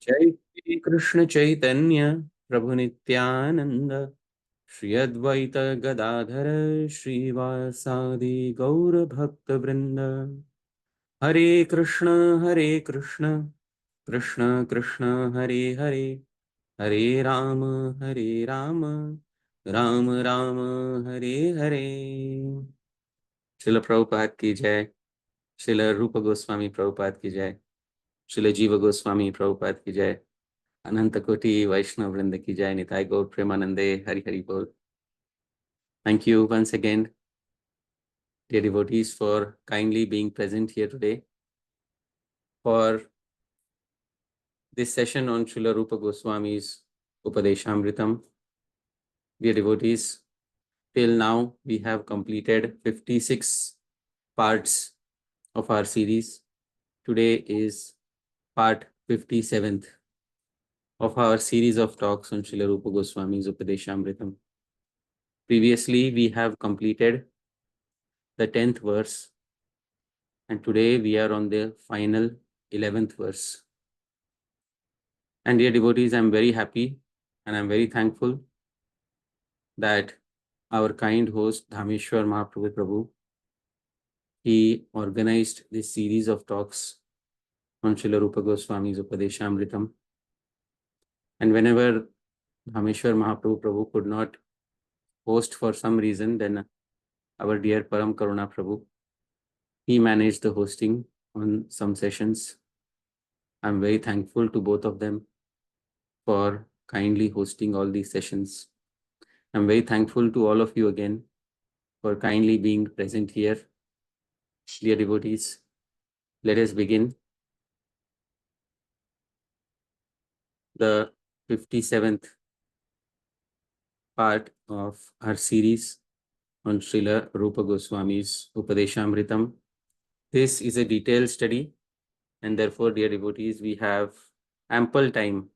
जय श्री कृष्ण चैतन्य प्रभु नित्यानंद श्री अद्वैत गदाधर श्रीवासादि गौर भक्त वृंद। हरे कृष्ण कृष्ण कृष्ण हरे हरे, हरे राम राम राम हरे हरे। श्रील प्रभुपाद की जय। श्रील रूप गोस्वामी प्रभुपाद की जय। श्रील जीव गोस्वामी प्रभुपाद की जय। अनंत कोटि वैष्णव वृंद की जय। निताय गौर प्रेमानंदे हरि हरि बोल। Thank you once again, dear devotees, for kindly being present here today for this session on Srila Rupa Goswami's Upadeshamritam. Dear devotees, till now we have completed 56 parts of our series. Today is part 57th of our series of talks on Srila Rupa Goswami's Upadeshamritam. Previously, we have completed the 10th verse, and today we are on the final 11th verse. And dear devotees, I am very happy and I am very thankful that our kind host Dhameshwar Mahaprabhu Prabhu, he organized this series of talks on Srila Rupa Goswami's Upadeshamritam. And whenever Dhameshwar Mahaprabhu Prabhu could not host for some reason, then our dear Param Karuna Prabhu, he managed the hosting on some sessions. I am very thankful to both of them for kindly hosting all these sessions. I'm very thankful to all of you again for kindly being present here. Dear devotees, let us begin the 57th part of our series on Srila Rupa Goswami's Upadeshamritam. This is a detailed study, and therefore, dear devotees, we have ample time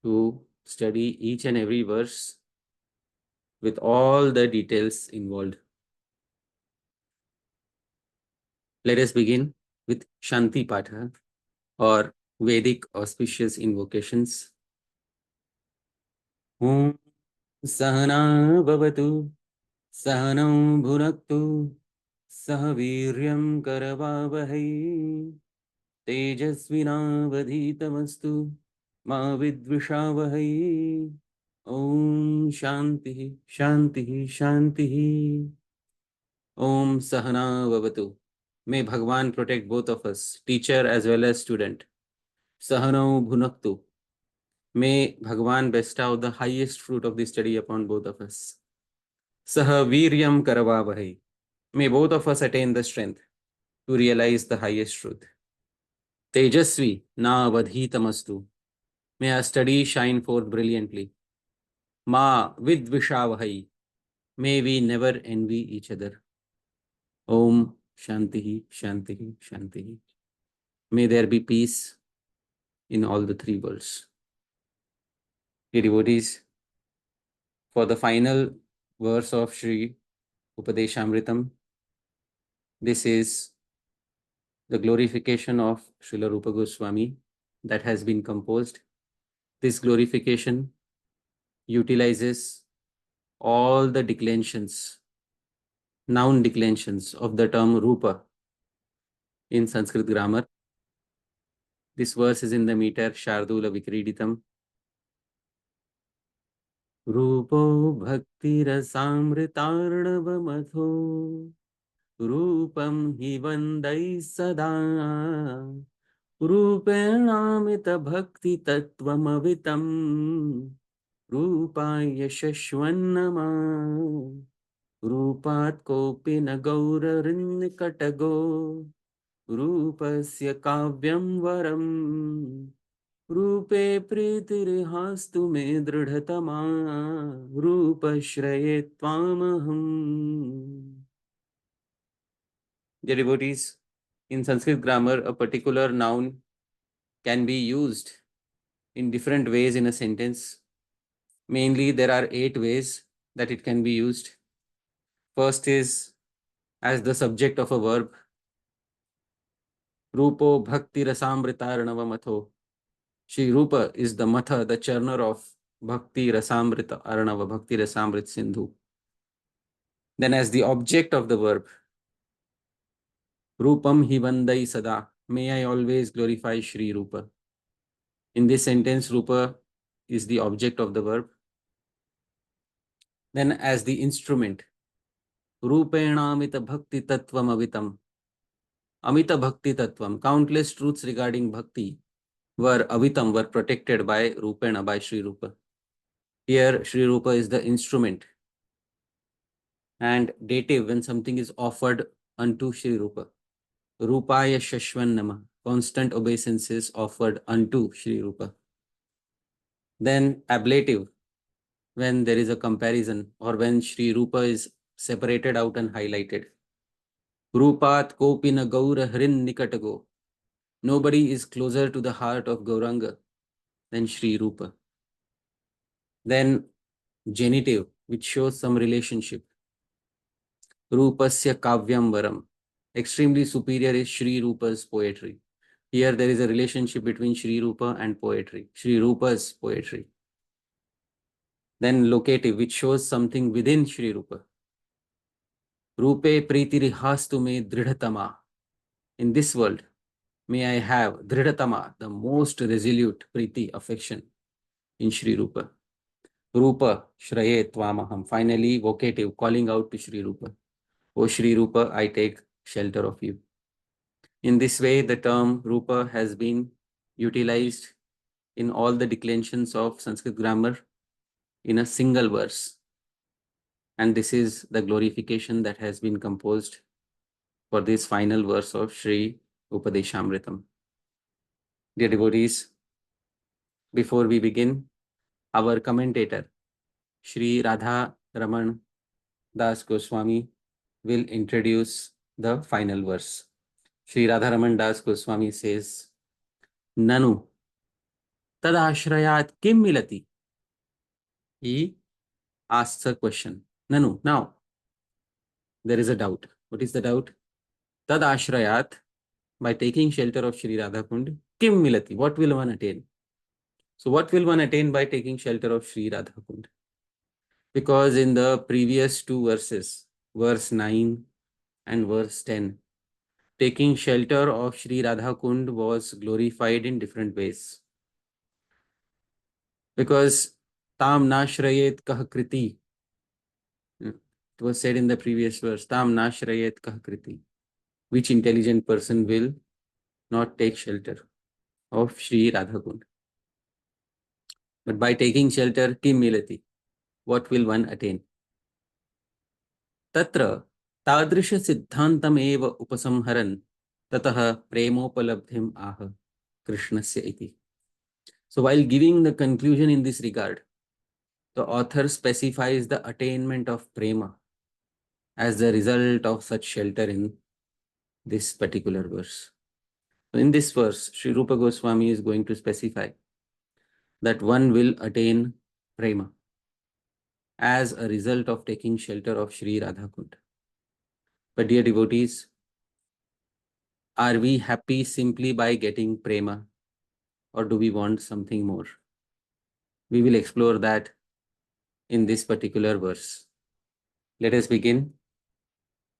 to study each and every verse with all the details involved. Let us begin with Shanti pathah, or Vedic auspicious invocations. Om Sahana Bhavatu Sahanau Bhunaktu Sah Viryam Karavavahai Tejasvinavadhitamastu Ma Vidvishavahai. Om Shanti Shanti Shanti. Om Sahana Bhavatu. May Bhagwan protect both of us, teacher as well as student. Sahanau Bhunaktu. May Bhagwan bestow the highest fruit of this study upon both of us. Saha Viryam Karavavahai. May both of us attain the strength to realize the highest truth. Tejasvi na vadhitamastu. May our study shine forth brilliantly. Ma vidvishavahai. May we never envy each other. Om Shanti Shanti Shanti. May there be peace in all the three worlds. Dear devotees, for the final verse of Shri Upadeshamritam, this is the glorification of Srila Rupa Goswami that has been composed. This glorification utilizes all the declensions, noun declensions of the term Rupa in Sanskrit grammar. This verse is in the meter Shardula Vikriditam. Rupo Bhakti Rasamritarnavamatho Rupam hi vandai sada Rupenamita Bhakti Tattvam Rupaya Shashvannama Rupat Kopi Nagaurarin Katago Rupasya Kavyam Varam Rupe Pritirhastu Me Dridhatama Rupashraye Tvamaham. Dear devotees, in Sanskrit grammar, a particular noun can be used in different ways in a sentence. Mainly, there are 8 ways that it can be used. First is as the subject of a verb. Rupo bhakti rasamritarnavamatho. Shri Rupa is the matha, the churner of Bhakti Rasamrita Arnava, Bhakti Rasamrit Sindhu. Then as the object of the verb, Rupam hi vandai sada, may I always glorify Shri Rupa. In this sentence, Rupa is the object of the verb. Then as the instrument, Rupena amita bhakti tattvam avitam. Amita bhakti tattvam, countless truths regarding bhakti were avitam, were protected by Rupena, by Shri Rupa. Here Shri Rupa is the instrument. And dative, when something is offered unto Shri Rupa. Rupaya Shashvan Nama, constant obeisances offered unto Shri Rupa. Then ablative, when there is a comparison or when Shri Rupa is separated out and highlighted. Rupat Kopina Gaura Hrin Nikatago. Nobody is closer to the heart of Gauranga than Shri Rupa. Then genitive, which shows some relationship. Rupasya Kavyam Varam. Extremely superior is Shri Rupa's poetry. Here there is a relationship between Shri Rupa and poetry, Shri Rupa's poetry. Then locative, which shows something within Shri Rupa. Rupe Priti Rihastu me Dridhatama. In this world, may I have Dridhatama, the most resolute Priti, affection in Shri Rupa. Rupa Shraye Tvamaham. Finally, vocative, calling out to Shri Rupa. O Shri Rupa, I take shelter of you. In this way, the term Rupa has been utilized in all the declensions of Sanskrit grammar in a single verse. And this is the glorification that has been composed for this final verse of Śrī-Upadeśāmṛtam. Dear devotees, before we begin, our commentator, Sri Radharaman Das Goswami, will introduce the final verse. Sri Radharaman Das Goswami says, Nanu tadashrayat kim milati. He asks a question. Nanu, now, there is a doubt. What is the doubt? Tadashrayat, by taking shelter of Sri Radha Kunda, kim milati, what will one attain? So what will one attain by taking shelter of Sri Radha Kunda? Because in the previous two verses, verse 9 and verse 10, taking shelter of Sri Radha Kunda was glorified in different ways. Because tam nashrayet kah kriti, it was said in the previous verse, tam nashrayet kah kriti, which intelligent person will not take shelter of Sri Radha Kunda? But by taking shelter, kim milati, what will one attain? Tatra tadrisha siddhantam eva upasamharan tatah premopalabdhim aha krishnasya iti. So while giving the conclusion in this regard, the author specifies the attainment of prema as the result of such shelter in this particular verse. So in this verse, Sri Rupa Goswami is going to specify that one will attain prema as a result of taking shelter of Sri Radha Kunda. But dear devotees, are we happy simply by getting prema, or do we want something more? We will explore that in this particular verse. Let us begin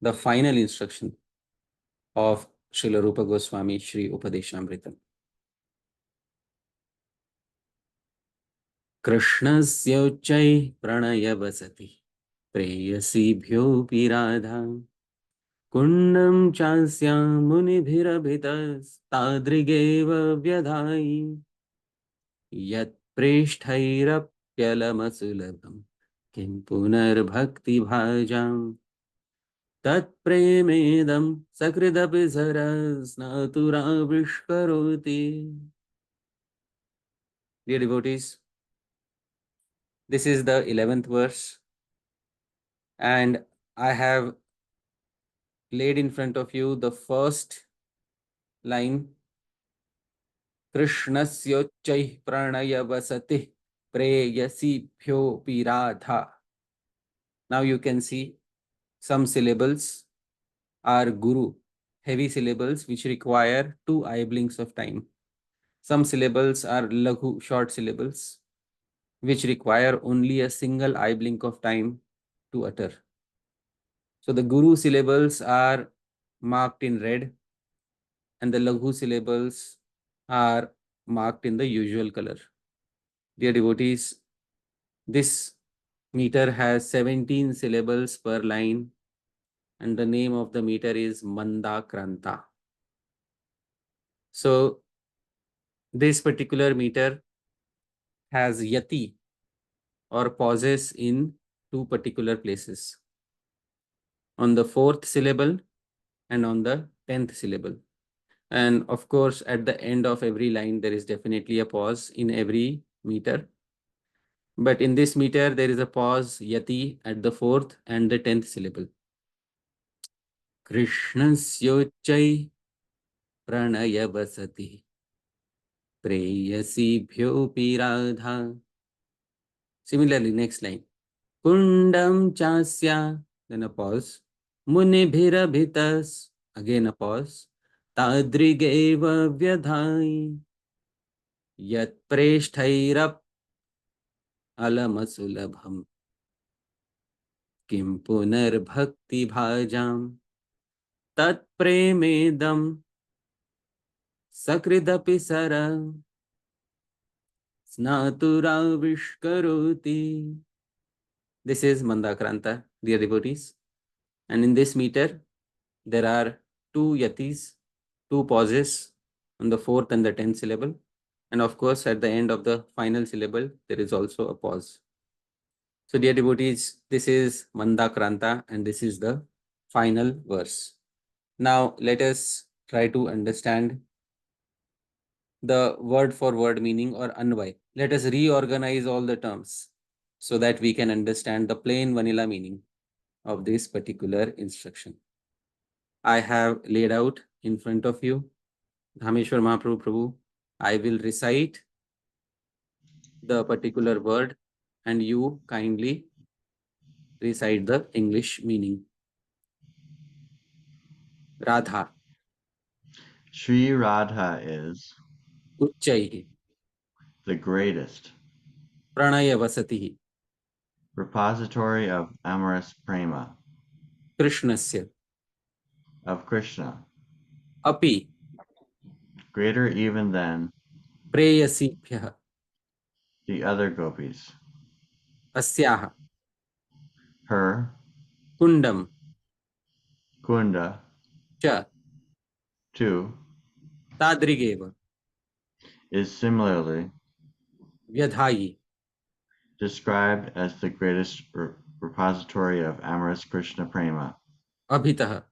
the final instruction of Srila Rupa Goswami Śrī-Upadeśāmṛtam. Krishnasya uchai pranaya vasati preyasibhyopi radha kundam chasya munibhirabhitas tadrigeva vyadhai yat prishthairapyalamasulabham kim punar bhakti bhajam tat premedam sakridapi saras natura vishkaroti. Dear devotees, this is the 11th verse, and I have laid in front of you the first line, Krishnasyochai pranaya vasati preyasibhyo piradha. Now you can see some syllables are guru, heavy syllables which require 2 eye blinks of time. Some syllables are laghu, short syllables, which require only a single eye blink of time to utter. So the guru syllables are marked in red, and the laghu syllables are marked in the usual color. Dear devotees, this meter has 17 syllables per line, and the name of the meter is Mandakranta. So this particular meter has yati or pauses in two particular places, on the fourth syllable and on the 10th syllable. And of course, at the end of every line, there is definitely a pause in every meter. But in this meter, there is a pause yati at the fourth and the 10th syllable. Krishnasyochai pranaya vasati preyasibhyopi radha. Similarly, next line. Kundam chasya, then a pause. Munibhirabhitas, again a pause. Tadrigeva vyadhai yat preshtairap alamasulabham kim punar bhakti bhajam tat premedam sakridapi sara snatura vishkaroti. This is Mandakranta, dear devotees. And in this meter, there are two yatis, two pauses on the fourth and the 10th syllable. And of course, at the end of the final syllable, there is also a pause. So dear devotees, this is Mandakranta and this is the final verse. Now let us try to understand the word for word meaning or anvaya. Let us reorganize all the terms so that we can understand the plain vanilla meaning of this particular instruction. I have laid out in front of you, Dhameshwar Mahaprabhu Prabhu, I will recite the particular word and you kindly recite the English meaning. Radha. Sri Radha is Uchchaihi. the greatest Pranaya Vasatihi. repository of amorous prema Krishnasya. of Krishna, Api. greater even than Preyasibhyaha. the other gopis. Asyaha. Her Kundam. Kunda Cha. too Tadrigeva. is similarly Vyadhayi. described as the greatest repository of amorous Krishna prema Abhitaha.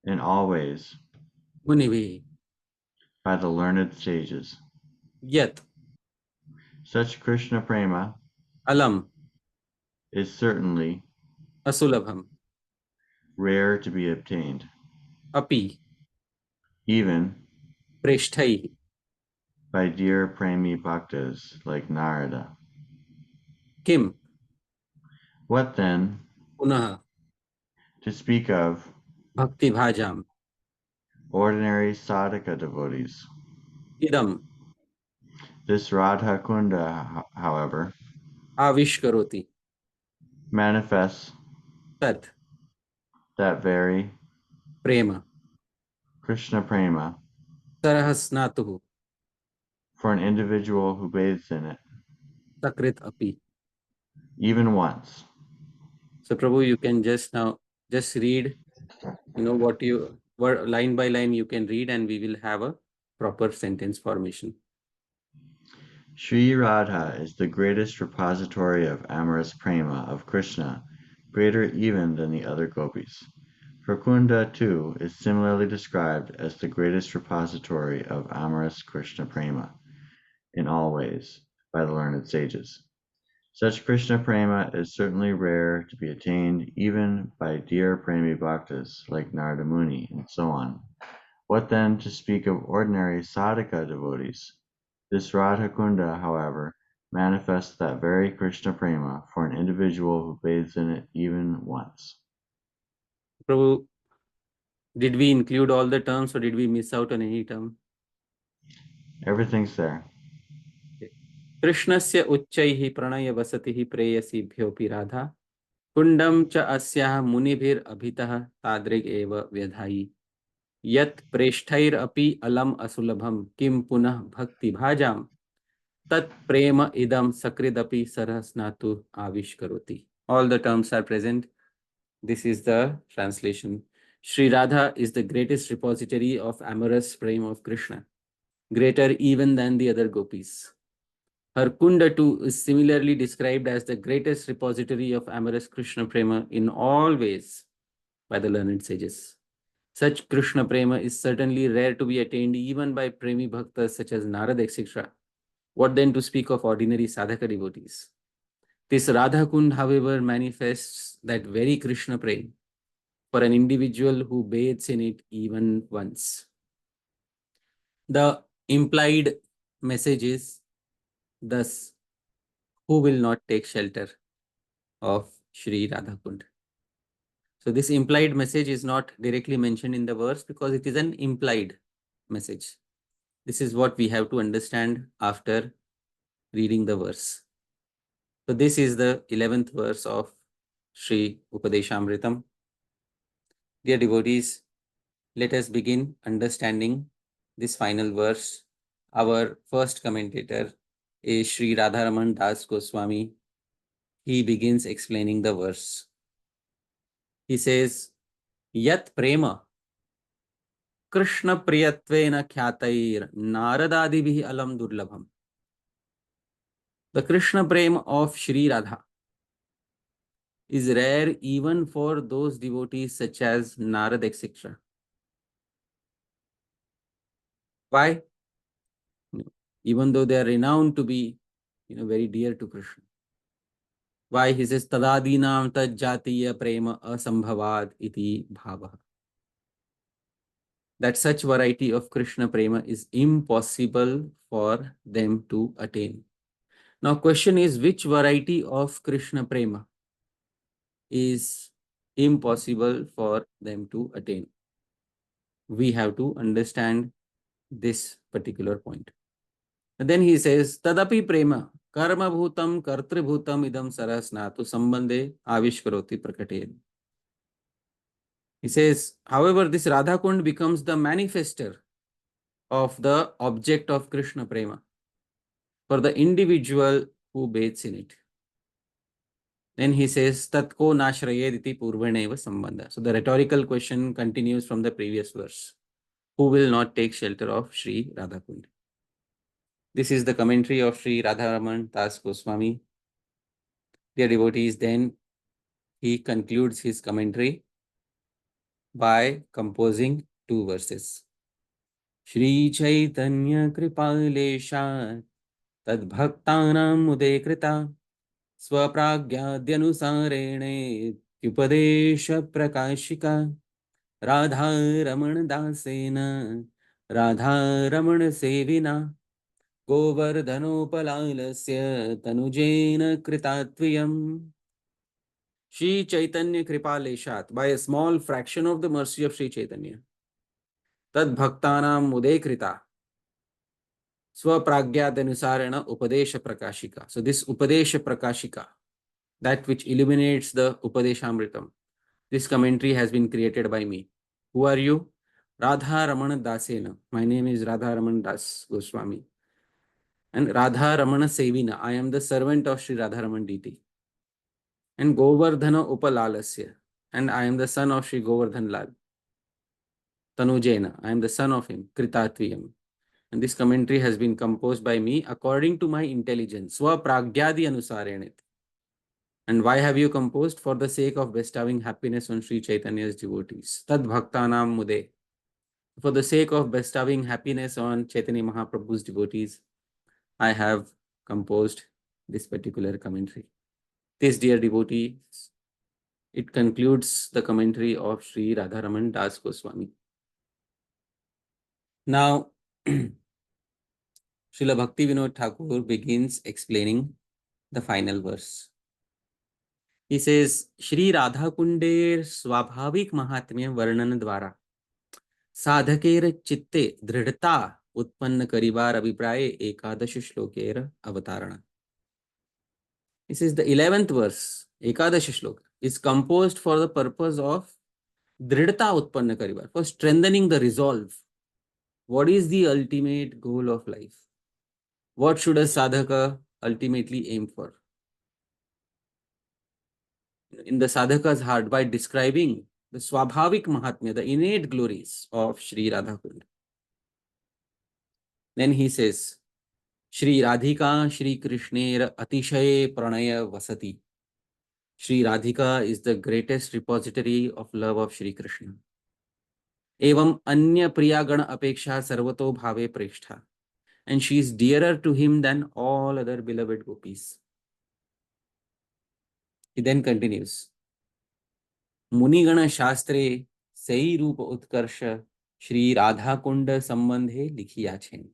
in all ways Munivi. by the learned sages. Yat. Such Krishna prema Alam. is certainly Asulabham. rare to be obtained, Api. even Preshthaihi. by dear premi bhaktas like Narada. Kim. What then Punaha. to speak of Bhakti Bhajam. ordinary sadhaka devotees? Idam. This Radha Kunda, however, Avishkaroti. manifests Tat. that very Prema. Krishna prema Sarahasnatuhu. for an individual who bathes in it, Sakrit api. even once. So Prabhu, you can just now just read, what you word line by line you can read and we will have a proper sentence formation. Sri Radha is the greatest repository of amorous prema of Krishna, greater even than the other gopis. Her Kunda too is similarly described as the greatest repository of amorous Krishna prema in all ways by the learned sages. Such Krishna prema is certainly rare to be attained even by dear premi bhaktas like Narada Muni and so on. What then to speak of ordinary sadhaka devotees? This Radha Kunda, however, manifests that very Krishna prema for an individual who bathes in it even once. Prabhu, did we include all the terms or did we miss out on any term? Everything's there. कृष्णस्य उच्चैः प्रणय वसतिः प्रेयसीभ्योऽपि राधा कुण्डं च अस्याः मुनिभिरभितः तादृग् एव व्यधायि यत् प्रेष्ठैरपि अलम् असुलभं किं पुनः भक्तिभाजां तत् प्रेम idam sakridapi sarasnatu avishkaroti. All the terms are present. This is the translation. Sri Radha is the greatest repository of amorous prema of Krishna, greater even than the other gopis. Her Kunda too is similarly described as the greatest repository of amorous Krishna prema in all ways by the learned sages. Such Krishna prema is certainly rare to be attained even by premi bhaktas such as Narada, etc. What then to speak of ordinary sadhaka devotees? This Radha Kund, however, manifests that very Krishna prema for an individual who bathes in it even once. The implied message is thus, who will not take shelter of Sri Radha Kund? So this implied message is not directly mentioned in the verse because it is an implied message. This is what we have to understand after reading the verse. So this is the 11th verse of Śrī-Upadeśāmṛtam. Dear devotees, let us begin understanding this final verse. Our first commentator is Sri Radharaman Das Goswami. He begins explaining the verse. He says, Yat prema Krishna priyatvena khyatair naradadibhi alam durlabham. The Krishna prema of Sri Radha is rare even for those devotees such as Narad, etc. Why? Even though they are renowned to be, very dear to Krishna. Why? He says, Tadadinam tajjatiya prema asambhavad iti bhava. That such variety of Krishna prema is impossible for them to attain. Now, question is, which variety of Krishna prema is impossible for them to attain? We have to understand this particular point. And then he says, Tadapi prema karma bhutam kartribhutam idam sarasnatu sambandhe avishkaroti prakateen. He says, however, this Radha Kund becomes the manifester of the object of Krishna prema for the individual who bathes in it. Then he says, Tatko nashrayediti purvaneva sambandha. So the rhetorical question continues from the previous verse. Who will not take shelter of Sri Radha Kund? This is the commentary of Sri Radharaman Das Goswami. Dear devotees, then he concludes his commentary by composing two verses. Shri Chaitanya Kripalesha Tad Bhaktanam Udekrita Swapragyadyanusarene Upadesha Prakashika Radha Raman Dasena Radha Raman Sevina Govardhanopalasya Tanujena Kritatviyam. Shri Chaitanya Kripaleshat, by a small fraction of the mercy of Shri Chaitanya. Tad Bhaktanam Udekrita Swapragyadyanusarena Upadesha Prakashika. So this Upadesha Prakashika, that which illuminates the Upadeshamritam, this commentary has been created by me. Who are you? Radha Ramana Dasena. My name is Radha Raman Das Goswami. And Radha Ramana Sevina. I am the servant of Sri Radharaman deity. And Govardhana Upalalasya. And I am the son of Sri Govardhan Lal. Tanujena. I am the son of him. Kritatviyam. And this commentary has been composed by me according to my intelligence. Swapragyadi anusarenit. And why have you composed? For the sake of bestowing happiness on Sri Chaitanya's devotees. Tad Bhaktanam Mude. For the sake of bestowing happiness on Chaitanya Mahaprabhu's devotees, I have composed this particular commentary. This, dear devotees, it concludes the commentary of Sri Radharaman Das Goswami. Now, Srila Bhakti Vinod Thakur begins explaining the final verse. He says, Shri Radha Kunder Swabhavik Mahatmya Varnana Dvara Sadhaker Chitte Dridhata उत्पन्न करिबार अभिप्राय एकादश श्लोकेर अवतारणा. This is the 11th verse. Ekadash shlok is composed for the purpose of dridhata utpanna karibar, for strengthening the resolve. What is the ultimate goal of life? What should a sadhaka ultimately aim for? In the sadhaka's heart, by describing the swabhavik mahatmya, the innate glories of Sri Radha Kunda. Then he says, Shri Radhika Shri Krishner Atishay Pranaya Vasati. Shri Radhika is the greatest repository of love of Shri Krishna. Evam anya priyagana apeksha sarvato bhave preshta. And she is dearer to him than all other beloved gopis. He then continues. Munigana Shastre Sai Rupa Utkarsha Shri Radha Kunda Sambandhe Likhiyachen.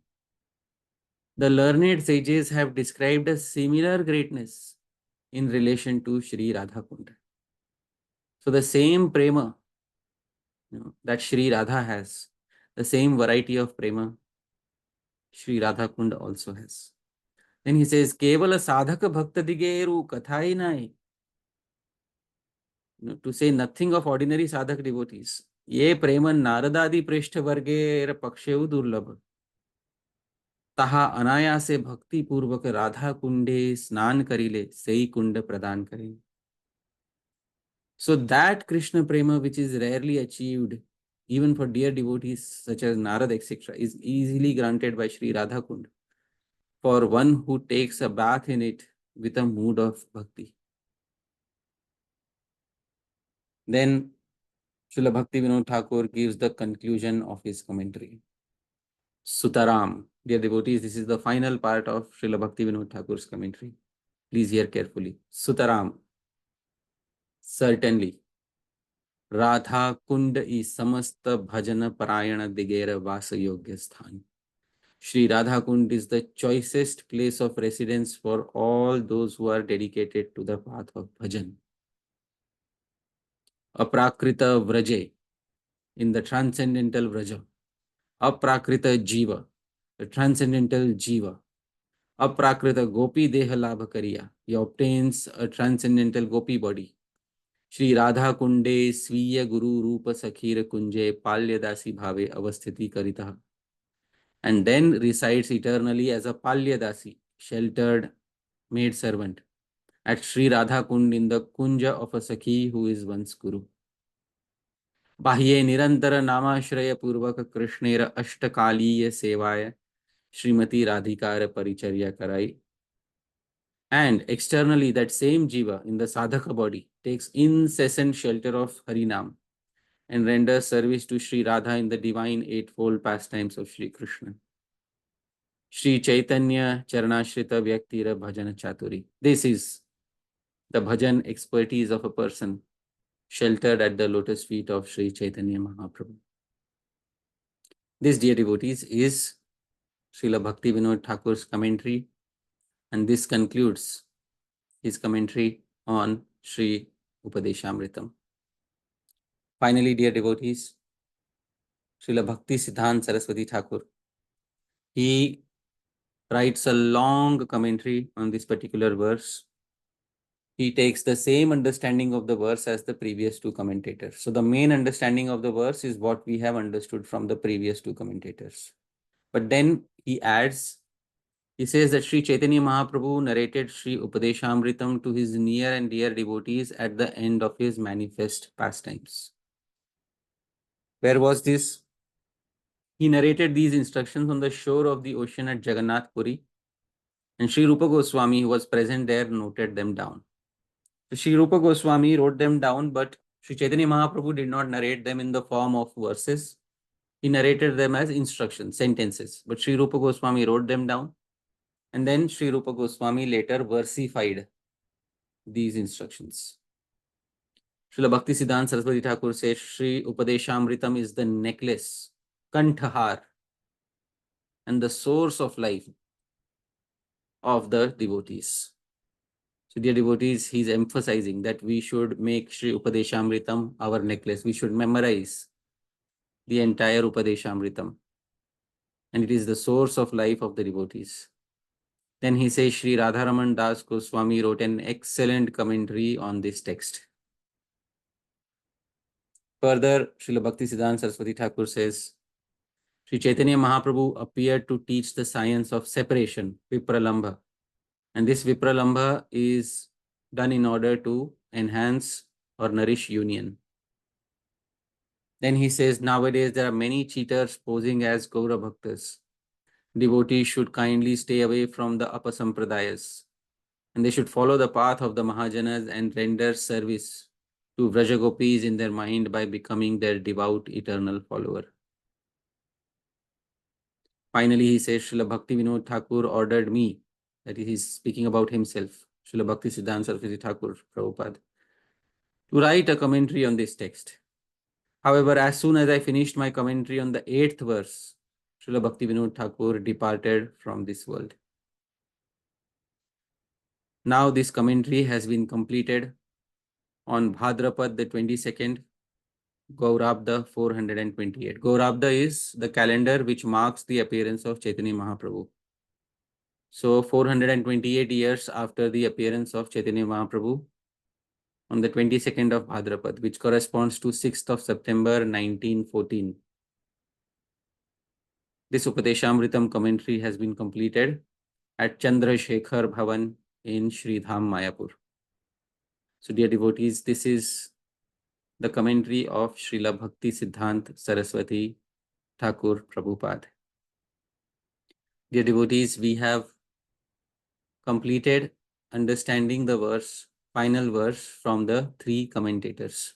The learned sages have described a similar greatness in relation to Sri Radha Kunda. So the same Prema that Sri Radha has, the same variety of Prema, Sri Radha Kunda also has. Then he says, Kevala sadhaka bhakta digeru kathai nai. To say nothing of ordinary sadhak devotees. Ye preman naradadi preshta varge paksheu durlabh. Taha anaya se bhakti purvak Radha kunde snan karile sei kunda pradan kare. So that Krishna prema which is rarely achieved even for dear devotees such as Narada etc. is easily granted by Sri Radha Kunda for one who takes a bath in it with a mood of bhakti. Then Srila Bhakti Vinod Thakur gives the conclusion of his commentary. Sutaram. Dear devotees, this is the final part of Srila Bhakti Vinod Thakur's commentary. Please hear carefully. Sutaram. Certainly, Radha Kunda is samasta bhajana parayana digera vasa yogya sthan. Sri Radha Kund is the choicest place of residence for all those who are dedicated to the path of bhajan. Aprakrita vraje, in the transcendental vraja. Aprakrita jiva, the transcendental jiva. Aprakrita gopi deha labha kariya, he obtains a transcendental gopi body. Shri Radha Kunde Sviya Guru Rupa Sakhir Kunje Palyadasi Bhave Avasthiti Karitaha, and then resides eternally as a Palyadasi, sheltered maid servant, at Sri Radha Kund in the Kunja of a Sakhi who is one's Guru. Bahye Nirantara Namashraya Purvaka Krishnera Ashtakaliya Sevaya Srimati Radhikara Paricharya Karai. And externally, that same Jiva in the Sadhaka body takes incessant shelter of Harinam and renders service to Sri Radha in the divine eightfold pastimes of Sri Krishna. Sri Chaitanya Charanashrita Vyaktira Bhajana Chaturi. This is the bhajan expertise of a person sheltered at the lotus feet of Sri Chaitanya Mahaprabhu. This, dear devotees, is Srila Bhakti Vinod Thakur's commentary, and this concludes his commentary on Śrī-Upadeśāmṛtam. Finally, dear devotees, Srila Bhakti Siddhanta Saraswati Thakur, he writes a long commentary on this particular verse. He takes the same understanding of the verse as the previous two commentators. So the main understanding of the verse is what we have understood from the previous two commentators. But then he adds, he says that Sri Chaitanya Mahaprabhu narrated Śrī-Upadeśāmṛtam to his near and dear devotees at the end of his manifest pastimes. Where was this? He narrated these instructions on the shore of the ocean at Jagannath Puri, and Sri Rupa Goswami, who was present there, noted them down. So Sri Rupa Goswami wrote them down, but Sri Chaitanya Mahaprabhu did not narrate them in the form of verses. He narrated them as instructions, sentences. But Sri Rupa Goswami wrote them down, and then Sri Rupa Goswami later versified these instructions. Srila Bhakti Siddhanta Saraswati Thakur says Śrī-Upadeśāmṛtam is the necklace, kanthahar, and the source of life of the devotees. So dear devotees, he is emphasizing that we should make Śrī-Upadeśāmṛtam our necklace. We should memorize the entire Upadeshamritam. and it is the source of life of the devotees. Then he says Sri Radharaman Das Goswami wrote an excellent commentary on this text. Further, Srila Bhaktisiddhanta Saraswati Thakur says, Sri Chaitanya Mahaprabhu appeared to teach the science of separation, Vipralambha. And this Vipralambha is done in order to enhance or nourish union. Then he says, nowadays there are many cheaters posing as Gaura Bhaktas. Devotees should kindly stay away from the Apasampradayas, and they should follow the path of the Mahajanas and render service to Vrajagopis in their mind by becoming their devout eternal follower. Finally, he says, Srila Bhakti Vinod Thakur ordered me, that is, he is speaking about himself, Srila Bhakti Siddhanta Saraswati Thakur, Prabhupada, to write a commentary on this text. However, as soon as I finished my commentary on the 8th verse, Srila Bhakti Vinod Thakur departed from this world. Now this commentary has been completed on Bhadrapad the 22nd, Gaurabda 428. Gaurabda is the calendar which marks the appearance of Chaitanya Mahaprabhu. So 428 years after the appearance of Chaitanya Mahaprabhu on the 22nd of Bhadrapad, which corresponds to 6th of September 1914. This Upadeshamritam commentary has been completed at Chandrasekhar Bhavan in Sri Dham, Mayapur. So dear devotees, this is the commentary of Srila Bhakti Siddhanta Saraswati Thakur Prabhupada. Dear devotees, we have completed understanding the verse, final verse from the 3 commentators.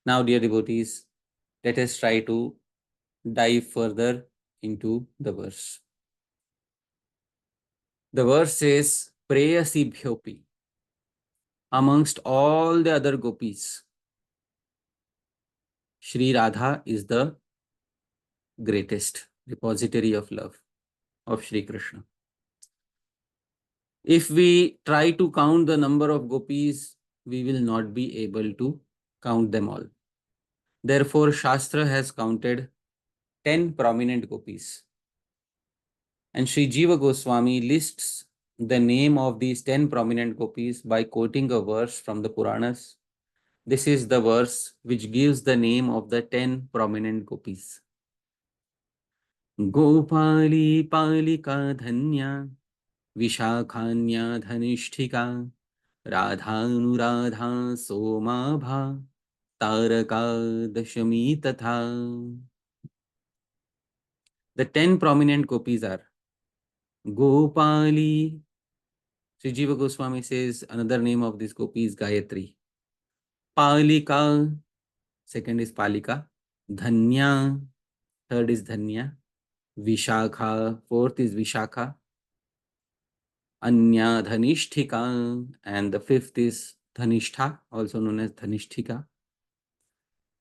Now, dear devotees, let us try to dive further into the verse. The verse says, Preyasi Bhyopi. Amongst all the other gopis, Sri Radha is the greatest repository of love of Sri Krishna. If we try to count the number of gopis, we will not be able to count them all. Therefore, Shastra has counted 10 prominent gopis. And Sri Jiva Goswami lists the name of these 10 prominent gopis by quoting a verse from the Puranas. This is the verse which gives the name of the 10 prominent gopis. Gopali Palika Dhanya Vishakhanya Dhanishthika Radhanurādha Somabha Taraka Dashami Tatha. The 10 prominent gopis are Gopali. Sri Jiva Goswami says another name of this gopi is Gayatri. Palika, second is Palika. Dhanya, third is Dhanya. Vishakha, fourth is Vishakha. Anya Dhanishthika, and the fifth is Dhanishtha, also known as Dhanishthika.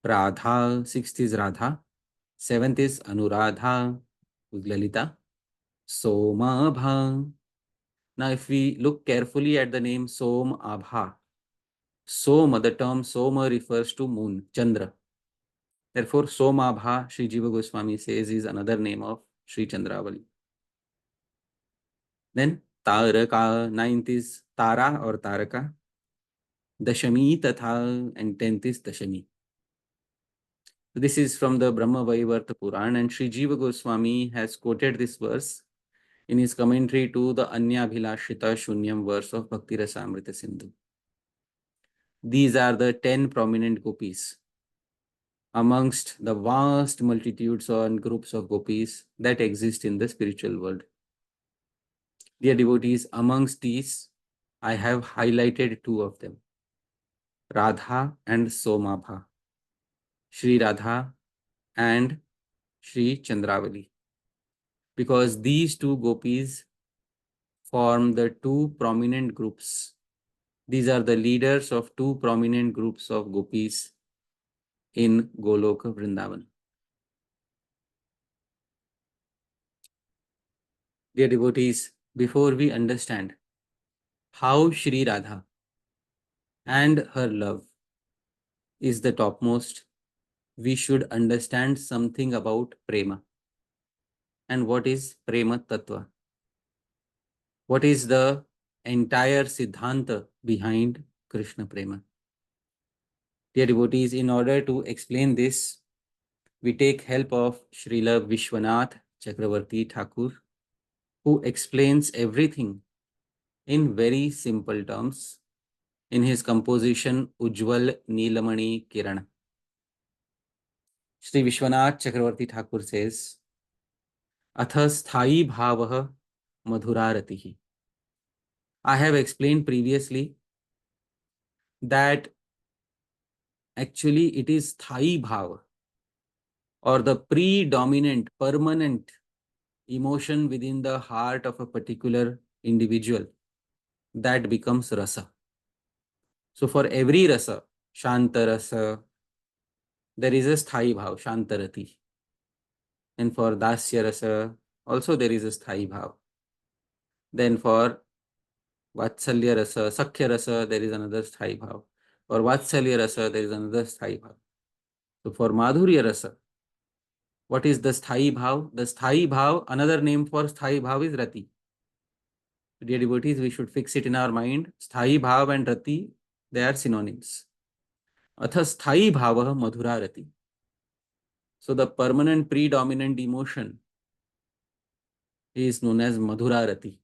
Radha, sixth is Radha. Seventh is Anuradha, who's Lalita. Somabha. Now, if we look carefully at the name Somabha, Soma, the term Soma refers to moon, Chandra. Therefore, Somabha, Sri Jiva Goswami says, is another name of Sri Chandravali. Then Taraka, ninth is Tara or Taraka. Dashami Tatha, and 10th is Dashami. This is from the Brahma Vaivarta Puran, and Sri Jiva Goswami has quoted this verse in his commentary to the Anyabhilashita Shunyam verse of Bhakti Rasamrita Sindhu. These are the 10 prominent gopis amongst the vast multitudes and groups of gopis that exist in the spiritual world. Dear devotees, amongst these, I have highlighted 2 of them, Radha and Somabha, Sri Radha and Sri Chandravali, because these 2 gopis form the 2 prominent groups. These are the leaders of 2 prominent groups of gopis in Goloka Vrindavan. Dear devotees, before we understand how Sri Radha and her love is the topmost, we should understand something about Prema. and what is Prema tattva? What is the entire Siddhanta behind Krishna Prema? Dear devotees, in order to explain this, we take help of Srila Vishwanath Chakravarti Thakur, who explains everything in very simple terms in his composition Ujjwal Neelamani Kiran. Sri Vishwanath Chakravarti Thakur says, Atha sthai bhavah madhuraratihi. I have explained previously that actually it is sthai bhava, or the predominant, permanent emotion within the heart of a particular individual, that becomes rasa. So for every rasa, Shanta rasa, there is a sthai bhav, Shanta Rati. And for Dasya rasa, also there is a sthai bhav. Then for Vatsalya rasa, Sakhya rasa, there is another sthai bhav. For Vatsalya rasa, there is another sthai bhav. So for Madhurya rasa, what is the sthai bhav? The sthai bhav, another name for sthai bhav is Rati. Dear devotees, we should fix it in our mind. Sthai bhav and Rati, they are synonyms. Atha sthai bhava madhura Rati. So the permanent predominant emotion is known as Madhura Rati.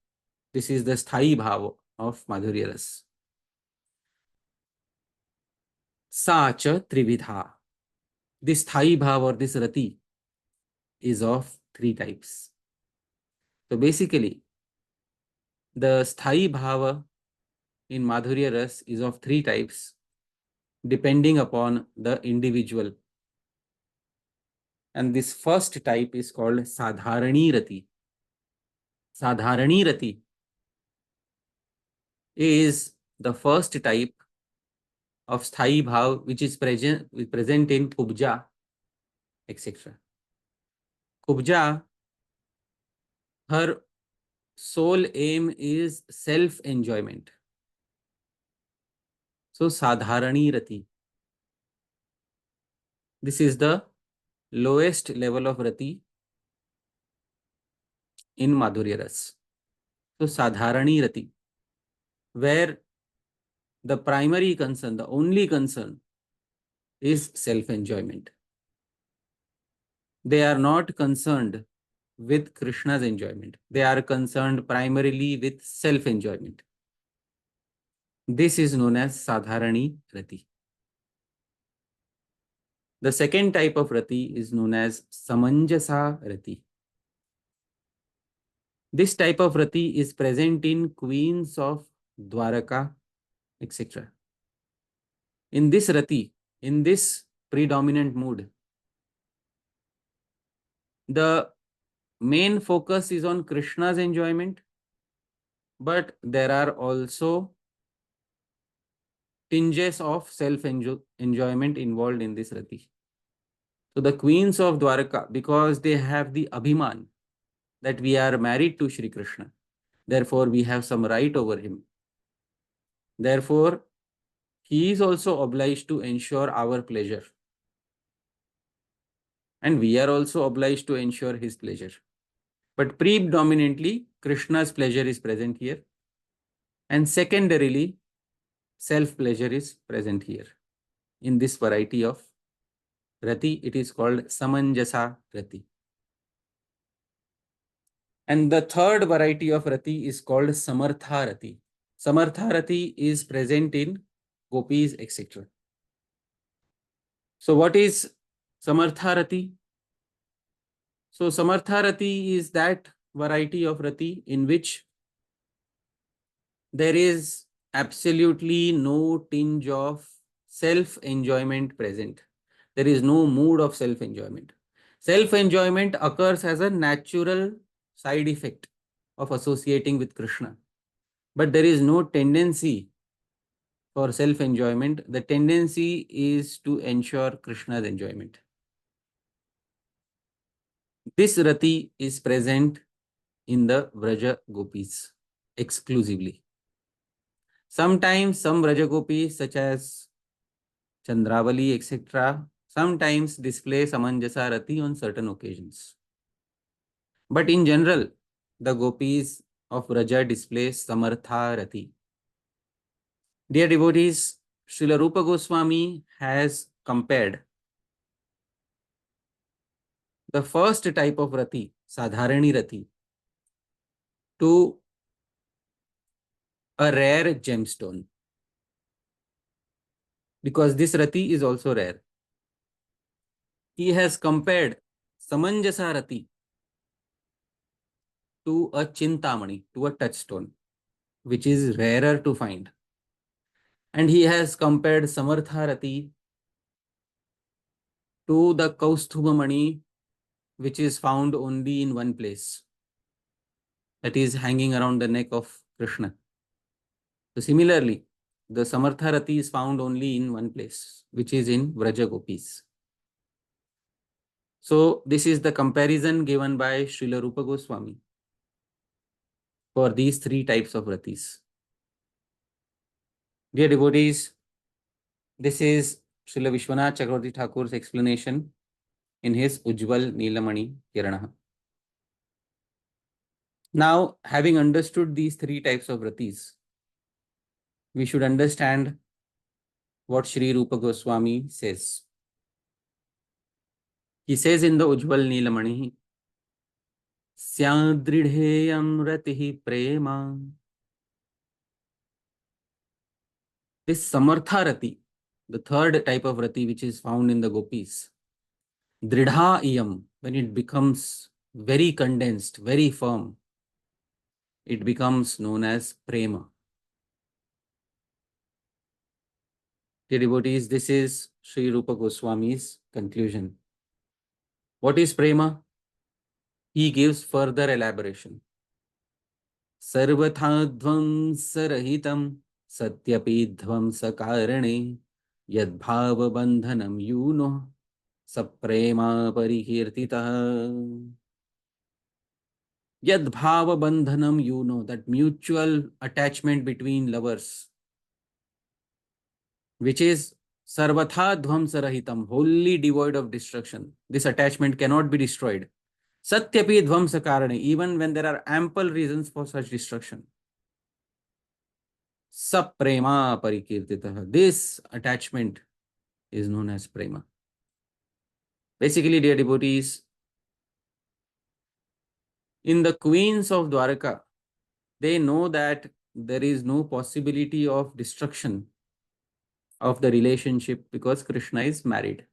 This is the sthai bhava of Madhurya Rasa. Sacha Trividha. This sthai bhava or this Rati is of three types. So basically, the sthai bhava in Madhurya Rasa is of three types, depending upon the individual. And this first type is called Sadharani Rati. Sadharani Rati is the first type of sthai bhav which is present in Kubja, etc. Kubja, her sole aim is self-enjoyment. So Sadharani Rati. This is the lowest level of Rati in Madhurya Rasa. So Sadharani Rati, where the primary concern, the only concern is self-enjoyment. They are not concerned with Krishna's enjoyment. They are concerned primarily with self-enjoyment. This is known as Sadharani Rati. The second type of Rati is known as Samanjasa Rati. This type of Rati is present in queens of Dwaraka, etc. In this Rati, in this predominant mood, the main focus is on Krishna's enjoyment, but there are also tinges of self-enjoyment involved in this Rati. So the queens of Dwaraka, because they have the abhiman that we are married to Shri Krishna, therefore we have some right over him. Therefore, he is also obliged to ensure our pleasure. And we are also obliged to ensure his pleasure. But predominantly, Krishna's pleasure is present here. And secondarily, self-pleasure is present here. In this variety of Rati, it is called Samanjasa Rati. And the third variety of Rati is called Samartha Rati. Samartha Rati is present in Gopis, etc. So what is Samartha Rati? So Samartha Rati is that variety of Rati in which there is absolutely no tinge of self-enjoyment present. There is no mood of self-enjoyment. Self-enjoyment occurs as a natural side effect of associating with Krishna. But there is no tendency for self-enjoyment. The tendency is to ensure Krishna's enjoyment. This Rati is present in the Vraja Gopis exclusively. Sometimes some Vraja Gopis such as Chandravali, etc., sometimes display Samanjasa Rati on certain occasions. But in general, the gopis of Vraja display Samartha Rati. Dear devotees, Srila Rupa Goswami has compared the first type of Rati, Sadharani Rati, to a rare gemstone. Because this Rati is also rare. He has compared Samanjasa Rati to a Chintamani, to a touchstone, which is rarer to find. And he has compared Samartha Rati to the Kaustubhamani, which is found only in one place, that is hanging around the neck of Krishna. So similarly, the Samartha Rati is found only in one place, which is in Vraja Gopis. So this is the comparison given by Srila Rupa Goswami for these three types of Ratis. Dear devotees, this is Srila Vishwanath Chakravarti Thakur's explanation in his Ujjwal Neelamani Kirana. Now, having understood these three types of Ratis, we should understand what Sri Rupa Goswami says. He says in the Ujjwal Neelamani, Syadridheyam Ratihi Prema. This Samartha Rati, the third type of Rati which is found in the gopis, Dridha Iyam, when it becomes very condensed, very firm, it becomes known as Prema. Dear devotees, this is Sri Rupa Goswami's conclusion. What is Prema? He gives further elaboration. Sarvatha dhvamsarahitam satyapi dhvamsakarane yadbhava bandhanam yuno saprema parikirtitah. Yadbhava bandhanam yuno, that mutual attachment between lovers, which is sarvatha dhvamsarahitam, wholly devoid of destruction. This attachment cannot be destroyed. Satyapi dhvamsakarane, even when there are ample reasons for such destruction. Saprema parikirtitah, this attachment is known as prema. Basically, dear devotees, in the queens of Dwaraka, they know that there is no possibility of destruction of the relationship because Krishna is married.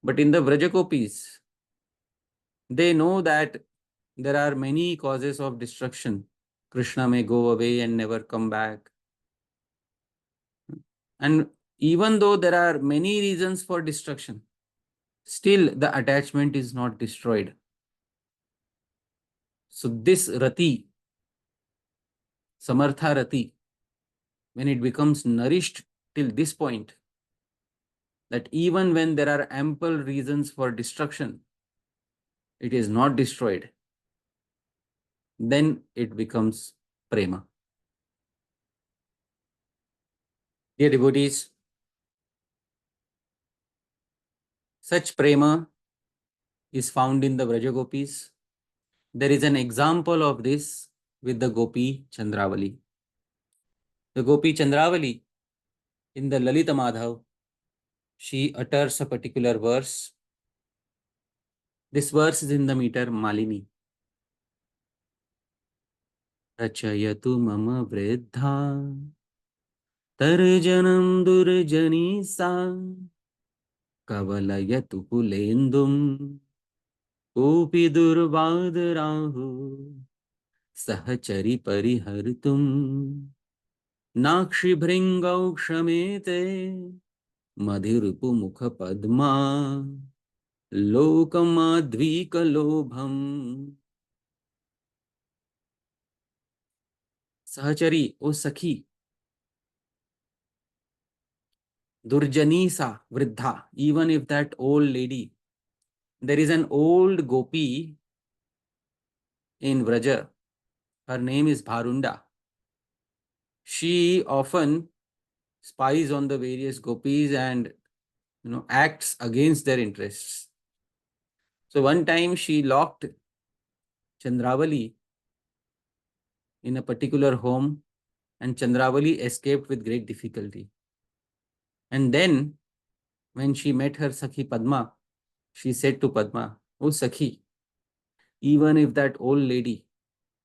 But in the Vrajakopis, they know that there are many causes of destruction. Krishna may go away and never come back. And even though there are many reasons for destruction, still the attachment is not destroyed. So this Rati, Samartha Rati, when it becomes nourished till this point, that even when there are ample reasons for destruction, it is not destroyed, then it becomes Prema. Dear devotees, such Prema is found in the Vrajagopis. There is an example of this with the Gopi Chandravali. The Gopi Chandravali in the Lalita Madhav, she utters a particular verse. This verse is in the meter Malini. Rachayatu mama vredha tarjanam durjani sa kavalayatu pulendum upi durvadarahu sahachari parihartum nakshi bhringau kshamete madhirupu mukha padma lokamadvika lobham. Sahachari, O Sakhi, Durjanisa Vriddha, even if that old lady, there is an old gopi in Vraja, her name is Bharunda. She often spies on the various gopis and acts against their interests. So one time she locked Chandravali in a particular home, and Chandravali escaped with great difficulty. And then, when she met her Sakhi Padma, she said to Padma, "Oh Sakhi, even if that old lady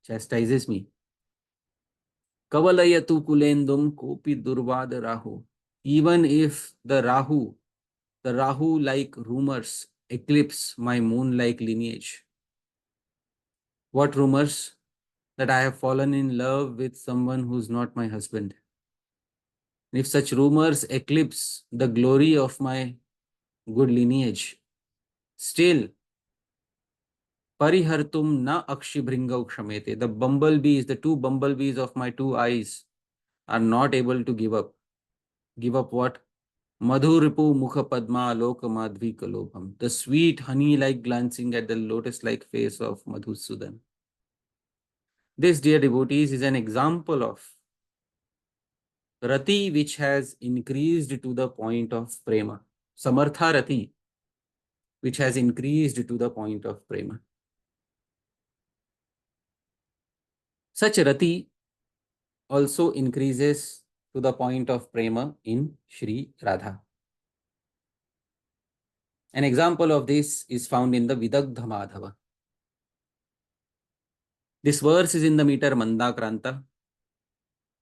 chastises me, Kavalayatu kulendum kopi durvad rahu." Even if the Rahu like rumors eclipse my moon like lineage. What rumors? That I have fallen in love with someone who's not my husband. If such rumors eclipse the glory of my good lineage, still, Parihartum na akshibhringau kshamete. The bumblebees, the two bumblebees of my two eyes are not able to give up. Give up what? Madhuripu mukha padma aloka madhvi kalobham. The sweet honey-like glancing at the lotus-like face of Madhusudan. This, dear devotees, is an example of Rati which has increased to the point of Prema. Samartha Rati which has increased to the point of Prema. Such Rati also increases to the point of Prema in Sri Radha. An example of this is found in the Vidagdha Madhava. This verse is in the meter Mandakranta,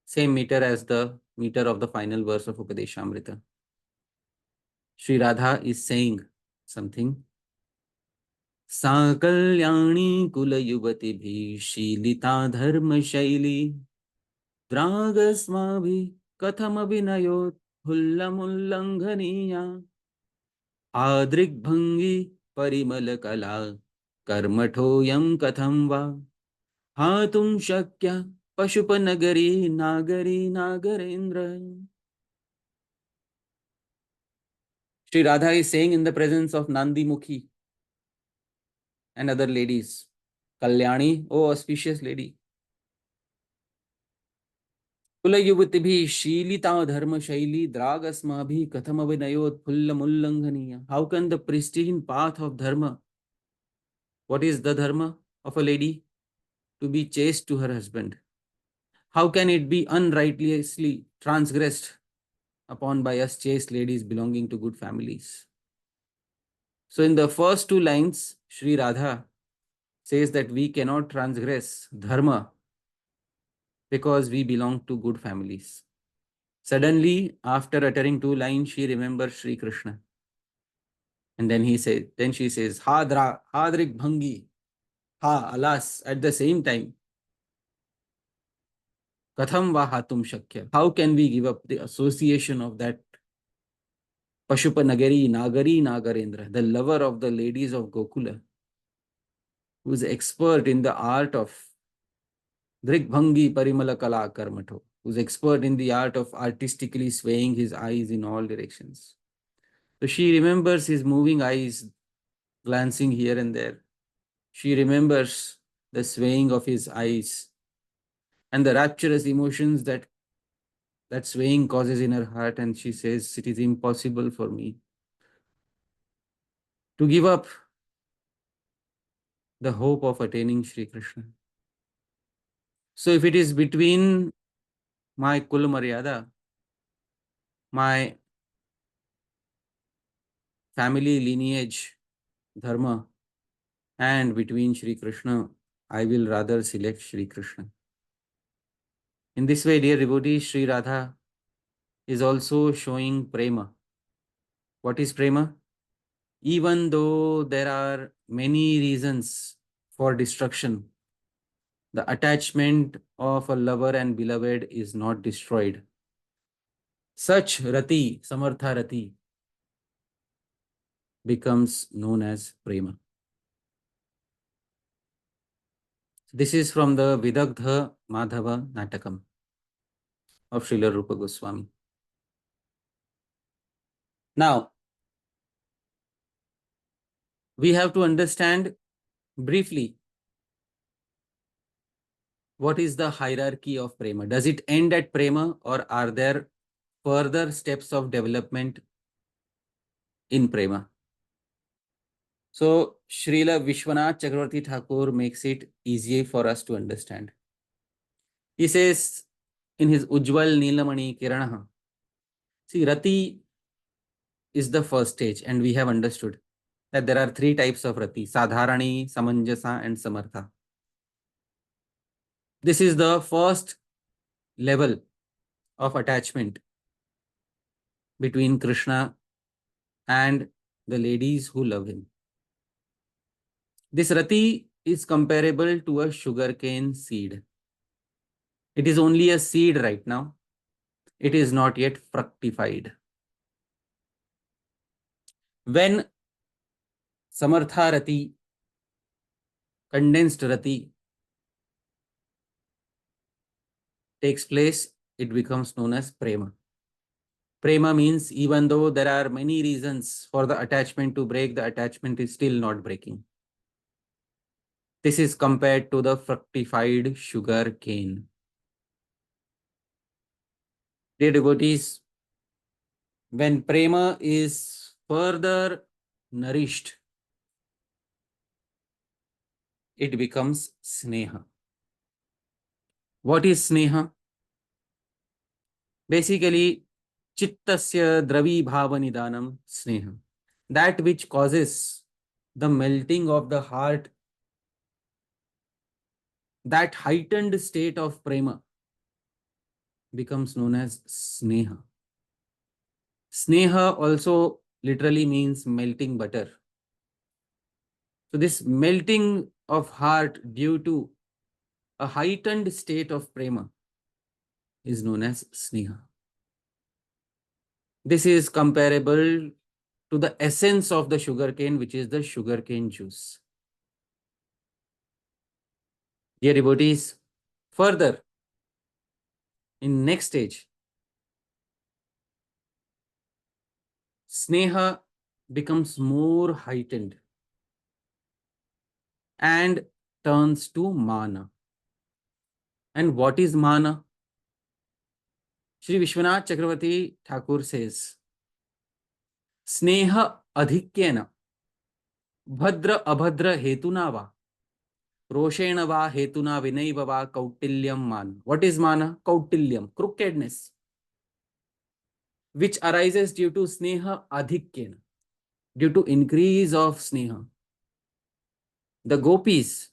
same meter as the meter of the final verse of Upadeshamritam. Sri Radha is saying something. Sa kalyani kula yuvati bhi shilita dharma shaili dragasmabhi katham abhinayot hullamullanghaniya adrigbhangi parimal kala karmathoyam katham va hatum shakya pashupanagari nagari nagarendra. Sri Radha is saying in the presence of Nandi Mukhi and other ladies, Kalyani, oh auspicious lady, Kulayuvati Shilita Dharma Shaili Dragasmabhi Kathamabhinayot Pullamullanghaniya. How can the pristine path of Dharma, what is the Dharma of a lady? To be chaste to her husband. How can it be unrighteously transgressed upon by us chaste ladies belonging to good families? So in the first two lines, Sri Radha says that we cannot transgress Dharma because we belong to good families. Suddenly, after uttering two lines, she remembers Sri Krishna. And then she says, Hadrik Bhangi, alas, at the same time, Katham va hatum shakya. How can we give up the association of that Pashupa Nagari, Nagarendra, the lover of the ladies of Gokula, who is expert in the art of Drigbhangi Parimala Kala Karmato, who is expert in the art of artistically swaying his eyes in all directions. So she remembers his moving eyes glancing here and there. She remembers the swaying of his eyes and the rapturous emotions that swaying causes in her heart, and she says, it is impossible for me to give up the hope of attaining Sri Krishna. So if it is between my Kul Maryada, my family lineage, dharma, and between Sri Krishna, I will rather select Sri Krishna. In this way, dear devotees, Sri Radha is also showing Prema. What is Prema? Even though there are many reasons for destruction, the attachment of a lover and beloved is not destroyed. Such Rati, Samartha Rati, becomes known as Prema. This is from the Vidagdha Madhava Natakam of Srila Rupa Goswami. Now, we have to understand briefly what is the hierarchy of Prema. Does it end at Prema, or are there further steps of development in Prema? So, Srila Vishwanath Chakravarti Thakur makes it easier for us to understand. He says in his Ujjwal Neelamani Kiranaha, see, Rati is the first stage, and we have understood that there are three types of Rati: Sadharani, Samanjasa, and Samartha. This is the first level of attachment between Krishna and the ladies who love him. This Rati is comparable to a sugarcane seed. It is only a seed right now. It is not yet fructified. When Samartha Rati, condensed Rati, takes place, it becomes known as Prema. Prema means even though there are many reasons for the attachment to break, the attachment is still not breaking. This is compared to the fructified sugar cane. Dear devotees, when Prema is further nourished, it becomes Sneha. What is Sneha? Basically, Chittasya Dravi Bhava Nidanam Sneha. That which causes the melting of the heart, that heightened state of Prema becomes known as Sneha. Sneha also literally means melting butter. So this melting of heart due to a heightened state of Prema is known as Sneha. This is comparable to the essence of the sugarcane, which is the sugarcane juice. Dear devotees, further, in next stage, Sneha becomes more heightened and turns to Mana. And what is Mana? Shri Vishwanath Chakravarti Thakur says, Sneha adhikyena bhadra abhadra hetuna va roshena va hetuna vinaiva va kautilyam mana. What is mana? Kautilyam, crookedness, which arises due to Sneha adhikyena, due to increase of Sneha. The gopis,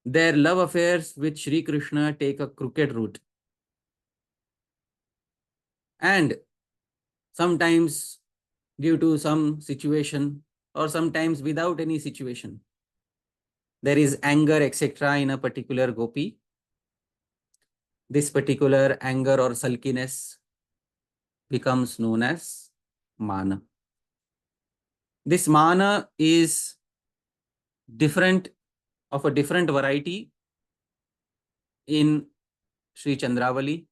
their love affairs with Sri Krishna take a crooked route. And sometimes due to some situation, or sometimes without any situation, there is anger, etc. in a particular gopi. This particular anger or sulkiness becomes known as mana. This mana is different, of a different variety in Sri Chandravali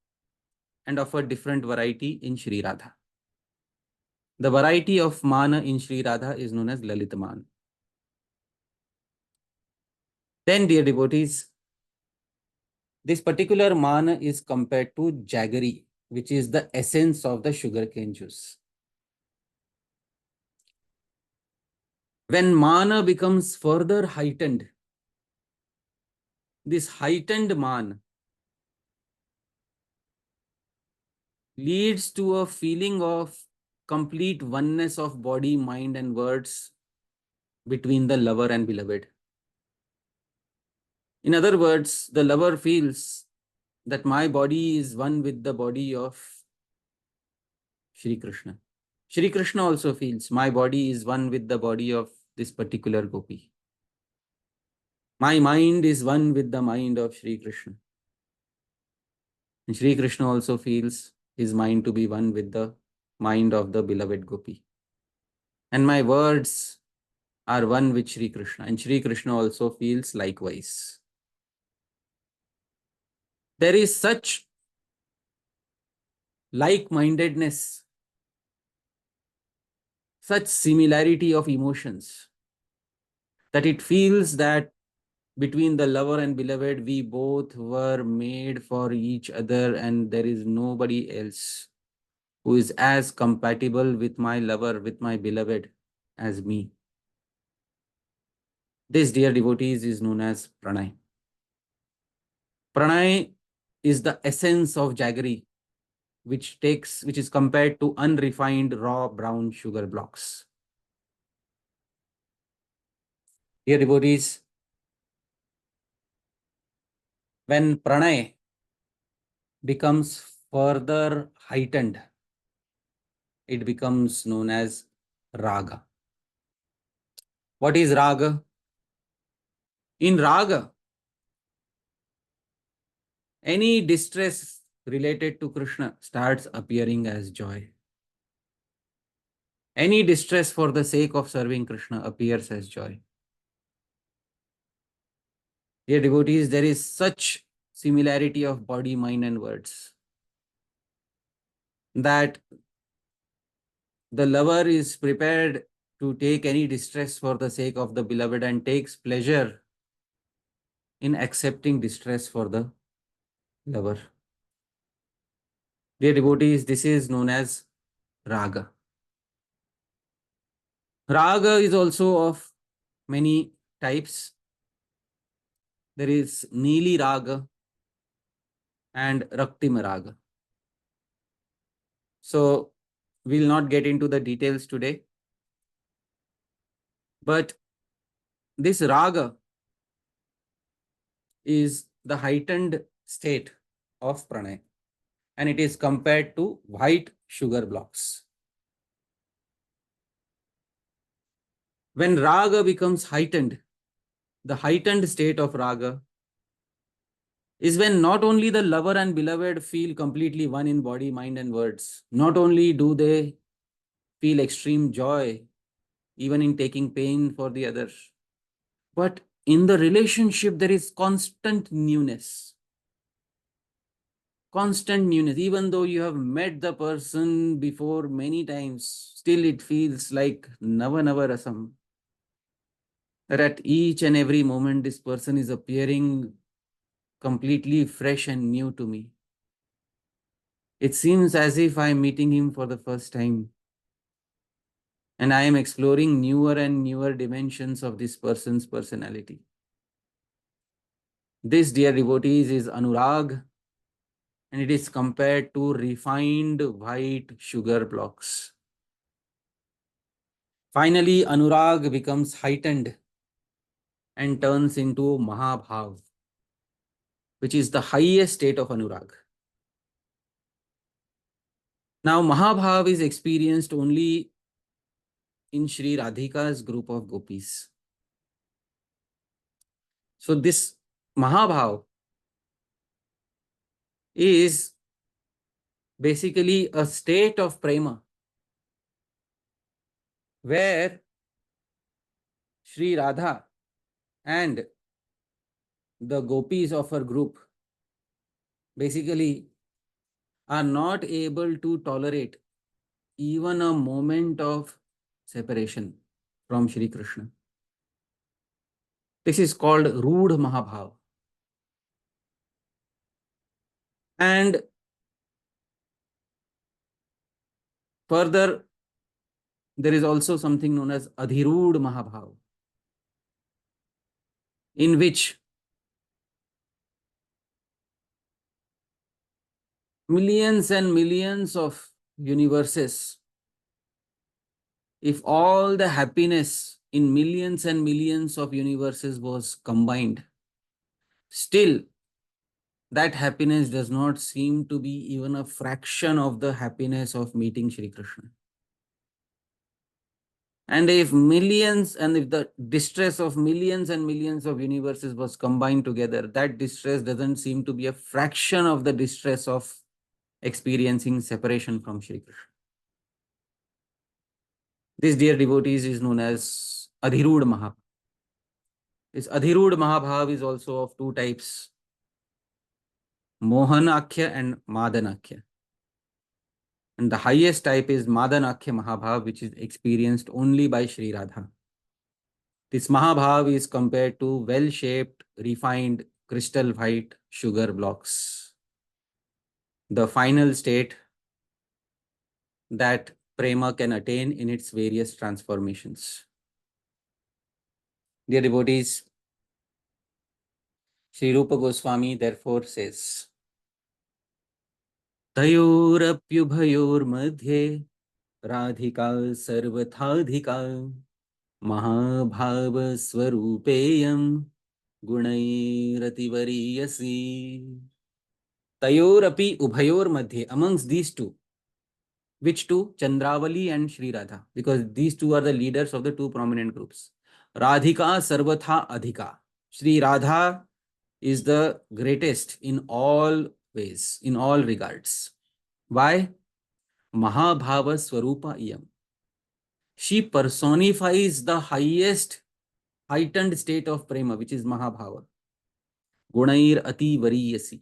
and of a different variety in Sri Radha. The variety of mana in Sri Radha is known as Lalit Man. Then, dear devotees, this particular mana is compared to jaggery, which is the essence of the sugarcane juice. When mana becomes further heightened, this heightened mana leads to a feeling of complete oneness of body, mind, and words between the lover and beloved. In other words, the lover feels that my body is one with the body of Sri Krishna. Sri Krishna also feels my body is one with the body of this particular gopi. My mind is one with the mind of Sri Krishna. And Sri Krishna also feels his mind to be one with the mind of the beloved gopi. And my words are one with Sri Krishna. And Sri Krishna also feels likewise. There is such like-mindedness, such similarity of emotions, that it feels that between the lover and beloved, we both were made for each other, and there is nobody else who is as compatible with my lover, with my beloved, as me. This, dear devotees, is known as pranay. Pranay is the essence of jaggery, which is compared to unrefined raw brown sugar blocks. Dear devotees, when pranay becomes further heightened, it becomes known as raga. What is raga? In raga, any distress related to Krishna starts appearing as joy. Any distress for the sake of serving Krishna appears as joy. Dear devotees, there is such similarity of body, mind, and words that the lover is prepared to take any distress for the sake of the beloved and takes pleasure in accepting distress for the lover. Dear devotees, this is known as raga. Raga is also of many types. There is Neeli Raga and Raktima Raga. So we'll not get into the details today. But this Raga is the heightened state of pranay, and it is compared to white sugar blocks. When Raga becomes heightened, the heightened state of Raga is when not only the lover and beloved feel completely one in body, mind, and words, not only do they feel extreme joy, even in taking pain for the other, but in the relationship there is constant newness. Constant newness. Even though you have met the person before many times, still it feels like Nava Nava Rasam. That at each and every moment this person is appearing completely fresh and new to me. It seems as if I am meeting him for the first time. And I am exploring newer and newer dimensions of this person's personality. This, dear devotees, is Anurag, and it is compared to refined white sugar blocks. Finally, Anurag becomes heightened and turns into Mahabhava, which is the highest state of Anurag. Now, Mahabhava is experienced only in Sri Radhika's group of gopis. So this Mahabhava is basically a state of Prema where Sri Radha and the gopis of her group basically are not able to tolerate even a moment of separation from Shri Krishna. This is called Rudh Mahabhava. And further, there is also something known as Adhirudh Mahabhava, in which millions and millions of universes, if all the happiness in millions and millions of universes was combined, still that happiness does not seem to be even a fraction of the happiness of meeting Shri Krishna. And if the distress of millions and millions of universes was combined together, that distress doesn't seem to be a fraction of the distress of experiencing separation from Shri Krishna. This, dear devotees, is known as Adhirudh Mahabhava. This Adhirudh Mahabhava is also of two types, Mohanakhya and Madanakhya. And the highest type is Madanakhya Mahabhava, which is experienced only by Sri Radha. This Mahabhava is compared to well-shaped, refined, crystal white sugar blocks. The final state that Prema can attain in its various transformations. Dear devotees, Sri Rupa Goswami therefore says, Tayorapyubhayor madhye radhika sarvathadhika mahabhava swarupeyam gunairativariyasi. Tayorapi ubhayor madhye, amongst these two. Which two? Chandravali and Sri Radha, because these two are the leaders of the two prominent groups. Radhika sarvatha adhika. Sri Radha is the greatest in all ways, in all regards. Why? Mahabhava Swarupa iyam. She personifies the highest heightened state of Prema, which is Mahabhava. Gunair ati variyasi.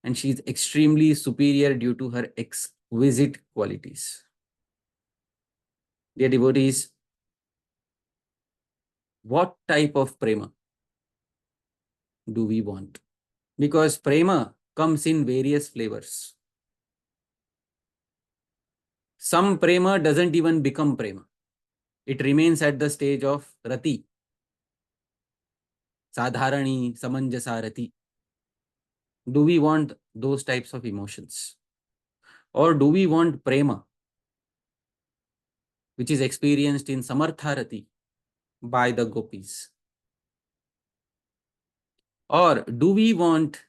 And she is extremely superior due to her exquisite qualities. Dear devotees, what type of Prema do we want? Because Prema comes in various flavors. Some Prema doesn't even become Prema. It remains at the stage of Rati. Sadharani, Samanjasa Rati. Do we want those types of emotions? Or do we want Prema, which is experienced in Samartha Rati by the gopis? Or do we want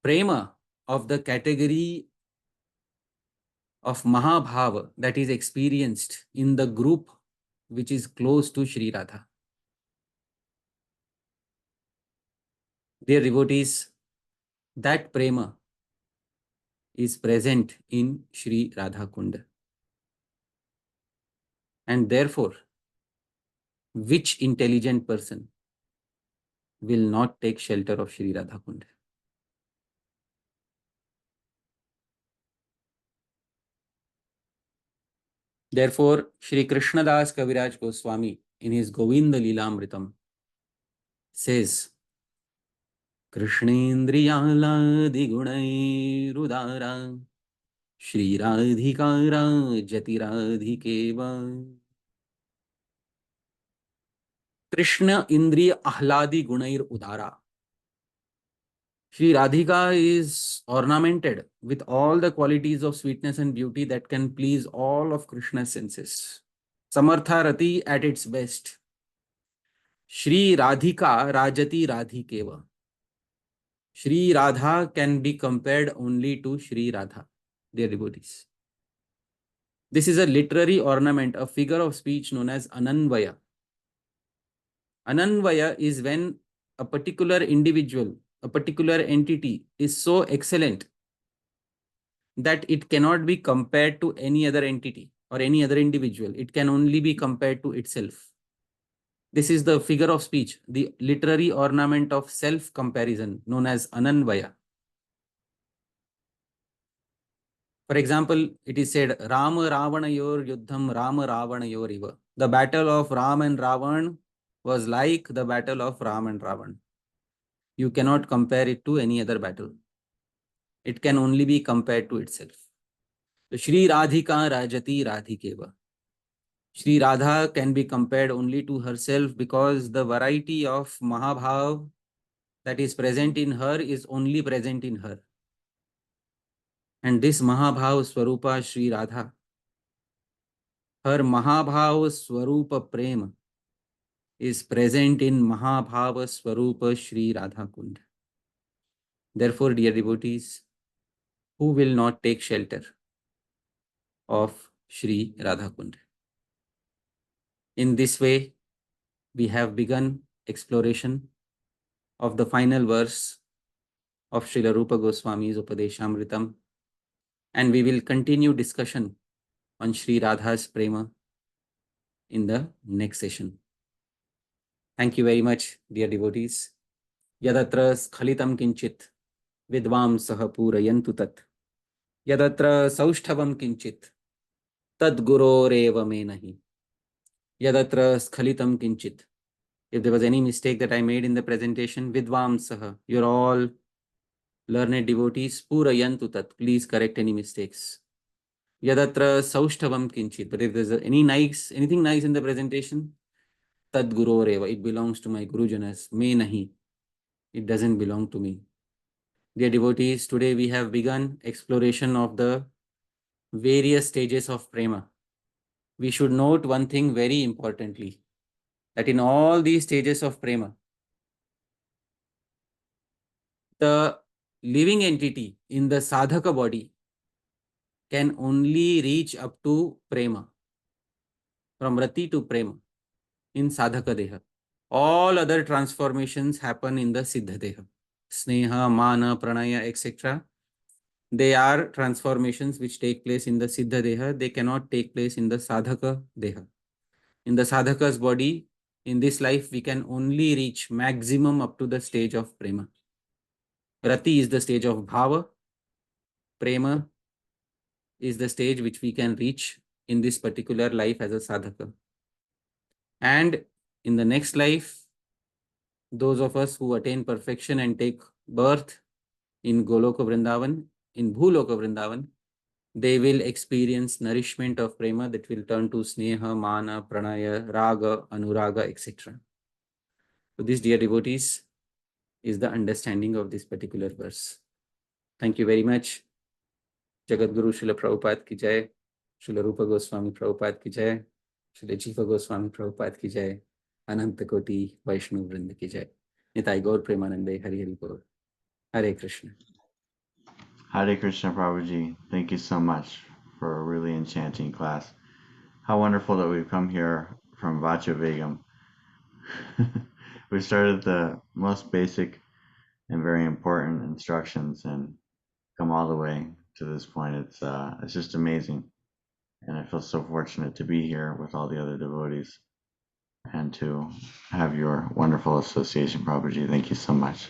Prema of the category of Mahabhava that is experienced in the group which is close to Sri Radha? Dear devotees, that Prema is present in Sri Radha Kunda. And therefore, which intelligent person will not take shelter of Sri Radha Kunda? Therefore, Shri Krishna Das Kaviraj Goswami in his Govinda Lilamritam says, Krishnendriyaladi gunairudara Shri Radhikara Jatiradhikeva. Krishna Indriya Ahladi Gunair Udara. Shri Radhika is ornamented with all the qualities of sweetness and beauty that can please all of Krishna's senses. Samartha Rati at its best. Shri Radhika Rajati Radhikeva. Shri Radha can be compared only to Shri Radha, dear devotees. This is a literary ornament, a figure of speech known as anvaya. Anvaya is when a particular individual, a particular entity is so excellent that it cannot be compared to any other entity or any other individual. It can only be compared to itself. This is the figure of speech, the literary ornament of self-comparison known as anvaya. For example, it is said, Rama Ravanayor Yuddham Rama Ravanayor Iva. The battle of Ram and Ravan was like the battle of Ram and Ravan. You cannot compare it to any other battle. It can only be compared to itself. So, Shri Radhika Rajati Radhikeva. Shri Radha can be compared only to herself because the variety of Mahabhav that is present in her is only present in her. And this Mahabhav Swarupa Shri Radha, her Mahabhav Swarupa Prema is present in Mahabhava Swarupa Shri Radha Kunda. Therefore, dear devotees, who will not take shelter of Shri Radha Kunda? In this way, we have begun exploration of the final verse of Srila Rupa Goswami's Upadeshamritam, and we will continue discussion on Sri Radha's Prema in the next session. Thank you very much, dear devotees. Yadatra Skhalitam Kinchit Vidvam Saha Purayantu Tat Yadatra Saushthavam Kinchit Tad Guroreva Me Nahi Yadatra Skhalitam Kinchit. If there was any mistake that I made in the presentation, Vidvam Saha, you're all learned devotees, Purayantu Tat, please correct any mistakes. Yadatra Saushthavam Kinchit. But if there's anything nice in the presentation, Tad Guroreva, it belongs to my Gurujanas. Me nahi, it doesn't belong to me. Dear devotees, today we have begun exploration of the various stages of Prema. We should note one thing very importantly, that in all these stages of Prema, the living entity in the sadhaka body can only reach up to Prema, from Rati to Prema in sadhaka deha. All other transformations happen in the siddha deha. Sneha, mana, pranaya, etc. They are transformations which take place in the siddha deha. They cannot take place in the sadhaka deha. In the sadhaka's body, in this life, we can only reach maximum up to the stage of Prema. Rati is the stage of Bhava. Prema is the stage which we can reach in this particular life as a sadhaka. And in the next life, those of us who attain perfection and take birth in Goloka Vrindavan, in Bhuloka Vrindavan, they will experience nourishment of Prema that will turn to Sneha, Mana, Pranaya, Raga, Anuraga, etc. So this, dear devotees, is the understanding of this particular verse. Thank you very much. Jagat Guru Srila Prabhupada ki jai, Srila Rupa Goswami Prabhupada ki jai, Srila Jiva Goswami Prabhupada ki jai, Ananta Koti Vaishnav Vrinda ki jai. Nitai Gaur Premanande Hari Hari Gaur. Hare Krishna. Hare Krishna Prabhuji, thank you so much for a really enchanting class. How wonderful that we've come here from Vacha Vegam. We started the most basic and very important instructions and come all the way to this point. It's just amazing. And I feel so fortunate to be here with all the other devotees and to have your wonderful association, Prabhuji. Thank you so much.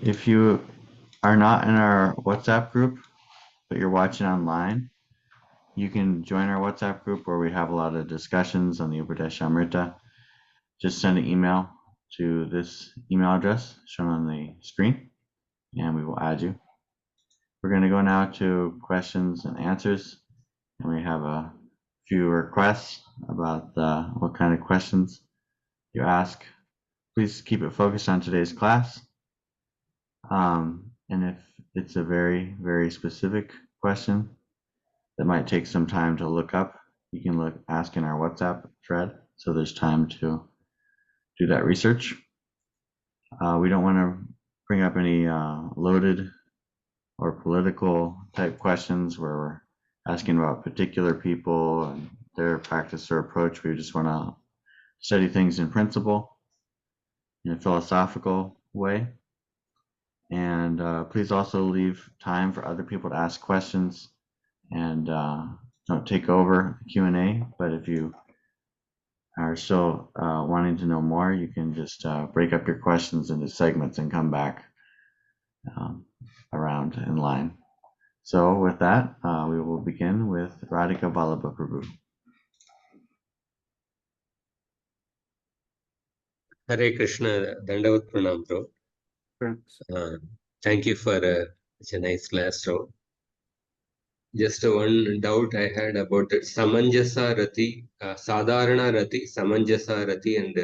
If you are not in our WhatsApp group, but you're watching online, you can join our WhatsApp group where we have a lot of discussions on the Upadeshamritam. Just send an email to this email address shown on the screen, and we will add you. We're going to go now to questions and answers, and we have a few requests about what kind of questions you ask. Please keep it focused on today's class. And if it's a very, very specific question that might take some time to look up, you can ask in our WhatsApp thread, so there's time to do that research. We don't want to bring up any loaded or political type questions where we're asking about particular people and their practice or approach. We just want to study things in principle, in a philosophical way. And please also leave time for other people to ask questions, and don't take over the Q&A. But if you are still wanting to know more, you can just break up your questions into segments and come back around in line. So with that, we will begin with Radhika Vallabha Prabhu. Hare Krishna, Dandavat Pranam, bro. Thank you for such a nice class, bro. Just one doubt I had about it. Samanjasa Rati, Sadharana Rati, Samanjasa Rati, and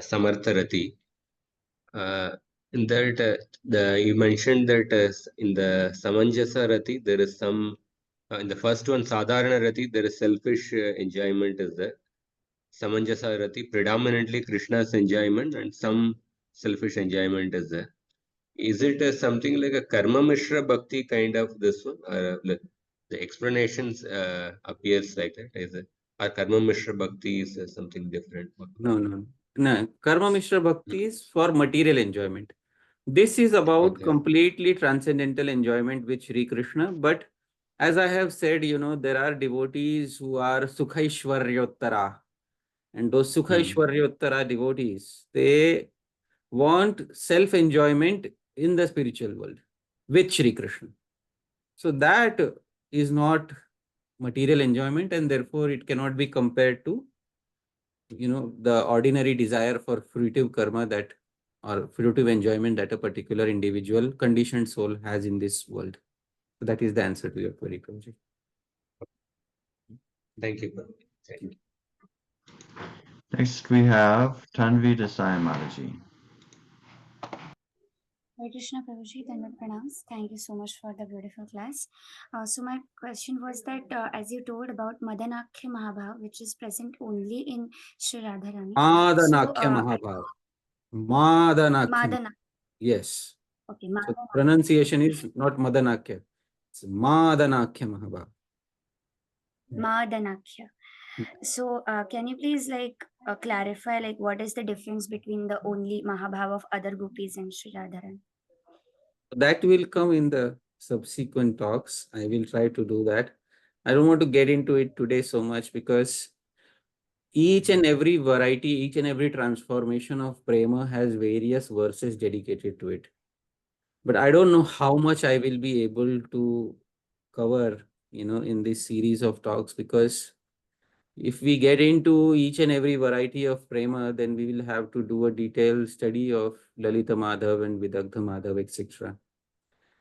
Samartha Rati. In that, you mentioned that in the Samanjasa Rati, there is some, in the first one, Sadharana Rati, there is selfish enjoyment is there. Samanjasa Rati, predominantly Krishna's enjoyment and some selfish enjoyment is there. Is it something like a karma mishra bhakti kind of this one? Or the explanations appears like that? Is it? Or karma mishra bhakti is something different? No. Karma mishra bhakti is for material enjoyment. This is about completely transcendental enjoyment with Sri Krishna. But as I have said, there are devotees who are Sukhaishwaryottara. And those Sukhaishwaryottara devotees, they want self-enjoyment in the spiritual world with Sri Krishna. So that is not material enjoyment, and therefore it cannot be compared to, the ordinary desire for fruitive karma that, or fruitive enjoyment that a particular individual conditioned soul has in this world. So that is the answer to your query, Prabhuji. Thank you, Prabhu. Thank you. Next we have Tanvi Desai Mataji. Hare Krishna Prabhuji, Dhanvat Pranams. Thank you so much for the beautiful class. So my question was that as you told about Madanakhya Mahabhava, which is present only in Sri Radharani. Madanakhya Mahabhava. Madanakhya. Madana. Yes. Okay, So Madana. pronunciation is not Madanakhya. It's Madanakhya Mahabhava. Madanakhya. So can you please clarify what is the difference between the only Mahabhava of other gopis and Sri Radharani? That will come in the subsequent talks. I will try to do that. I don't want to get into it today so much because each and every variety, each and every transformation of Prema has various verses dedicated to it. But I don't know how much I will be able to cover, in this series of talks, because if we get into each and every variety of Prema, then we will have to do a detailed study of Lalita Madhav and Vidagdha Madhav, etc.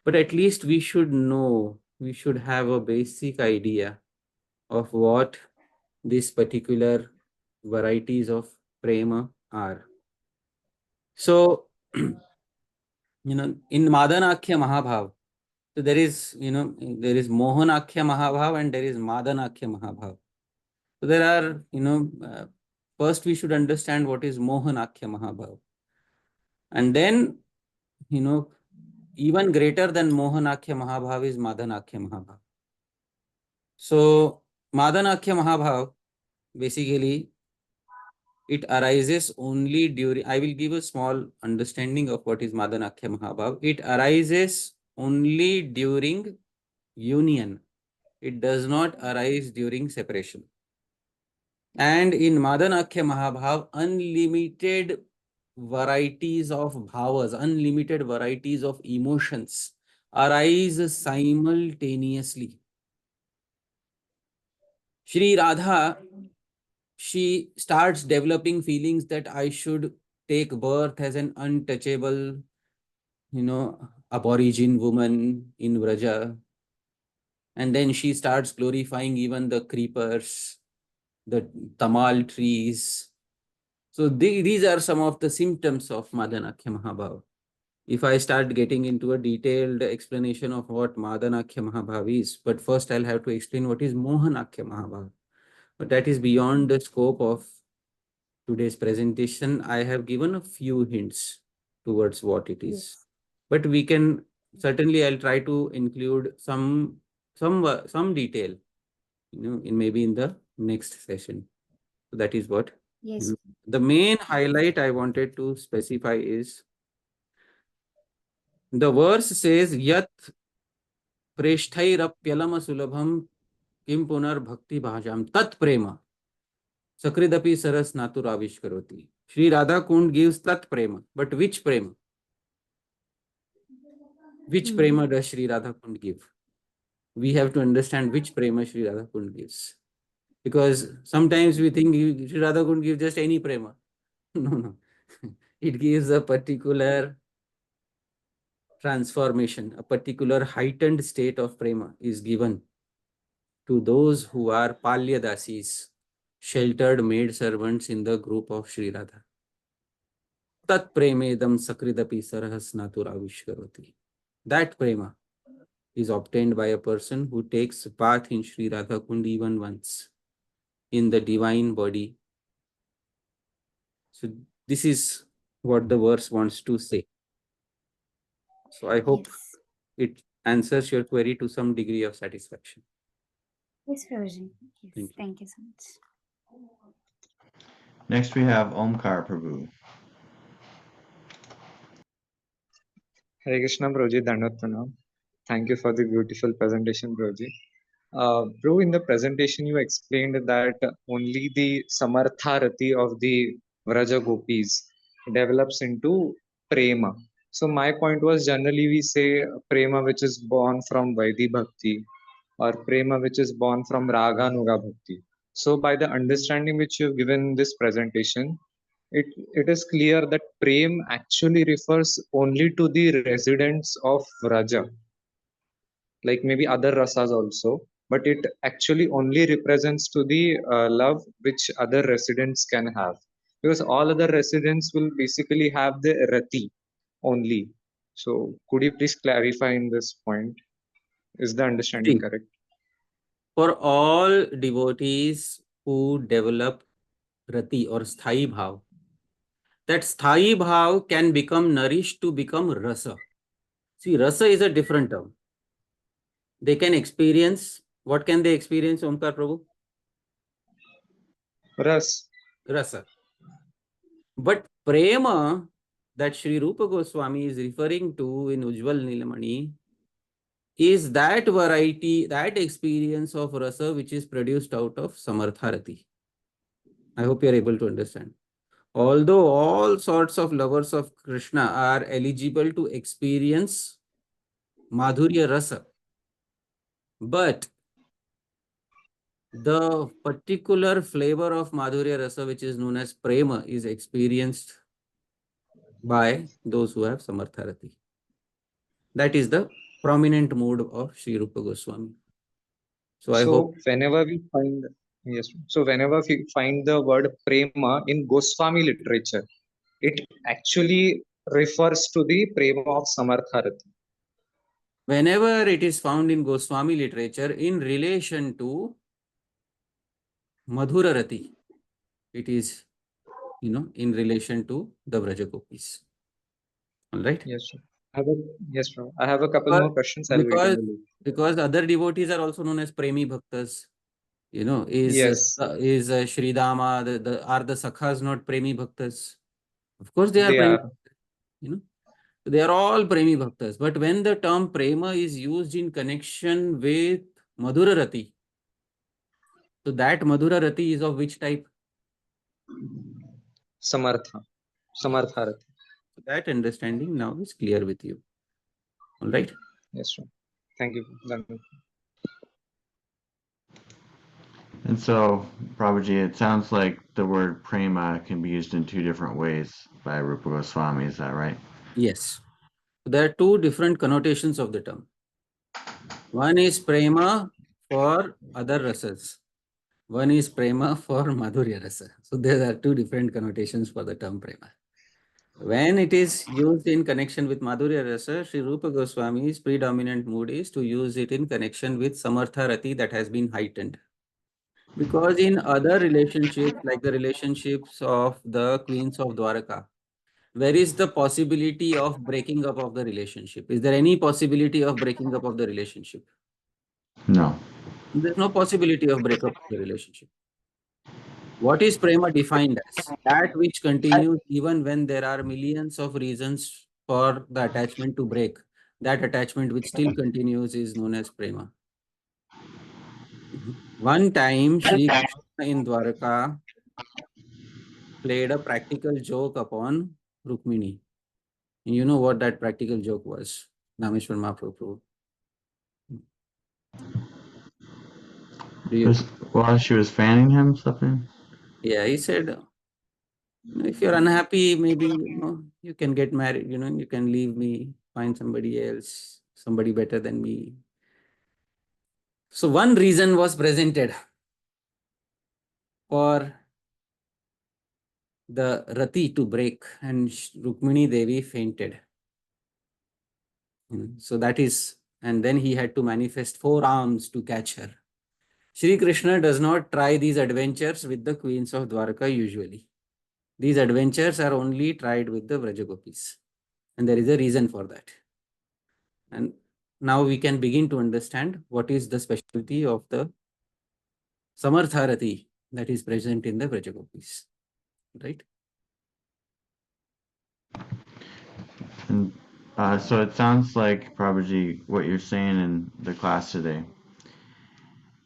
But at least we should know, we should have a basic idea of what these particular varieties of Prema are. So, in Madanakhya Mahabhava, so there is Mohanakhya Mahabhava and there is Madanakhya Mahabhava. So there are, first we should understand what is Mohanakhya Mahabhava. And then, even greater than Mohanakhya Mahabhava is Madanakhya Mahabhava. So Madanakhya Mahabhava, basically, it arises only during, I will give a small understanding of what is Madanakhya Mahabhava. It arises only during union. It does not arise during separation. And in Madanakhya Mahabhava, unlimited varieties of bhavas, unlimited varieties of emotions arise simultaneously. Sri Radha, she starts developing feelings that I should take birth as an untouchable, aborigine woman in Vraja. And then she starts glorifying even the creepers, the tamal trees. So these are some of the symptoms of Madanakhya Mahabhava. If I start getting into a detailed explanation of what Madanakhya Mahabhava is, but first I'll have to explain what is Mohanakhya Mahabhava. But that is beyond the scope of today's presentation. I have given a few hints towards what it is. Yes. But we can, certainly I'll try to include some detail, maybe in the next session. So that is what. Yes. The main highlight I wanted to specify is the verse says, Yat preshtairapyalama sulabham kim punar bhakti bhajam tat prema sakridapi saras natur avishkaroti. Sri Radha Kunda gives tat prema, but which prema? Which prema does Sri Radha Kunda give? We have to understand which prema Sri Radha Kunda gives. Because sometimes we think Sri Radha Kunda gives just any prema. No. It gives a particular transformation, a particular heightened state of prema is given to those who are Palyadasis, sheltered maid servants in the group of Sri Radha. Tat premedam sakridapi sarahas naturavishkaroti. That prema is obtained by a person who takes bath in Sri Radha Kunda even once in the divine body. So this is what the verse wants to say. So I hope it answers your query to some degree of satisfaction. Yes, Prabhuji. Yes, thank you so much. Next we have Omkar Prabhu. Hare Krishna Prabhuji, Dhanvat Pranam. Thank you for the beautiful presentation, Prabhuji. Bro, in the presentation you explained that only the Samartha Rati of the Vraja Gopis develops into Prema. So my point was, generally we say Prema which is born from Vaidhi Bhakti or Prema which is born from Raganuga Bhakti. So by the understanding which you've given this presentation, it is clear that Prem actually refers only to the residents of Vraja, like maybe other rasas also. but it actually only represents to the love which other residents can have, because all other residents will basically have the rati only. So could you please clarify in this point? Is the understanding See, correct? for all devotees who develop rati or sthai bhav, that sthai bhav can become nourished to become rasa. See, rasa is a different term. They can experience, what can they experience, Omkar Prabhu? Ras. Rasa. But prema that Sri Rupa Goswami is referring to in Ujjwal Nilamani is that variety, that experience of rasa which is produced out of Samartha Rati. I hope you are able to understand. Although all sorts of lovers of Krishna are eligible to experience Madhurya Rasa, but the particular flavor of Madhurya Rasa, which is known as Prema, is experienced by those who have Samartha Rati. That is the prominent mode of Sri Rupa Goswami. So I hope. Whenever we find, yes, so whenever we find the word prema in Goswami literature, it actually refers to the prema of Samartha Rati. Whenever it is found in Goswami literature in relation to Madhura Rati, it is, in relation to the Vraja Gopis. All right? Yes, sir. Yes, sir. I have a couple more questions. I'll wait in the loop. Because other devotees are also known as Premi Bhaktas. Yes. Is Shri Dama, are the Sakhas not Premi Bhaktas? Of course they are They Premi are. Bhaktas. They are all Premi Bhaktas. But when the term Prema is used in connection with Madhura Rati, so that Madhura Rati is of which type? Samartha Rati. So that understanding now is clear with you. All right? Yes, sir. Thank you. And so, Prabhuji, it sounds like the word prema can be used in two different ways by Rupa Goswami. Is that right? Yes. There are two different connotations of the term. One is Prema for other rasas. One is Prema for Madhurya Rasa. So there are two different connotations for the term Prema. When it is used in connection with Madhurya Rasa, Sri Rupa Goswami's predominant mood is to use it in connection with Samartha Rati that has been heightened. Because in other relationships, like the relationships of the queens of Dwaraka, where is the possibility of breaking up of the relationship? Is there any possibility of breaking up of the relationship? No. There's no possibility of breakup of the relationship. What is prema defined as? That which continues even when there are millions of reasons for the attachment to break. That attachment which still continues is known as prema. One time, Sri Krishna in Dwaraka played a practical joke upon Rukmini. You know what that practical joke was? Nameshwar Mahaprabhu. While she was fanning him, something? Yeah, he said, if you're unhappy, maybe you can get married, you can leave me, find somebody else, somebody better than me. So one reason was presented for the Rati to break, and Rukmini Devi fainted. So that is, and then he had to manifest 4 arms to catch her. Sri Krishna does not try these adventures with the queens of Dwaraka usually. These adventures are only tried with the Vraja Gopis. And there is a reason for that. And now we can begin to understand what is the specialty of the Samartha Rati that is present in the Vraja Gopis. Right? And so it sounds like, Prabhuji, what you're saying in the class today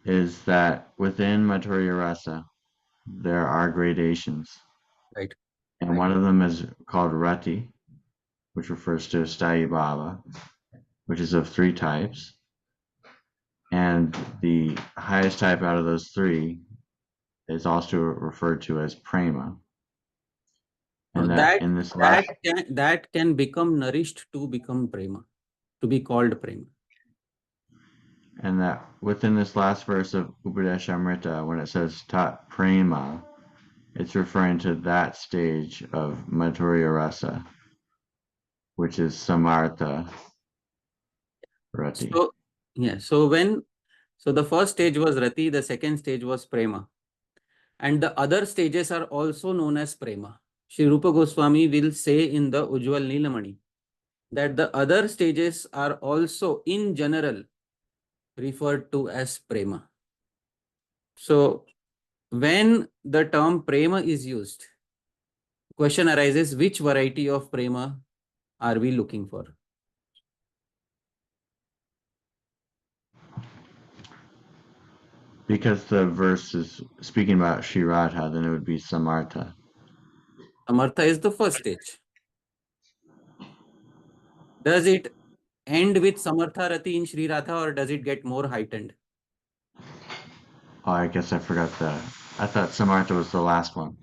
is that within Madhurya Rasa, there are gradations. Right. And one of them is called Rati, which refers to Sthāyī Bhava, which is of 3 types. And the highest type out of those 3 is also referred to as Prema. And that can become nourished to become Prema, to be called Prema. And that within this last verse of Upadeshamrita, when it says tat prema, it's referring to that stage of Madhurya Rasa, which is Samartha Rati. So, yeah, so the first stage was Rati, the second stage was Prema. And the other stages are also known as Prema. Sri Rupa Goswami will say in the Ujjwal Nilamani that the other stages are also in general referred to as Prema. So when the term Prema is used, question arises, which variety of Prema are we looking for? Because the verse is speaking about Sri Radha, then it would be Samartha. Samartha is the first stage. Does it end with Samartha Rati in Sri Radha, or does it get more heightened? Oh, I guess I forgot that. I thought Samartha was the last one.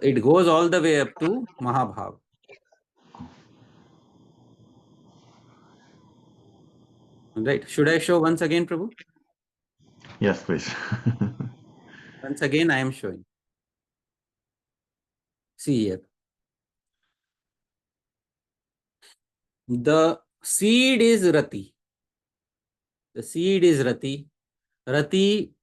It goes all the way up to Mahabhava. Right. Should I show once again, Prabhu? Yes, please. Once again, I am showing. See here. The seed is Rati. The seed is Rati. Rati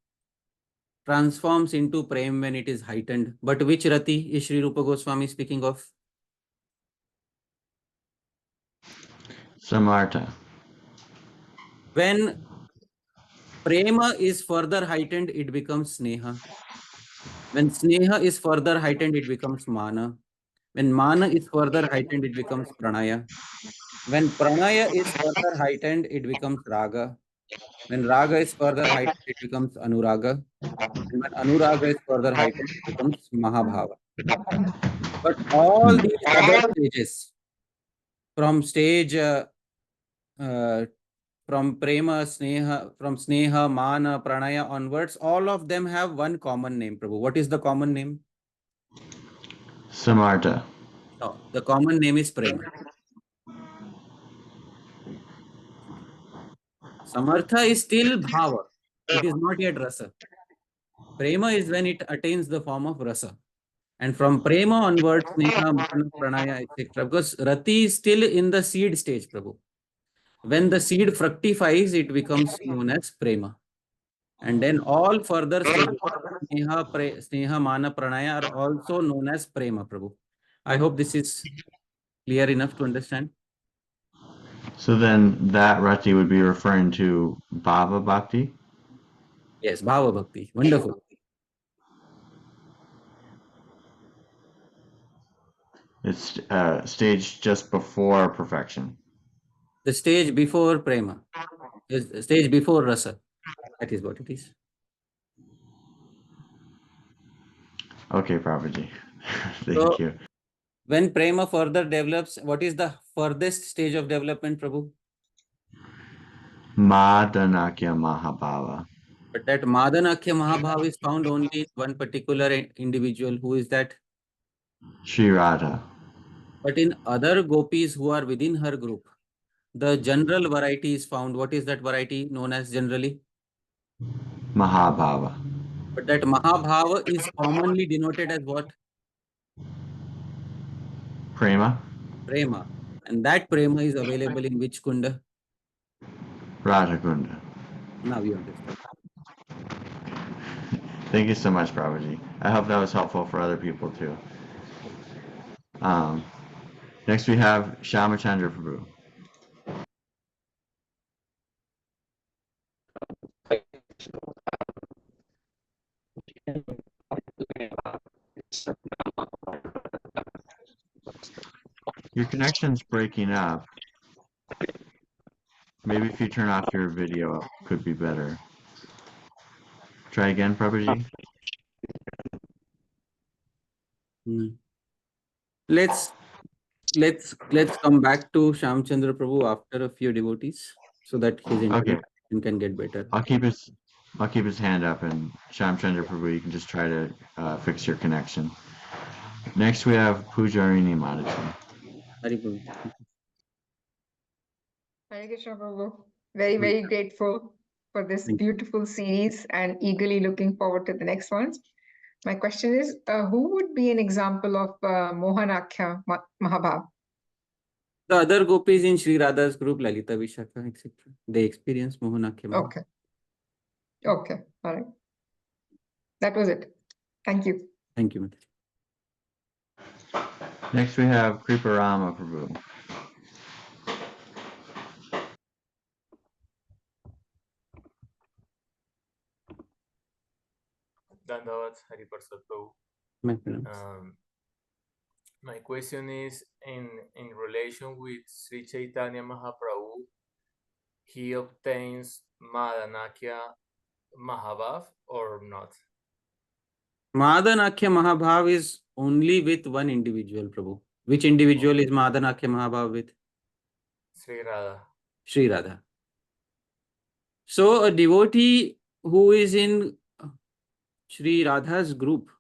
transforms into Prem when it is heightened. But which Rati is Sri Rupa Goswami speaking of? Samartha. When Prema is further heightened, it becomes Sneha. When Sneha is further heightened, it becomes Mana. When Mana is further heightened, it becomes Pranaya. When Pranaya is further heightened, it becomes Raga. When Raga is further heightened, it becomes Anuraga. And when Anuraga is further heightened, it becomes Mahabhava. But all these other stages, from stage, from Prema, Sneha, from Sneha, Mana, Pranaya onwards, all of them have one common name, Prabhu. What is the common name? Samartha. No, the common name is Prema. Samartha is still Bhava. It is not yet Rasa. Prema is when it attains the form of Rasa. And from Prema onwards, Sneha, Mana, Pranaya, etc. Because Rati is still in the seed stage, Prabhu. When the seed fructifies, it becomes known as Prema. And then all further stages, Sneha, Mana, Pranaya are also known as Prema, Prabhu. I hope this is clear enough to understand. So then that Rati would be referring to Bhava Bhakti? Yes, Bhava Bhakti. Wonderful. It's stage just before perfection. The stage before Prema. The stage before Rasa. That is what it is. Okay, Prabhuji. Thank you. When Prema further develops, what is the furthest stage of development, Prabhu? Madanakhya Mahabhava. But that Madanakhya Mahabhava is found only in one particular individual. Who is that? Sri Radha. But in other gopis who are within her group, the general variety is found. What is that variety known as generally? Mahabhava. But that Mahabhava is commonly denoted as what? Prema. Prema. And that Prema is available in which Kunda? Radha Kunda. Now you understand. Thank you so much, Prabhuji. I hope that was helpful for other people too. Next we have Syama Prabhu. Your connection's breaking up. Maybe if you turn off your video, it could be better. Try again, Prabhuji. Let's come back to Shamchandra Prabhu after a few devotees so that his internet can get better. I'll keep his hand up, and Shamchandra Prabhu, you can just try to fix your connection. Next we have Pujarini Mataji. Hari Prabhu. Hare Krishna Prabhu. Very, very grateful for this Thank you. beautiful series and eagerly looking forward to the next ones. My question is, who would be an example of Mohanakhya Mahabhava? The other gopis in Sri Radha's group, Lalita, Vishakha, etc., they experience Mohanakhya Mahabhava. Okay. Okay. All right. That was it. Thank you. Thank you, Mataji. Next we have Kriparama Prabhu. Dandavad, Hariprasad Prabhu. My pranams. My question is in relation with Sri Chaitanya Mahaprabhu, he obtains Madanakhya Mahabhava or not? Madanakhya Mahabhava is only with one individual, Prabhu. Which individual is Madanakhya Mahabhava with? Sri Radha. Sri Radha. So a devotee who is in Sri Radha's group,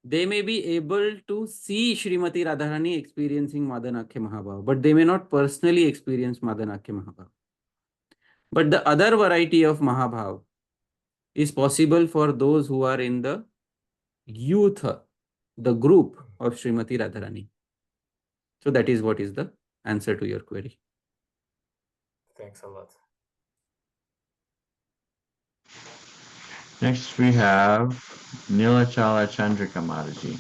they may be able to see Srimati Radharani experiencing Madanakhya Mahabhava, but they may not personally experience Madanakhya Mahabhava. But the other variety of Mahabhava is possible for those who are in the youth, the group of Srimati Radharani. So that is what is the answer to your query. Thanks a lot. Next we have Nilachala Chandrika Mataji.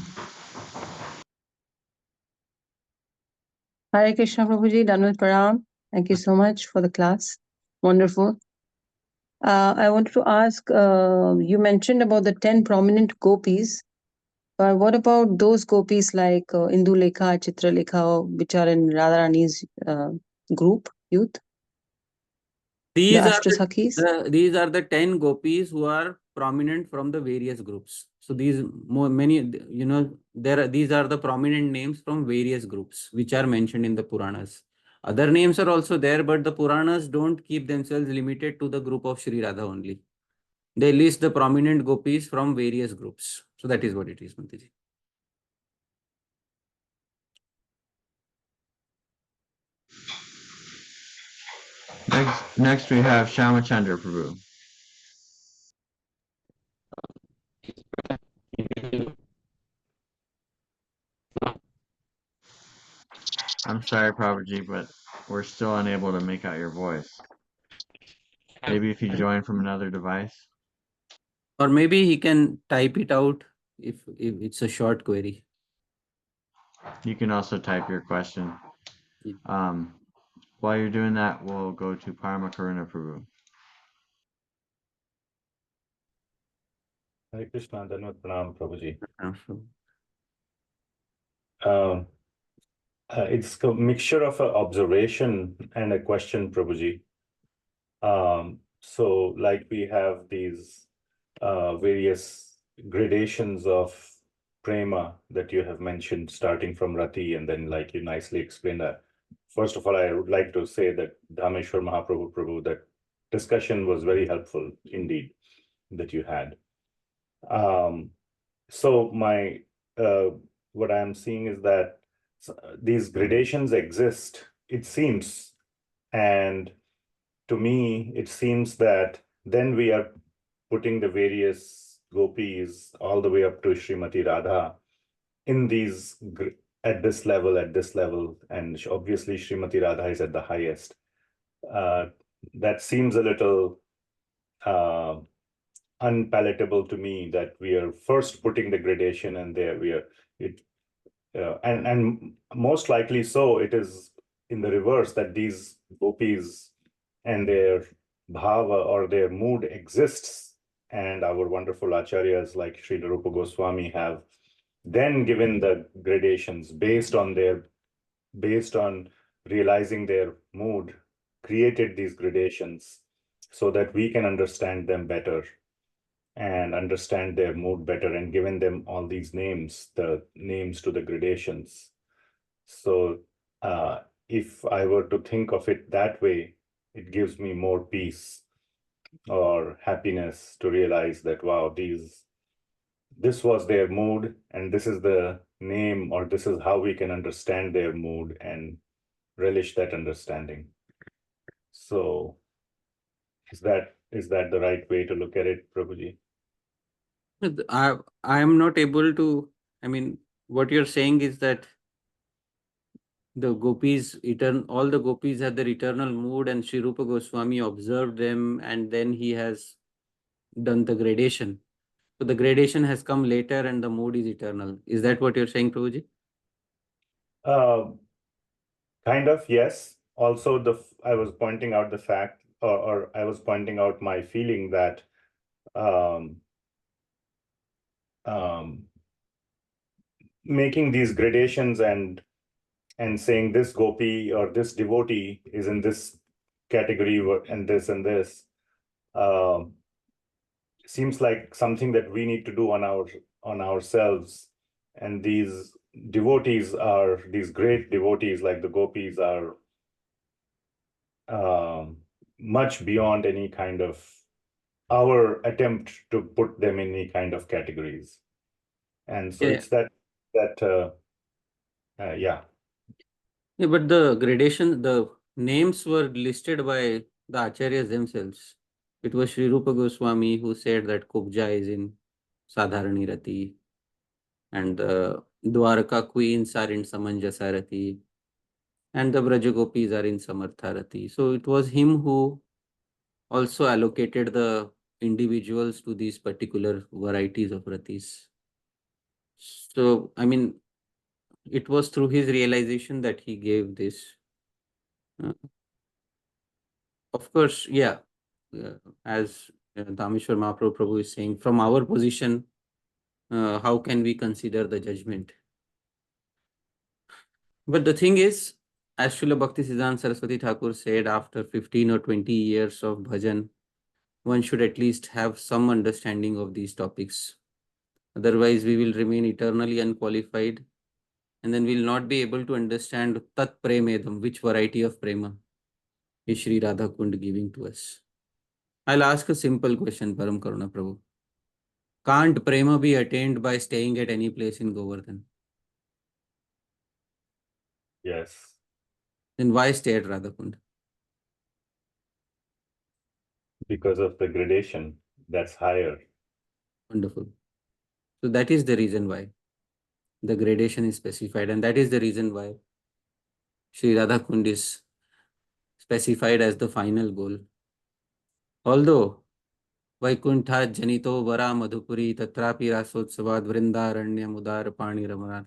Hare Krishna Prabhuji, Danut Param. Thank you so much for the class. Wonderful. I wanted to ask, you mentioned about the 10 prominent gopis. What about those gopis like Indulekha, Chitralekha, which are in Radharani's group, youth? These The are Ashtasakhis? these are the 10 gopis who are prominent from the various groups. So these many, these are the prominent names from various groups which are mentioned in the Puranas. Other names are also there, but the Puranas don't keep themselves limited to the group of Sri Radha only. They list the prominent gopis from various groups. So that is what it is, Mataji. Next we have Shamachandra Prabhu. I'm sorry, Prabhuji, but we're still unable to make out your voice. Maybe if you join from another device. Or maybe he can type it out if it's a short query. You can also type your question. Yeah. While you're doing that, we'll go to Parma Karuna Prabhu. Hare Krishna, Dhanvat Pranam, Prabhuji. So, It's a mixture of an observation and a question, Prabhuji. So like we have these various gradations of Prema that you have mentioned, starting from Rati, and then like you nicely explained that. First of all, I would like to say that Dhameshwar Mahaprabhu Prabhu, that discussion was very helpful indeed that you had. So my what I'm seeing is that these gradations exist, it seems, and to me it seems that then we are putting the various gopis all the way up to Srimati Radha in these at this level, and obviously Srimati Radha is at the highest. That seems a little unpalatable to me, that we are first putting the gradation and there we are and most likely so it is in the reverse, that these gopis and their bhava or their mood exists, and our wonderful acharyas like Sri Rupa Goswami have then given the gradations based on realizing their mood, created these gradations so that we can understand them better and understand their mood better, and given them all these names, the names to the gradations. So if I were to think of it that way, it gives me more peace or happiness to realize that, wow, this was their mood, and this is the name, or this is how we can understand their mood and relish that understanding. So is that the right way to look at it, Prabhuji? I am not able to, I mean, what you're saying is that the gopis, all the gopis had their eternal mood, and Sri Rupa Goswami observed them, and then he has done the gradation. So the gradation has come later and the mood is eternal. Is that what you're saying, Prabhuji? Kind of, yes. Also, I was pointing out the fact, or I was pointing out my feeling that making these gradations and saying this gopi or this devotee is in this category and this seems like something that we need to do on ourselves. And these devotees are, these great devotees like the gopis are much beyond any kind of our attempt to put them in any kind of categories. And so it's that yeah. Yeah, but the gradation, the names were listed by the acharyas themselves. It was Sri Rupa Goswami who said that Kubja is in Sadharani Rati, and the Dwaraka queens are in Samanjasa Rati, and the Braja Gopis are in Samartha Rati. So it was him who also allocated the individuals to these particular varieties of ratis. So, I mean, it was through his realization that he gave this. Of course, yeah, as Dhameshwar Mahaprabhu is saying, from our position, how can we consider the judgment? But the thing is, as Srila Bhaktisiddhanta Saraswati Thakur said, after 15 or 20 years of bhajan, one should at least have some understanding of these topics. Otherwise, we will remain eternally unqualified, and then we'll not be able to understand Tat Premedam, which variety of Prema is Sri Radha Kunda giving to us. I'll ask a simple question, Param Karuna Prabhu. Can't Prema be attained by staying at any place in Govardhan? Yes. Then why stay at Radha Kunda? Because of the gradation that's higher. Wonderful. So that is the reason why the gradation is specified, and that is the reason why Sri Radha Kunda is specified as the final goal. Although Vaikuntha Janito Vara Madhupuri Tatrapi Rasotsavat Vrindaranya Mudar Pani Ramanar.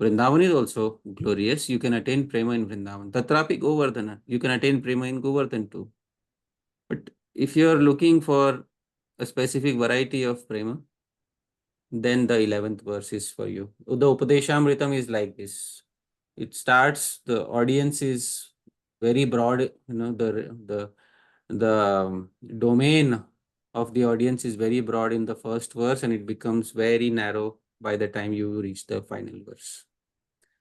Vrindavan is also glorious. You can attain Prema in Vrindavan. Tatrapi Govardhana. You can attain Prema in Govardhan too. But if you are looking for a specific variety of Prema, then the 11th verse is for you. The Upadeshamritam is like this. It starts, the audience is very broad, the domain of the audience is very broad in the first verse, and it becomes very narrow by the time you reach the final verse.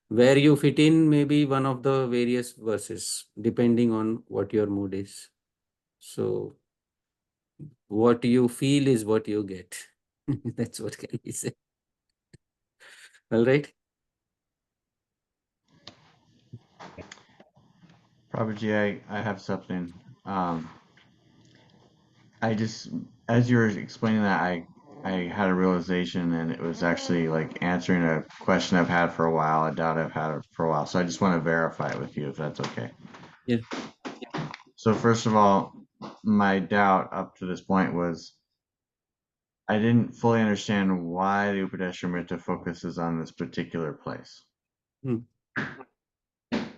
Where you fit in may be one of the various verses, depending on what your mood is. So what you feel is what you get. That's what can be said. All right. Prabhuji, I have something. I just, as you were explaining that, I had a realization, and it was actually like answering a question I've had for a while, a doubt I've had for a while. So I just want to verify it with you, if that's okay. Yeah. So first of all, my doubt up to this point was I didn't fully understand why the Upadeshamrita focuses on this particular place.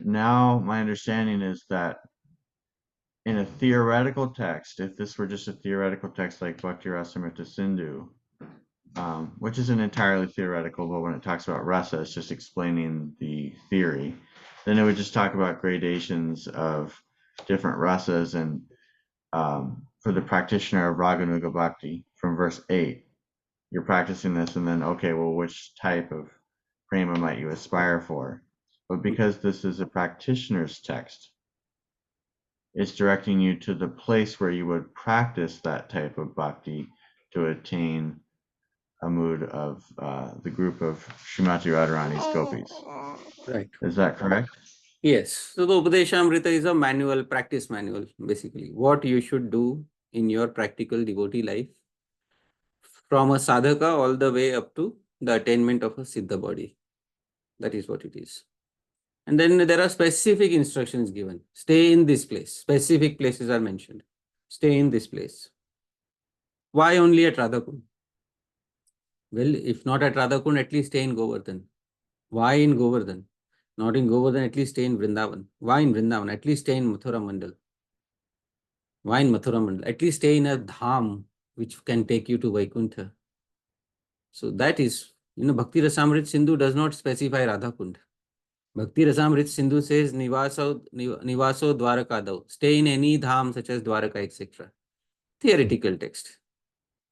Now my understanding is that in a theoretical text, if this were just a theoretical text like Bhakti Rasamrita Sindhu, which isn't entirely theoretical, but when it talks about rasa, it's just explaining the theory, then it would just talk about gradations of different rasas, and for the practitioner of Raganuga Bhakti, from verse 8, you're practicing this, and then, okay, well, which type of prema might you aspire for? But because this is a practitioner's text, it's directing you to the place where you would practice that type of bhakti to attain a mood of the group of Srimati Radharani's gopis. Right. Is that correct? Yes. So the Upadeshamrita is a manual, practice manual, basically. What you should do in your practical devotee life from a sadhaka all the way up to the attainment of a siddha body. That is what it is. And then there are specific instructions given. Stay in this place. Specific places are mentioned. Stay in this place. Why only at Radha Kund? Well, if not at Radha Kund, at least stay in Govardhan. Why in Govardhan? Not in Govardhan, at least stay in Vrindavan. Why in Vrindavan? At least stay in Mathura Mandal. Why in Mathura Mandal? At least stay in a dham which can take you to Vaikuntha. So that is, Bhakti Rasamrit Sindhu does not specify Radha Kund. Bhakti Rasamrit Sindhu says Nivaso Dwarakadav. Stay in any dham such as Dwaraka, etc. Theoretical text.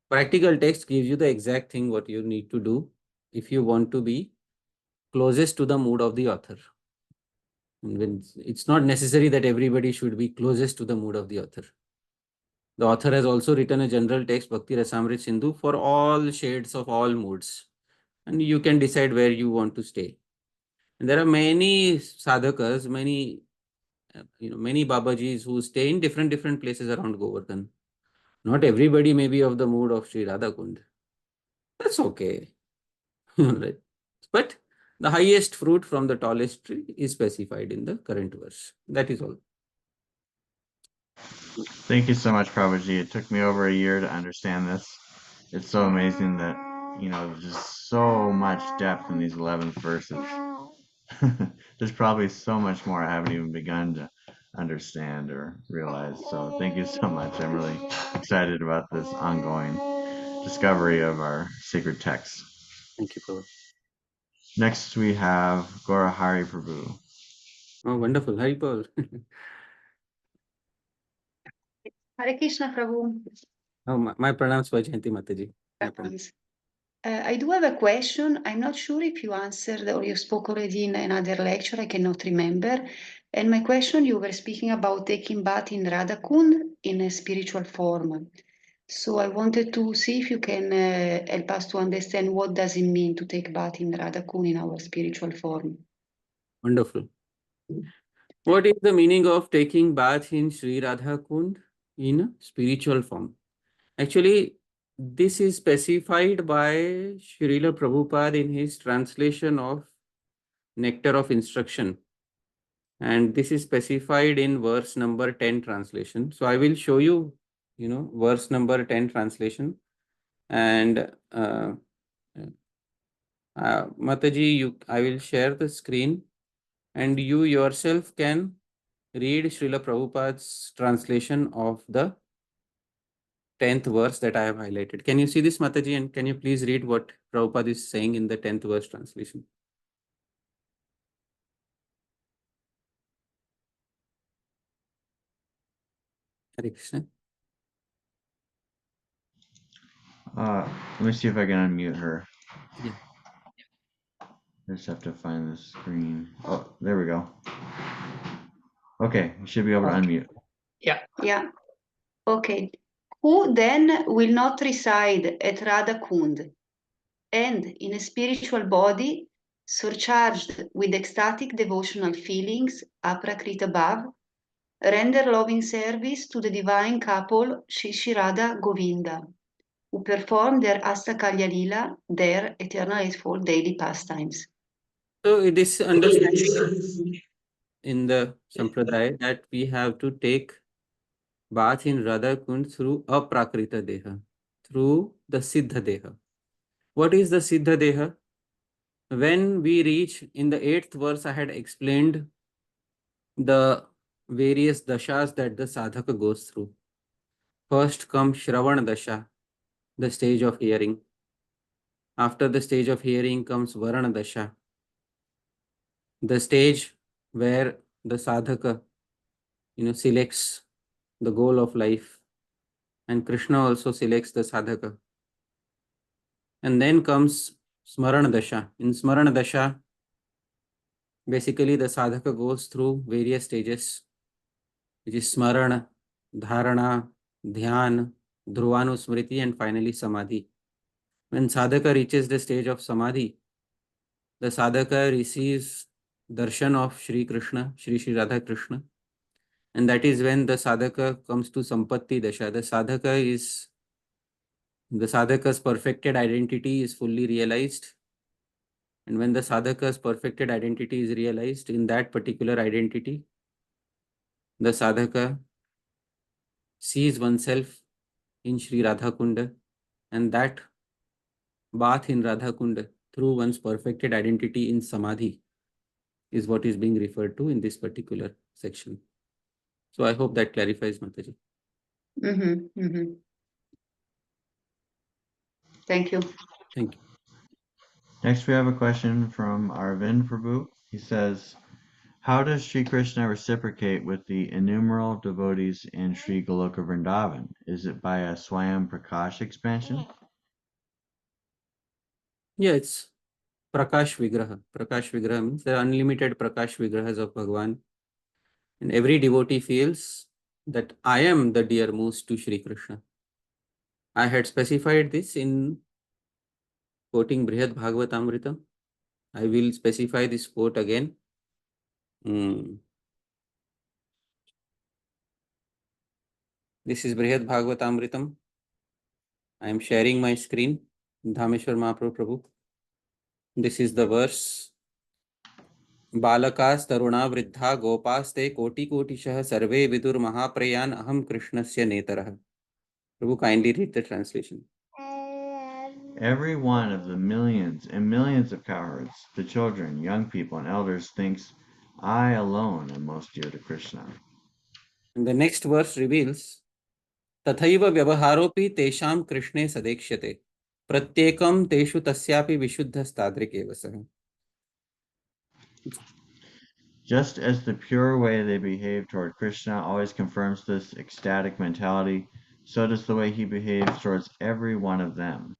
Practical text gives you the exact thing what you need to do if you want to be closest to the mood of the author. And it's not necessary that everybody should be closest to the mood of the author. The author has also written a general text, Bhakti Rasamrit Sindhu, for all shades of all moods. And you can decide where you want to stay. And there are many sadhakas, many Babajis who stay in different places around Govardhan. Not everybody may be of the mood of Sri Radha Kunda. That's okay. Right? But the highest fruit from the tallest tree is specified in the current verse. That is all. Thank you so much, Prabhuji. It took me over a year to understand this. It's so amazing that, there's just so much depth in these 11 verses. There's probably so much more I haven't even begun to understand or realize. So thank you so much. I'm really excited about this ongoing discovery of our sacred texts. Thank you, Prabhu. Next we have Gaurahari Prabhu. Oh, wonderful. Hari Paul. Hare Krishna, Prabhu. Oh, my pranams for Jayanti Mataji. I do have a question. I'm not sure if you answered or you spoke already in another lecture. I cannot remember. And my question, you were speaking about taking bath in Radha Kunda in a spiritual form. So I wanted to see if you can help us to understand what does it mean to take bath in Radha Kunda in our spiritual form. Wonderful. What is the meaning of taking bath in Sri Radha Kunda in a spiritual form? Actually, this is specified by Srila Prabhupada in his translation of Nectar of Instruction. And this is specified in verse number 10 translation. So I will show you, verse number 10 translation. And Mataji, I will share the screen and you yourself can read Srila Prabhupada's translation of the 10th verse that I have highlighted. Can you see this, Mataji? And can you please read what Prabhupada is saying in the 10th verse translation? Hare Krishna. Let me see if I can unmute her. Yeah. I just have to find the screen. Oh, there we go. Okay, you should be able to unmute. Yeah. Okay. Who then will not reside at Radha Kunda and in a spiritual body surcharged with ecstatic devotional feelings, aprakrita bhav, render loving service to the divine couple Shri Radha Govinda, who perform their Astakalya Lila, their eternal eightfold daily pastimes. So it is understanding in the Sampradaya that we have to take bath in Radha Kund through aprakrita deha, through the siddha deha. What is the siddha deha? When we reach in the 8th verse, I had explained the various dashas that the sadhaka goes through. First comes Shravan dasha, the stage of hearing. After the stage of hearing comes Varana dasha, the stage where the sadhaka, selects the goal of life, and Krishna also selects the sadhaka. And then comes Smarana dasha. In Smarana dasha, basically the sadhaka goes through various stages, which is Smarana, Dharana, Dhyan, Dhruvanusmriti, and finally Samadhi. When sadhaka reaches the stage of Samadhi, the sadhaka receives darshan of Sri Krishna, Sri Radha Krishna. And that is when the sadhaka comes to Sampatti Dasha. The sadhaka's perfected identity is fully realized. And when the sadhaka's perfected identity is realized, in that particular identity, the sadhaka sees oneself in Sri Radha Kunda, and that bath in Radha Kunda through one's perfected identity in Samadhi is what is being referred to in this particular section. So I hope that clarifies, Mataji. Thank you. Thank you. Next, we have a question from Arvind Prabhu. He says, how does Sri Krishna reciprocate with the innumerable devotees in Sri Goloka Vrindavan? Is it by a Swayam Prakash expansion? Yeah, it's Prakash Vigraha. Prakash Vigraha means there are unlimited Prakash Vigrahas of Bhagavan. And every devotee feels that I am the dearmost to Sri Krishna. I had specified this in quoting Brihad Bhagavatamritam. I will specify this quote again. This is Brihad Bhagavatamritam. I am sharing my screen. Dhameshwar Mahaprabhu. This is the verse. Balakas taruna vriddha gopaste koti kotishah sarve vidur mahaprayan aham krishnasya netarah. Prabhu, kindly read the translation. Every one of the millions and millions of cowherds, the children, young people, and elders thinks, I alone am most dear to Krishna. And the next verse reveals, Tathaiva vyavaharopi tesham krishne sadekshate. Pratyekam teshu tasyapi vishuddhastadrikevasah. Just as the pure way they behave toward Krishna always confirms this ecstatic mentality, so does the way he behaves towards every one of them.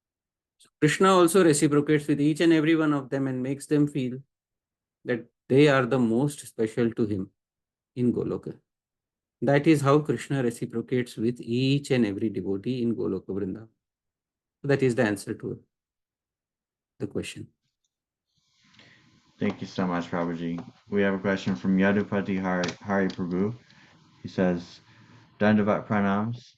Krishna also reciprocates with each and every one of them and makes them feel that they are the most special to him in Goloka. That is how Krishna reciprocates with each and every devotee in Goloka Vrindavan. So that is the answer to the question. Thank you so much, Prabhuji. We have a question from Yadupati Hari Prabhu. He says, Dandavat Pranams.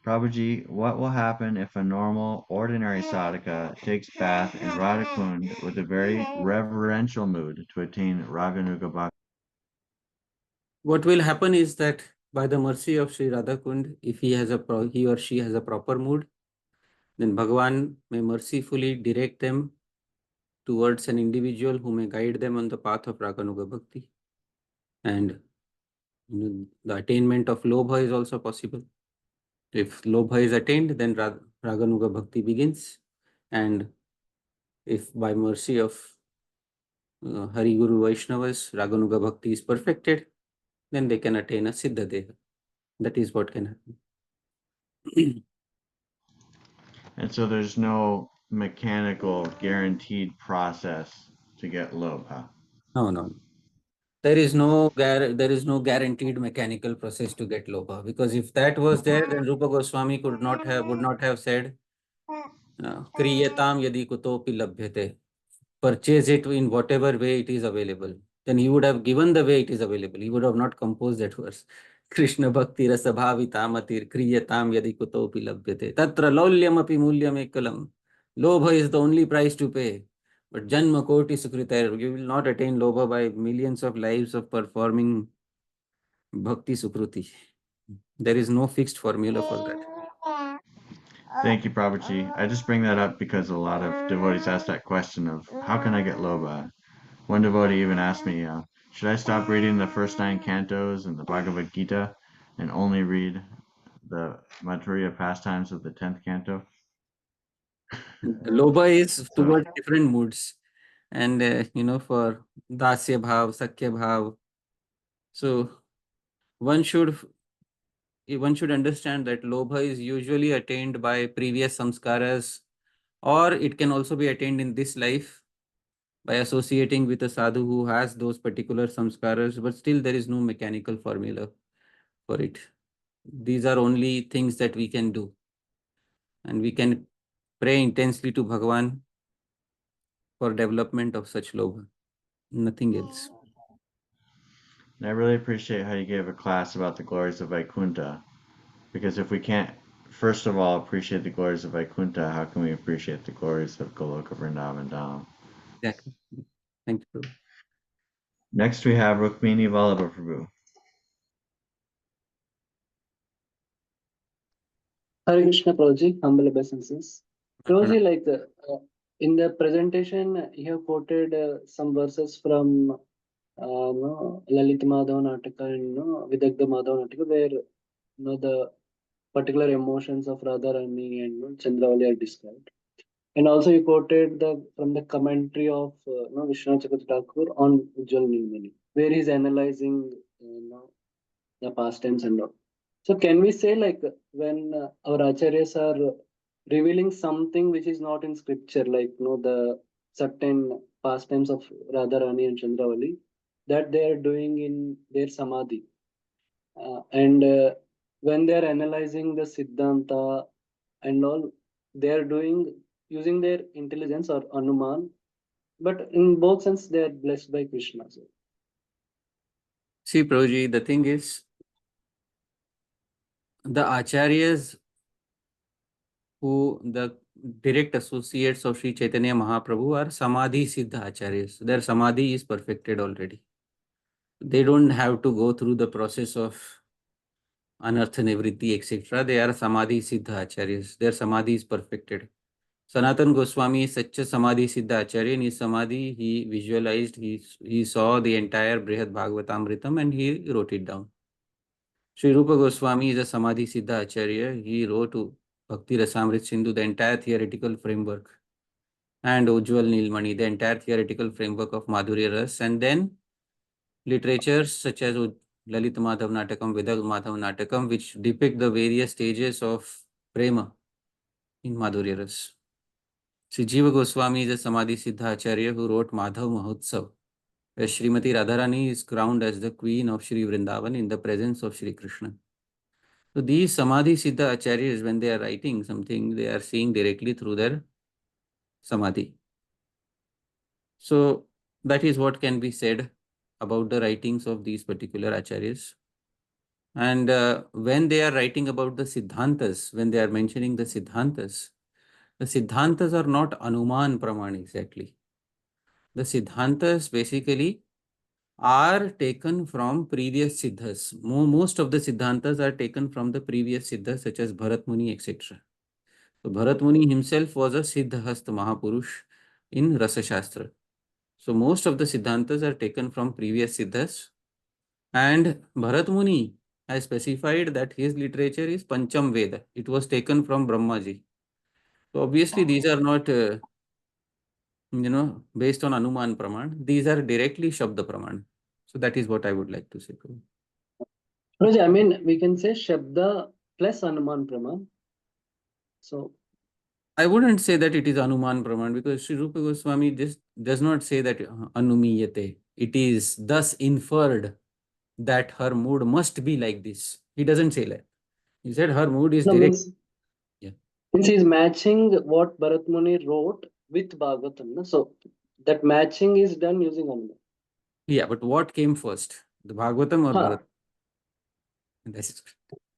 Prabhuji, what will happen if a normal, ordinary sadhaka takes bath in Radha Kunda with a very reverential mood to attain Raganuga Bhakti? What will happen is that by the mercy of Sri Radha Kunda, if he or she has a proper mood, then Bhagavan may mercifully direct them towards an individual who may guide them on the path of Raganuga Bhakti. And the attainment of Lobha is also possible. If Lobha is attained, then Raganuga Bhakti begins. And if by mercy of Hari Guru Vaishnavas, Raganuga Bhakti is perfected, then they can attain a Siddha Deha. That is what can happen. And so there's no mechanical guaranteed process to get Lobha. No. There is no guaranteed mechanical process to get Lobha, because if that was there, then Rupa Goswami would not have said Kriyatam yadi kutopi labhyate. Purchase it in whatever way it is available. Then he would have given the way it is available. He would have not composed that verse. Krishna bhakti rasa bhavitamatir kriyatam yadi kutopi labhyate. Tatra laulyam api mulyam ekalam. Lobha is the only price to pay. But janma koti sukritair, you will not attain Lobha by millions of lives of performing bhakti sukruti. There is no fixed formula for that. Thank you, Prabhuji. I just bring that up because a lot of devotees ask that question of, how can I get Lobha? One devotee even asked me, should I stop reading the first 9 cantos in the Bhagavad Gita and only read the Madhurya pastimes of the 10th canto? Lobha is towards different moods. And, for Dasya Bhav, Sakya Bhav. So one should understand that Lobha is usually attained by previous samskaras, or it can also be attained in this life by associating with a sadhu who has those particular samskaras, but still there is no mechanical formula for it. These are only things that we can do. And we can pray intensely to Bhagavan for development of such Lobha. nothing else. And I really appreciate how you gave a class about the glories of Vaikuntha, because if we can't, first of all, appreciate the glories of Vaikuntha, how can we appreciate the glories of Goloka Vrindavan Dham? Exactly. Thank you. Next we have Rukmini Vallabha Prabhu. Hare Krishna Prabhuji, humble obeisances. Prabhuji, like in the presentation, you have quoted some verses from Lalita Madhava Nataka and Vidagdha Madhava Nataka, where the particular emotions of Radharani and Chandravali are described. And also you quoted from the commentary of Vishwanath Chakravarti Thakur on Ujjwal Nilmani, where he's analyzing the pastimes and all. So can we say, like, when our acharyas are revealing something which is not in scripture, like the certain pastimes of Radharani and Chandravali, that they are doing in their samadhi, and when they are analyzing the Siddhanta and all, they are doing using their intelligence or anuman, but in both sense they are blessed by Krishna. So. See, Prabhuji, the thing is, the acharyas who the direct associates of Sri Chaitanya Mahaprabhu are samadhi siddha acharyas. Their samadhi is perfected already. They don't have to go through the process of anartha nivritti, etc. They are samadhi siddha acharyas. Their samadhi is perfected. Sanatan Goswami is such a samadhi siddha acharya. In his samadhi, he visualized, he saw the entire Brihad Bhagavatamritam and he wrote it down. Sri Rupa Goswami is a samadhi siddha acharya. He wrote Bhakti Rasamrit Sindhu, the entire theoretical framework, and Ujjwal Nilmani, the entire theoretical framework of Madhurya Rasa, and then literatures such as Lalita Madhav Natakam, Vidagdha Madhav Natakam, which depict the various stages of Prema in Madhurya Rasa. Sri Jiva Goswami is a samadhi siddha acharya who wrote Madhav Mahotsav, where Srimati Radharani is crowned as the queen of Shri Vrindavan in the presence of Shri Krishna. So these samadhi siddha acharyas, when they are writing something, they are seeing directly through their samadhi. So that is what can be said about the writings of these particular acharyas. And when they are writing about the siddhantas, when they are mentioning the siddhantas are not anuman praman exactly. The siddhantas basically are taken from previous siddhas. Most of the siddhantas are taken from the previous siddhas, such as Bharat Muni, etc. So Bharat Muni himself was a siddhahast Mahapurush in Rasa Shastra. So most of the siddhantas are taken from previous siddhas, and Bharat Muni has specified that his literature is Pancham Veda. It was taken from Brahmaji. So obviously these are not based on Anuman Praman. These are directly Shabda Praman. So that is what I would like to say. I mean, we can say Shabda plus Anuman Praman. So I wouldn't say that it is Anuman Praman, because Sri Rupa Goswami just does not say that Anumiyate. It is thus inferred that her mood must be like this. He doesn't say that. He said her mood is direct. Since he's matching what Bharat Muni wrote with Bhagavatam, so that matching is done using Anuman. Yeah, but what came first, the Bhagavatam or Bharat?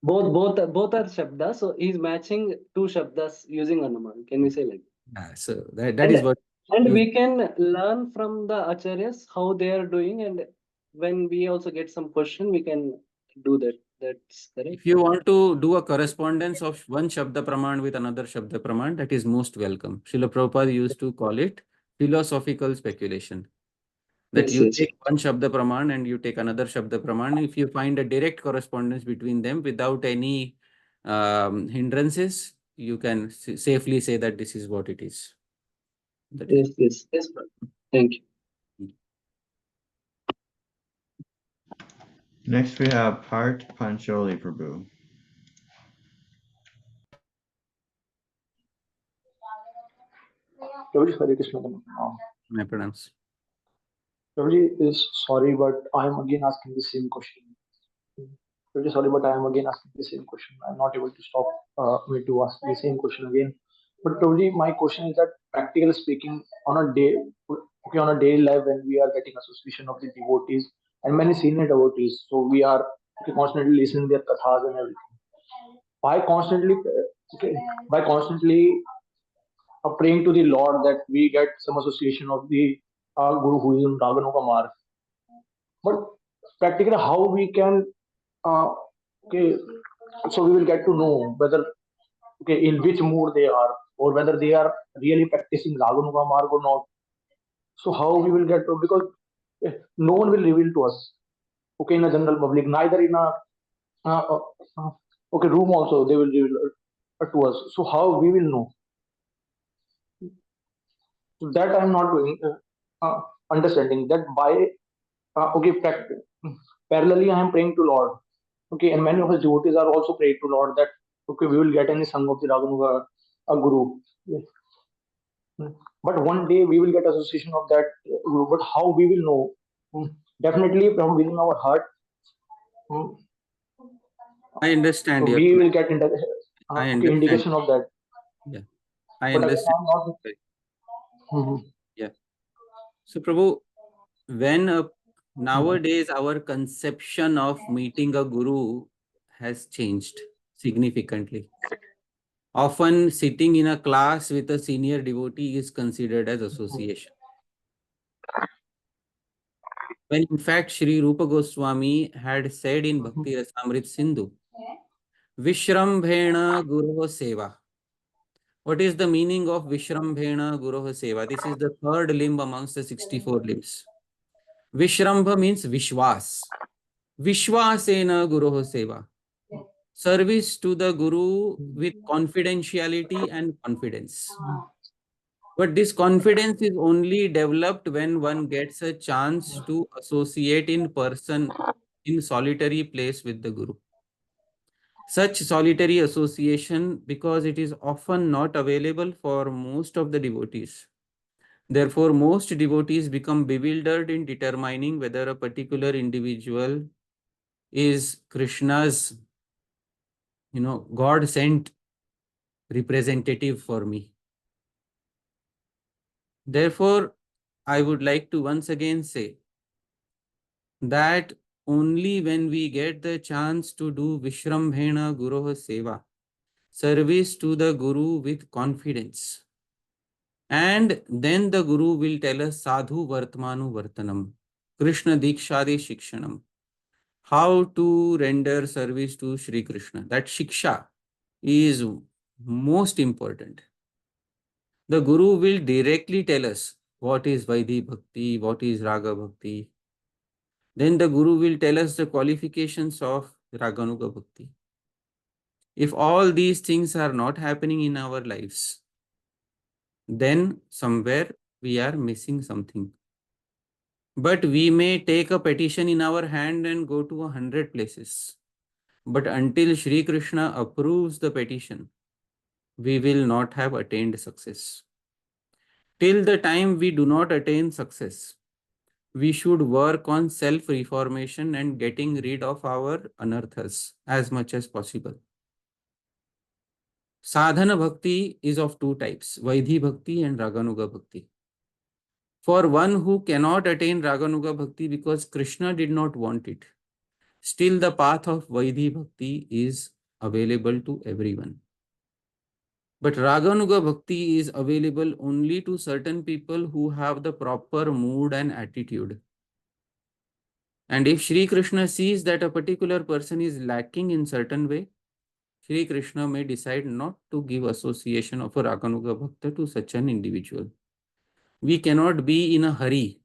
Both are Shabdas, so he's matching two Shabdas using Anuman. Can we say like that? So that is what. And we can learn from the acharyas how they are doing, and when we also get some question, we can do that. That's correct. If you want to do a correspondence of one Shabda Praman with another Shabda Praman, that is most welcome. Srila Prabhupada used to call it philosophical speculation. That you take one Shabda Praman and you take another Shabda Praman. If you find a direct correspondence between them without any hindrances, you can safely say that this is what it is. Yes. Thank you. Next we have Part Pancholi Prabhu. Hare Krishna. My pronouns. Prabhuji is sorry, but I am again asking the same question. Prabhuji, sorry, but I am again asking the same question. I am not able to stop me to ask the same question again. But Prabhuji, my question is that practically speaking, on a day, okay, on a daily life when we are getting association of the devotees and many senior devotees, so we are constantly listening their kathas and everything. By constantly, by constantly praying to the Lord that we get some association of the Guru who is in Raganuga Marg. But practically, how we can, okay, so we will get to know whether, okay, in which mood they are, or whether they are really practicing Raganuga Marg or not. So how we will get to, because no one will reveal to us, okay, in a general public, neither in a okay room also they will reveal to us. So how we will know? That I am not doing, understanding that by okay, parallelly I am praying to Lord, okay, and many of us devotees are also praying to Lord that okay, we will get any song of the Raganuga Guru. Yes. But one day we will get association of that Guru. But how we will know? Definitely from within our heart. I understand your We point. will get I okay, understand. indication of that. Yeah, I But understand. Yeah. So, Prabhu, when nowadays our conception of meeting a guru has changed significantly. Often sitting in a class with a senior devotee is considered as association. When in fact Sri Rupa Goswami had said in Bhakti Rasamrit Sindhu, Vishrambhena Guruho Seva. What is the meaning of Vishrambhena Guruho Seva? This is the third limb amongst the 64 limbs. Vishrambha means Vishwas. Vishwasena Guruho Seva. Service to the Guru with confidentiality and confidence. But this confidence is only developed when one gets a chance to associate in person, in solitary place with the Guru. Such solitary association, because it is often not available for most of the devotees. Therefore, most devotees become bewildered in determining whether a particular individual is Krishna's, God sent representative for me. Therefore, I would like to once again say that only when we get the chance to do Vishrambhena Guruha Seva, service to the Guru with confidence, and then the Guru will tell us Sadhu Vartmanu Vartanam, Krishna Dikshadi Shikshanam, how to render service to Sri Krishna. That Shiksha is most important. The Guru will directly tell us what is Vaidhi Bhakti, what is Raga Bhakti. Then the Guru will tell us the qualifications of Raganuga Bhakti. If all these things are not happening in our lives, then somewhere we are missing something. But we may take a petition in our hand and go to 100 places. But until Sri Krishna approves the petition, we will not have attained success. Till the time we do not attain success, we should work on self-reformation and getting rid of our anarthas as much as possible. Sadhana Bhakti is of two types, Vaidhi Bhakti and Raganuga Bhakti. For one who cannot attain Raganuga Bhakti because Krishna did not want it, still the path of Vaidhi Bhakti is available to everyone. But Raganuga Bhakti is available only to certain people who have the proper mood and attitude. And if Sri Krishna sees that a particular person is lacking in certain way, Sri Krishna may decide not to give association of a Raganuga Bhakta to such an individual. We cannot be in a hurry.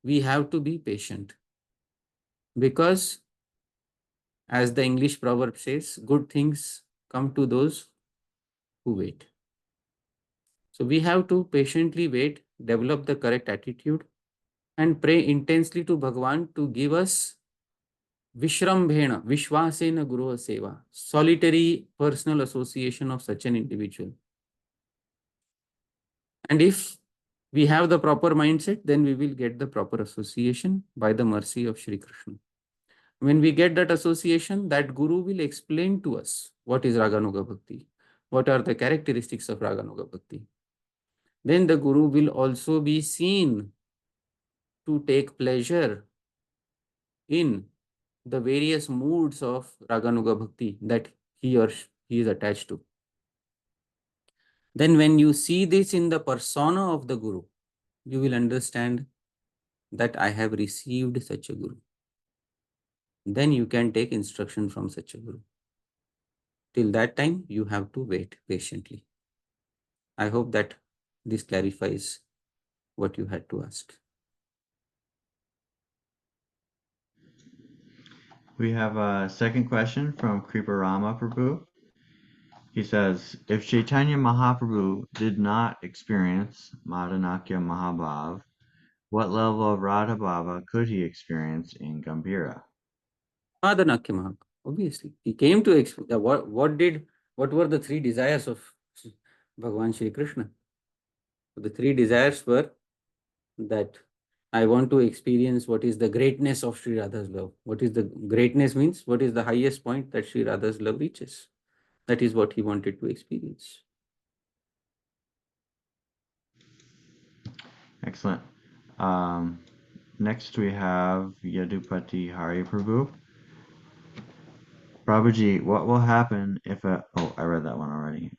We have to be patient. Because, as the English proverb says, good things come to those who wait. So we have to patiently wait, develop the correct attitude, and pray intensely to Bhagavan to give us Vishrambhena, Vishwasena Guru Seva, solitary personal association of such an individual. And if we have the proper mindset, then we will get the proper association by the mercy of Sri Krishna. When we get that association, that Guru will explain to us what is Raganuga Bhakti, what are the characteristics of Raganuga Bhakti. then the Guru will also be seen to take pleasure in the various moods of Raganuga Bhakti that he or he is attached to. Then when you see this in the persona of the Guru, you will understand that I have received such a Guru. Then you can take instruction from such a Guru. Till that time, you have to wait patiently. I hope that this clarifies what you had to ask. We have a second question from Kriparama Prabhu. He says, if Chaitanya Mahaprabhu did not experience Madanakhya Mahabhava, what level of Radha Bhava could he experience in Gambhira? Madanakhya Mahabhava, obviously. He came to what were the three desires of Bhagavan Sri Krishna? The three desires were that I want to experience what is the greatness of Sri Radha's love. What is the greatness means? What is the highest point that Sri Radha's love reaches? That is what he wanted to experience. Excellent. Next we have Yadupati Hari Prabhu. Prabhuji, what will happen if a... Oh, I read that one already.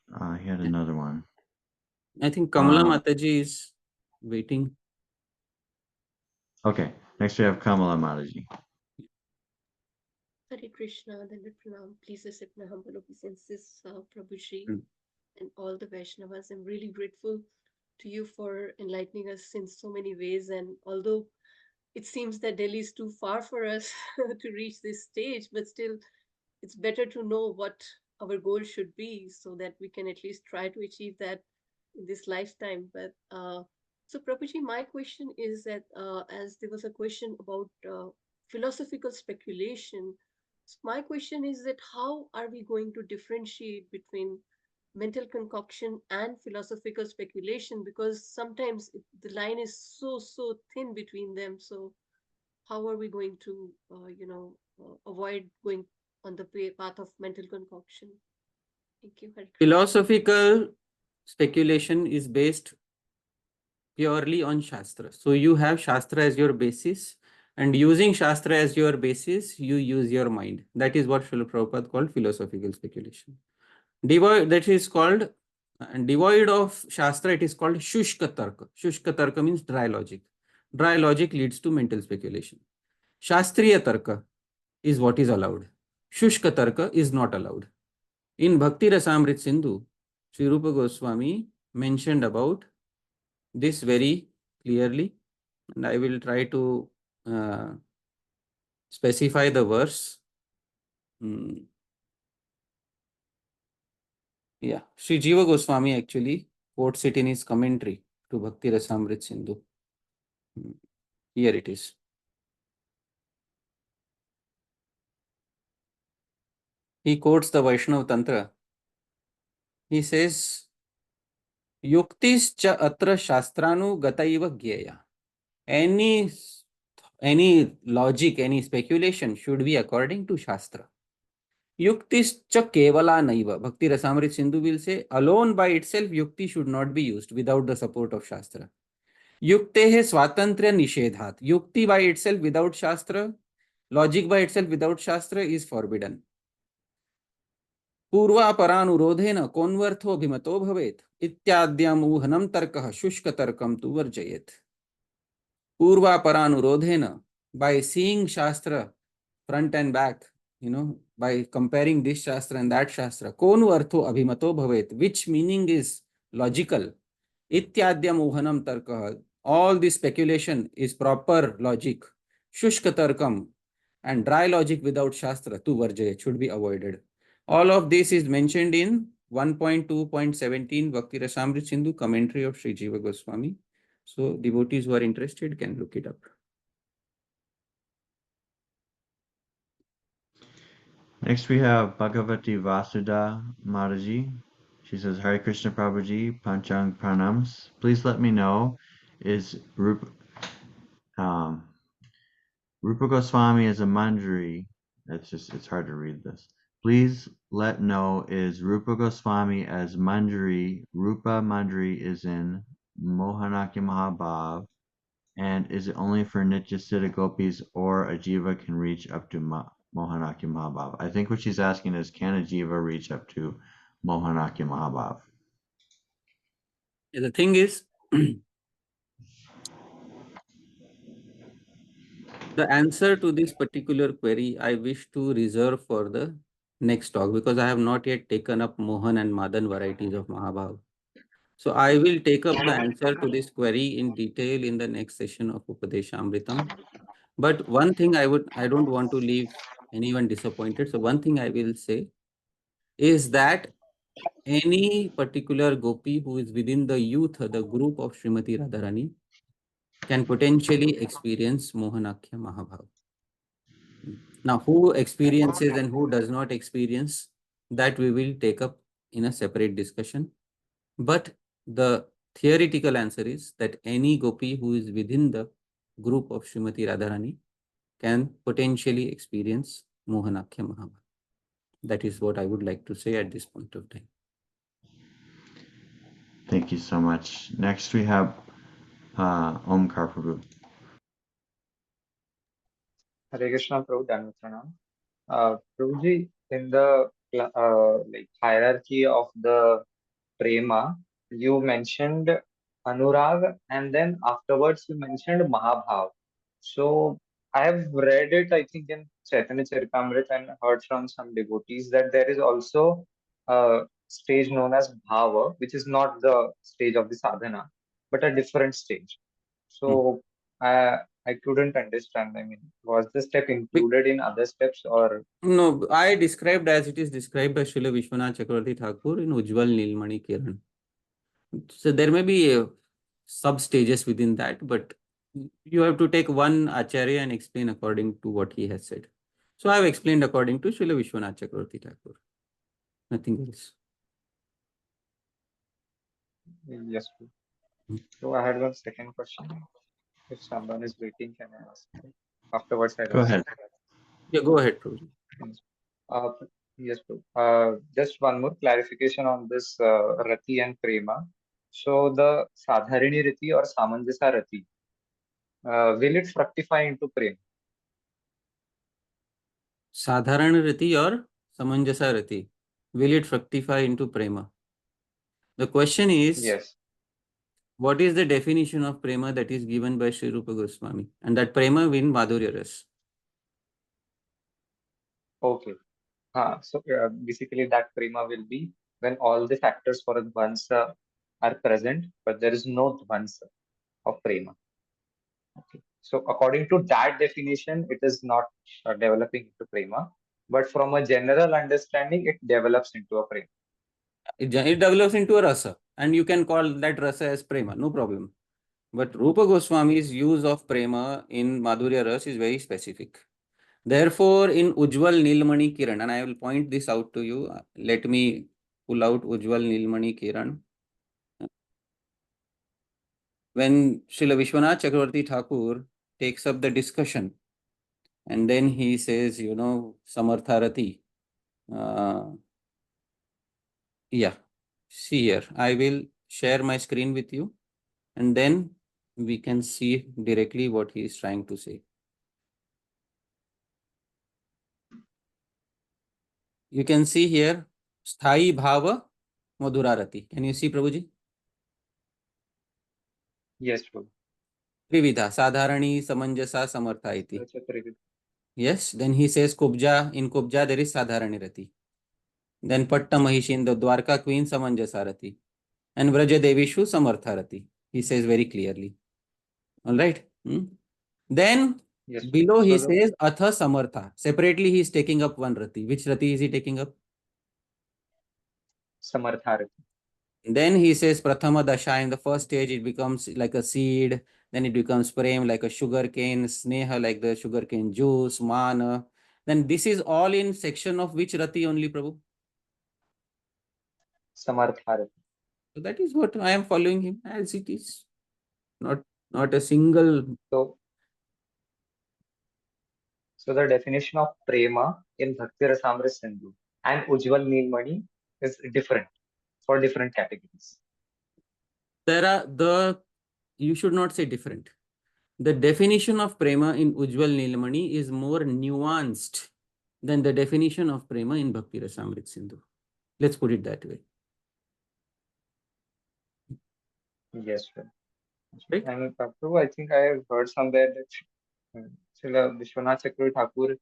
He had another one. I think Kamala Mataji is waiting. Okay, next we have Kamala Mataji. Hare Krishna, Dandavat Pranam. Please accept my humble obeisances, Prabhuji, and all the Vaishnavas. I'm really grateful to you for enlightening us in so many ways. And although it seems that Delhi is too far for us to reach this stage, but still, it's better to know what our goal should be so that we can at least try to achieve that in this lifetime. But so Prabhuji, my question is that as there was a question about philosophical speculation, so my question is that how are we going to differentiate between mental concoction and philosophical speculation? Because sometimes the line is so thin between them. So how are we going to avoid going on the path of mental concoction? Thank you. Philosophical speculation is based purely on Shastra. So you have Shastra as your basis, and using Shastra as your basis, you use your mind. That is what Srila Prabhupada called philosophical speculation. Devoid of Shastra, it is called Shushka Tarka. Shushka Tarka means dry logic. Dry logic leads to mental speculation. Shastriya Tarka is what is allowed. Shushka Tarka is not allowed. In Bhakti Rasamrit Sindhu, Sri Rupa Goswami mentioned about this very clearly, and I will try to specify the verse. Yeah, Sri Jiva Goswami actually quotes it in his commentary to Bhakti Rasamrit Sindhu. Here it is. He quotes the Vaishnava Tantra. He says, Yuktis cha atra shastranu gataiva gyeya. Any logic, any speculation should be according to Shastra. Yuktis cha kevala naiva. Bhakti Rasamrit Sindhu will say, alone by itself, yukti should not be used without the support of Shastra. Yuktehe swatantrya nishedhat. Yukti by itself without Shastra, logic by itself without Shastra is forbidden. पूर्वापरानुरोधेन कोन्वर्थो भिमतो भवेत् इत्याद्यम् ऊहनं तर्कः शुष्क तर्कं तु वर्जयेत्. Purvaparanurudhena, by seeing Shastra front and back, by comparing this Shastra and that Shastra, konu artho abhimato bhavet, which meaning is logical. Ityadyam uhanam tarka, all this speculation is proper logic. Shushka tarkam, and dry logic without Shastra, tu varjaya, should be avoided. All of this is mentioned in 1.2.17 Bhakti Rasamrit Sindhu commentary of Sri Jiva Goswami. So devotees who are interested can look it up. Next we have Bhagavati Vasudha Mataji. She says, Hare Krishna Prabhuji, Panchang Pranams. Please let me know, is Rupa Goswami is a Manjari. It's hard to read this. Please let know, is Rupa Goswami as Manjari, Rupa Manjari is in Mohanakhya Mahabhava? And is it only for Nityasiddha gopis or a jiva can reach up to Mohanakhya Mahabhava? I think what she's asking is, can a jiva reach up to Mohanakhya Mahabhava? The thing is, the answer to this particular query, I wish to reserve for the next talk, because I have not yet taken up Mohan and Madan varieties of Mahabhava. So I will take up the answer to this query in detail in the next session of Upadeshamritam. But one thing I don't want to leave anyone disappointed. So one thing I will say is that any particular gopi who is within the youth, the group of Srimati Radharani, can potentially experience Mohanakhya Mahabhava. Now, who experiences and who does not experience, that we will take up in a separate discussion. But the theoretical answer is that any gopi who is within the group of Srimati Radharani can potentially experience Mohanakhya Mahabhava. That is what I would like to say at this point of time. Thank you so much. Next we have Omkar Prabhu. Hare Krishna, Prabhu, Dhanvatranam. Prabhuji, in the like hierarchy of the Prema, you mentioned Anurag, and then afterwards you mentioned Mahabhav. So I have read it, I think, in Chaitanya Charitamrita and heard from some devotees that there is also a stage known as Bhava, which is not the stage of the sadhana, but a different stage. So I couldn't understand. I mean, was the step included in other steps, or? No, I described as it is described by Srila Vishwanath Chakravarti Thakur in Ujjwal Nilmani Kiran. So there may be sub-stages within that, but you have to take one Acharya and explain according to what he has said. So I have explained according to Srila Vishwanath Chakravarti Thakur. Nothing else. Yes. So I had one second question. If someone is waiting, can I ask? Afterwards, I'll Go ask. ahead. Yeah, go ahead, Prabhu. Yes, just one more clarification on this Rati and Prema. So the Sadharani Rati or Samanjasa Rati, will it fructify into Prema? Sadharana Rati or Samanjasa Rati, will it fructify into Prema? The question is, yes, what is the definition of Prema that is given by Sri Rupa Goswami? And that Prema in Madhurya Rasa. okay. So basically that Prema will be when all the factors for Dvansa are present, but there is no Dvansa of Prema. Okay. So according to that definition, it is not developing into Prema, but from a general understanding, it develops into a Prema. It develops into a Rasa, and you can call that Rasa as Prema, no problem. But Rupa Goswami's use of Prema in Madhurya Rasa is very specific. Therefore, in Ujjwal Nilmani Kiran, and I will point this out to you, let me pull out Ujjwal Nilmani Kiran. When Srila Vishwanath Chakravarti Thakur takes up the discussion, and then he says, Samartha Rati. Yeah, see here, I will share my screen with you, and then we can see directly what he is trying to say. You can see here, Sthai Bhava Madhurya Rati. Can you see, Prabhuji? Yes, Prabhu. Trividha, Sadharani, Samanjasa, Samartha iti. Yes, then he says Kubja, in Kubja there is Sadharani Rati. Then Patta Mahishi, in the Dwarka Queen, Samanjasa Rati. And Vraja Devishu, Samartha Rati. He says very clearly. All right. Then yes, below he says Atha Samartha. Separately he is taking up one Rati. Which Rati is he taking up? Samartha Rati. Then he says Prathama Dasha, in the first stage it becomes like a seed, then it becomes Prem like a sugar cane, Sneha like the sugar cane juice, Mana. Then this is all in section of which Rati only, Prabhu? Samartha Rati. So that is what I am following him as it is. Not a single. So the definition of Prema in Bhakti Rasamrita Sindhu and Ujjwal Nilmani is different for different categories. You should not say different. The definition of Prema in Ujjwal Nilamani is more nuanced than the definition of Prema in Bhakti Rasamrit Sindhu. Let's put it that way. Yes, sir. Right? And Prabhu, I think I have heard somewhere that Srila Vishwanath Chakravarti Thakur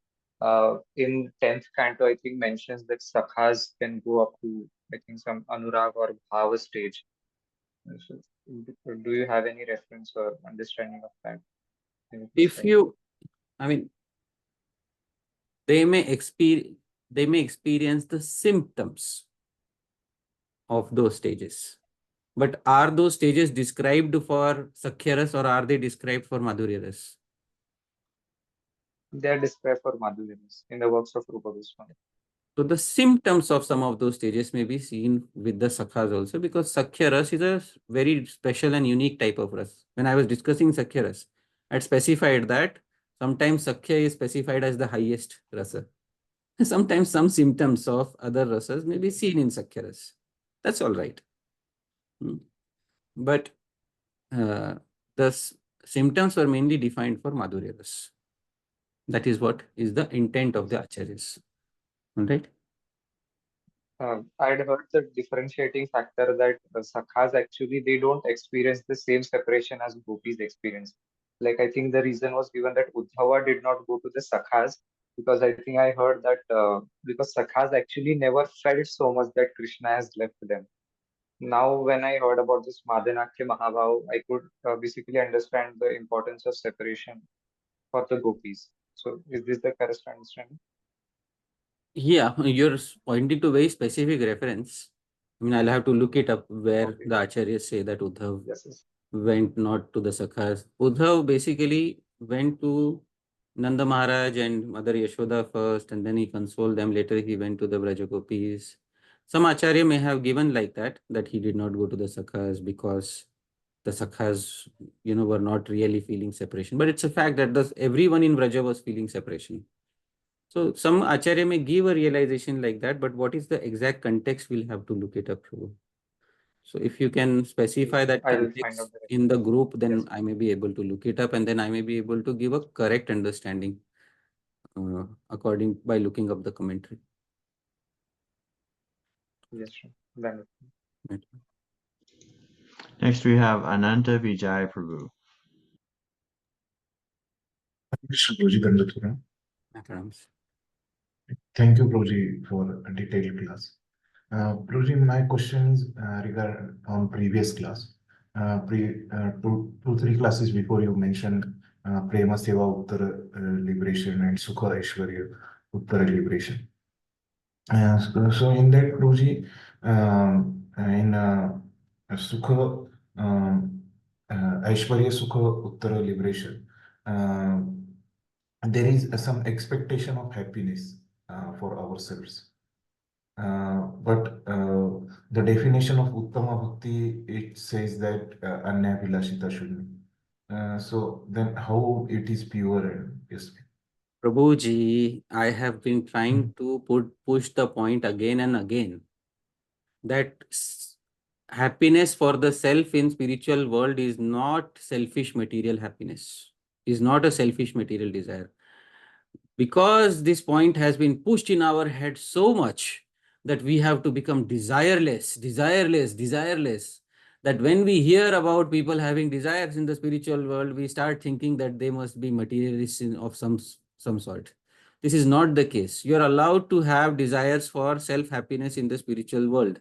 in 10th canto, I think, mentions that sakhas can go up to, I think, some anurag or bhava stage. So, do you have any reference or understanding of that? If you, I mean, they may experience the symptoms of those stages. But are those stages described for Sakhyaras or are they described for Madhurya Rasa? They are described for Madhurya Rasa in the works of Rupa Goswami. So the symptoms of some of those stages may be seen with the Sakhas also, because Sakhya Rasa is a very special and unique type of Rasa. When I was discussing Sakhya Rasa, I had specified that sometimes Sakhya is specified as the highest Rasa. Sometimes some symptoms of other Rasas may be seen in Sakhya Rasa. That's all right. But the symptoms were mainly defined for Madhurya Rasa. That is what is the intent of the Acharyas. All right? I'd heard the differentiating factor that sakhas actually they don't experience the same separation as gopis experience. Like I think the reason was given that Uddhava did not go to the sakhas because I think I heard that because sakhas actually never felt so much that Krishna has left them. Now when I heard about this Madanakhya Mahabhava, I could basically understand the importance of separation for the gopis. So is this the correct understanding? Yeah, you're pointing to very specific reference. I mean, I'll have to look it up where the Acharyas say that Uddhav went not to the Sakhas. Uddhav basically went to Nanda Maharaj and Mother Yashoda first, and then he consoled them. Later, he went to the Brajagopis. Some Acharya may have given like that he did not go to the Sakhas because the Sakhas, were not really feeling separation. But it's a fact that everyone in Braja was feeling separation. So some Acharya may give a realization like that, but what is the exact context, we'll have to look it up. So if you can specify that context in the group, then I may be able to look it up and then I may be able to give a correct understanding by looking up the commentary. Yes, sure. Right. Next we have Ananta Vijay Prabhu. Thank you, Prabhuji, for a detailed class. Prabhuji, my question is regarding on previous class. Two, three classes before you mentioned Prema Seva Uttara liberation and Sukha Aishwarya Uttara liberation. So in that, Prabhuji, in Sukha Aishwarya Sukha Uttara liberation, there is some expectation of happiness for ourselves. But the definition of Uttama Bhakti, it says that Anya Vilashita Shunni. So then how it is pure and yes. Prabhuji, I have been trying to push the point again and again that happiness for the self in spiritual world is not selfish material happiness, is not a selfish material desire. Because this point has been pushed in our head so much that we have to become desireless, that when we hear about people having desires in the spiritual world, we start thinking that they must be materialists of some sort. This is not the case. You are allowed to have desires for self-happiness in the spiritual world.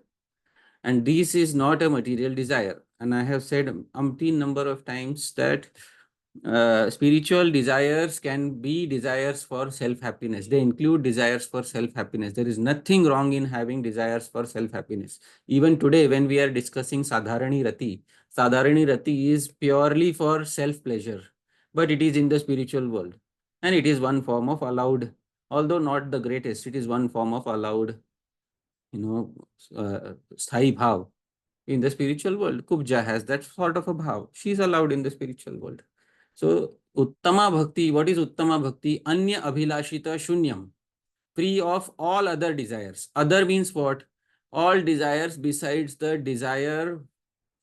And this is not a material desire. And I have said umpteen number of times that spiritual desires can be desires for self-happiness. They include desires for self-happiness. There is nothing wrong in having desires for self-happiness. Even today, when we are discussing Sadharani Rati is purely for self-pleasure, but it is in the spiritual world. And it is one form of allowed, although not the greatest, it is one form of allowed, sthai bhav in the spiritual world. Kubja has that sort of a bhav. She is allowed in the spiritual world. So, Uttama Bhakti, what is Uttama Bhakti? Anya Abhilashita Shunyam, free of all other desires. Other means what? All desires besides the desire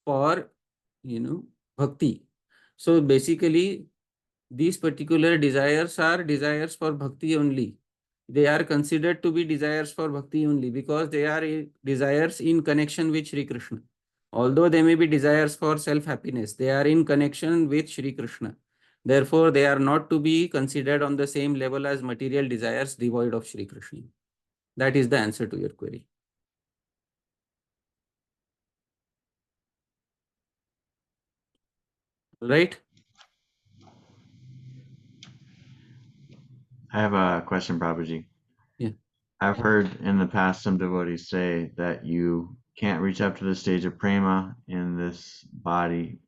for bhakti. So basically, these particular desires are desires for bhakti only. They are considered to be desires for bhakti only because they are desires in connection with Sri Krishna. Although they may be desires for self-happiness, they are in connection with Sri Krishna. Therefore, they are not to be considered on the same level as material desires devoid of Sri Krishna. That is the answer to your query. Right? I have a question, Prabhuji. Yeah. I've heard in the past some devotees say that you can't reach up to the stage of prema in this body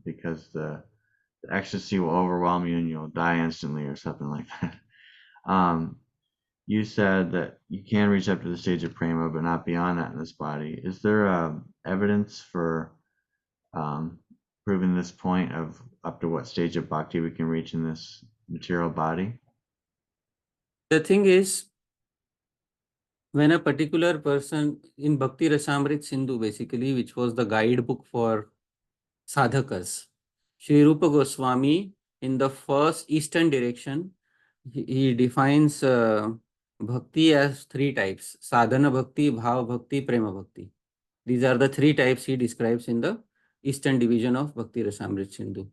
because the ecstasy will overwhelm you and you'll die instantly or something like that. You said that you can reach up to the stage of prema, but not beyond that in this body. Is there evidence for proving this point of up to what stage of bhakti we can reach in this material body? The thing is, when a particular person in Bhakti Rasamrit Sindhu, basically, which was the guidebook for sadhakas, Sri Rupa Goswami, in the first eastern direction, he defines bhakti as three types: sadhana bhakti, bhav bhakti, prema bhakti. These are the three types he describes in the eastern division of Bhakti Rasamrit Sindhu.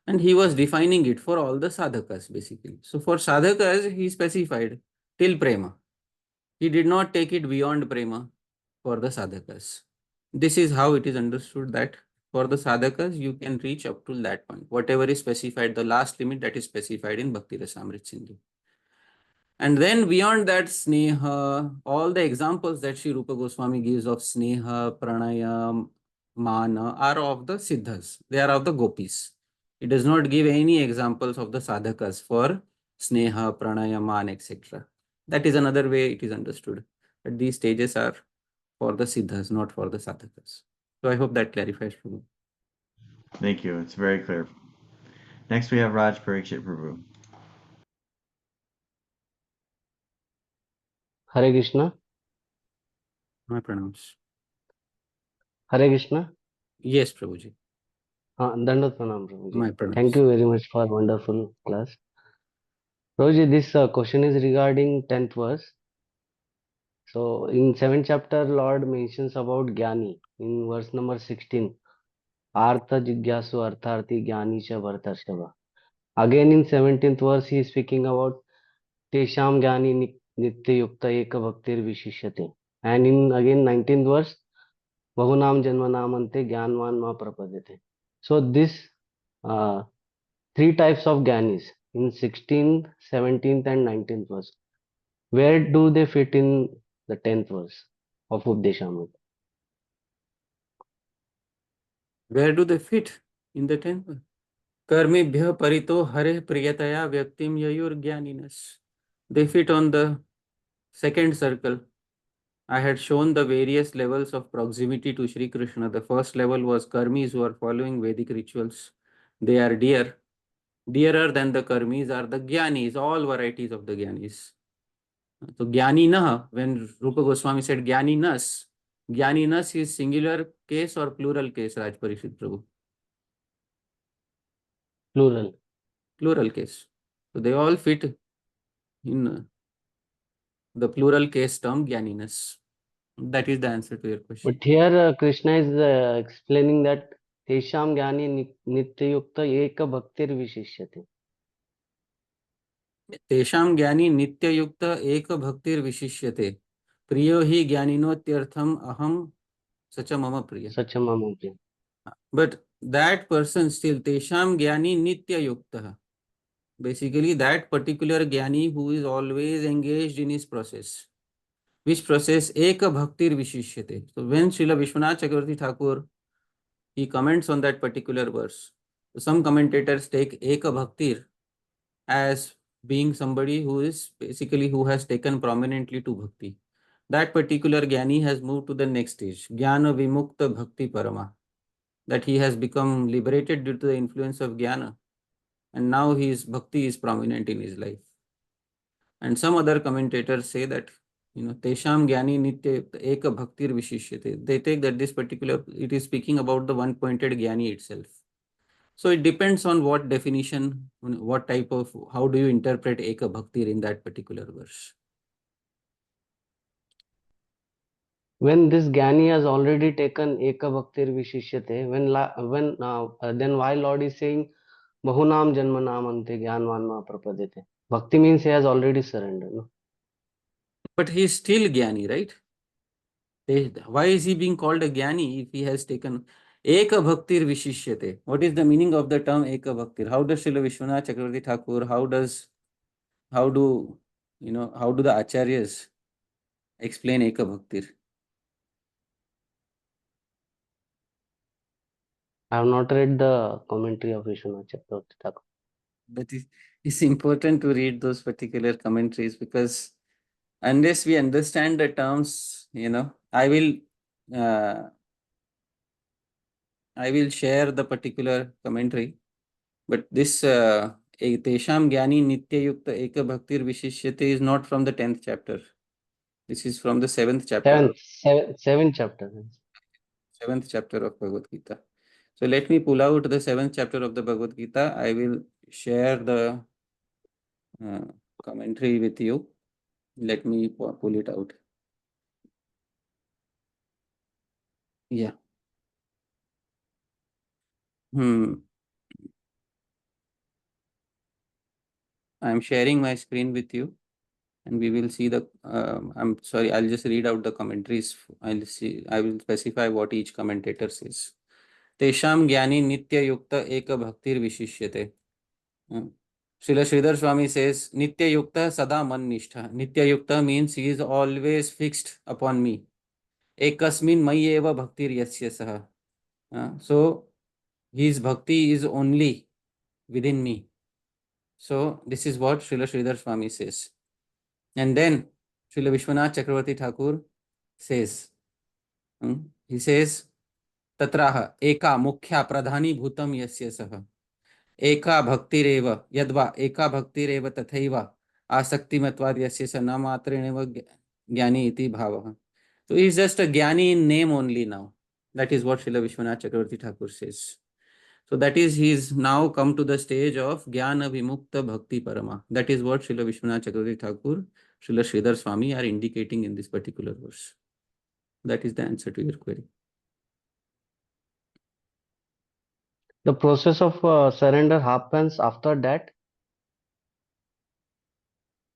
And he was defining it for all the sadhakas, basically. So for sadhakas, he specified till prema. He did not take it beyond prema for the sadhakas. This is how it is understood that for the sadhakas, you can reach up to that point. Whatever is specified, the last limit that is specified in Bhakti Rasamrit Sindhu. And then beyond that, sneha, all the examples that Sri Rupa Goswami gives of sneha, pranaya, mana are of the siddhas. They are of the gopis. It does not give any examples of the sadhakas for sneha, pranaya, man, etc. That is another way it is understood. That these stages are for the siddhas, not for the sadhakas. So I hope that clarifies for you. Thank you. It's very clear. Next, we have Raj Parikshit Prabhu. Hare Krishna. My pranams. Hare Krishna. Yes, Prabhuji. Dandat pranam, Prabhuji. My pranams. Thank you very much for wonderful class. Prabhuji, this question is regarding 10th verse. So in 7th chapter, Lord mentions about Jnani in verse number 16. Artha jigyasu artharthi jnani cha vartarshava. Again in 17th verse, he is speaking about Tesham jnani nitya yukta eka bhaktir vishishyate. And in again 19th verse, Bahunam janmanamante jnanvan ma prapadete. So this three types of jnanis in 16th, 17th and 19th verse. Where do they fit in the 10th verse of Upadeshamritam? Where do they fit in the 10th verse? Karmibhya parito hare priyataya vyaktim yayur jnaninas. They fit on the second circle. I had shown the various levels of proximity to Sri Krishna. The first level was karmis who are following Vedic rituals. They are dear. Dearer than the karmis are the jnanis, all varieties of the jnanis. So jnani nah, when Rupa Goswami said jnani nas is singular case or plural case, Raj Parikshit Prabhu? Plural. Plural case. So they all fit in the plural case term jnaninas. That is the answer to your question. But here Krishna is explaining that Tesham jnani nitya yukta eka bhaktir vishishyate. तेषां ज्ञानी नित्ययुक्त एक भक्तिर विशिष्यते प्रियो हि ज्ञानिनोत्यर्थम अहम सच मम प्रिय. Such a mama priya. But that person still तेषां ज्ञानी नित्ययुक्त, basically that particular ज्ञानी who is always engaged in his process. Which process? एक भक्तिर विशिष्यते. So when Srila Vishwanath Chakravarti Thakur, he comments on that particular verse. So some commentators take एक भक्तिर as being somebody who is basically who has taken prominently to bhakti. That particular jnani has moved to the next stage, jnana vimukta bhakti parama, that he has become liberated due to the influence of jnana, and now his bhakti is prominent in his life. And some other commentators say that Tesham Gyani Nitya Eka Bhaktir Vishishyate. They take that this particular, it is speaking about the one-pointed Gyani itself. So it depends on what definition, what type of, how do you interpret Eka Bhaktir in that particular verse. When this Gyani has already taken Eka Bhaktir Vishishyate, then why Lord is saying Bahunam Janmanam Ante Gyanvan Mahaprapadete? Bhakti means he has already surrendered. No? But he is still Gyani, right? Why is he being called a Gyani if he has taken Eka Bhaktir Vishishyate? What is the meaning of the term Eka Bhaktir? How does Srila Vishwanath Chakravarti Thakur, how do the Acharyas explain Eka Bhaktir? I have not read the commentary of Vishwanath Chakravarti Thakur. But it's important to read those particular commentaries, because unless we understand the terms, I will share the particular commentary. But this Tesham Gyani Nitya Yukta Eka Bhaktir Vishishyate is not from the 10th chapter. This is from the 7th chapter. Seventh chapter. 7th chapter of Bhagavad Gita. So let me pull out the 7th chapter of the Bhagavad Gita. I will share the commentary with you. Let me pull it out. Yeah. I'm sharing my screen with you, and we will see the, I'm sorry, I'll just read out the commentaries. I will specify what each commentator says. Tesham Gyani Nitya Yukta Eka Bhaktir Vishishyate. Srila Sridhar Swami says, Nitya Yukta Sada Man Nishtha. Nitya Yukta means he is always fixed upon me. Ekasmin Mayi Eva Bhaktir Yasya Saha. So his bhakti is only within me. So this is what Srila Sridhar Swami says. And then Srila Vishwanath Chakravarti Thakur says, he says, Tatraha Eka Mukhya Pradhani Bhutam Yasya Saha. Eka Bhaktireva Yadva Eka Bhaktireva Tathaiva Asakti Matvad Yasya Sa Namatreneva Gyani Iti Bhavaha. So he is just a Gyani in name only now. That is what Srila Vishwanath Chakravarti Thakur says. So that is, he is now come to the stage of Jnana Vimukta Bhakti Parama. That is what Srila Vishwanath Chakravarti Thakur, Srila Sridhar Swami are indicating in this particular verse. That is the answer to your query. The process of surrender happens after that?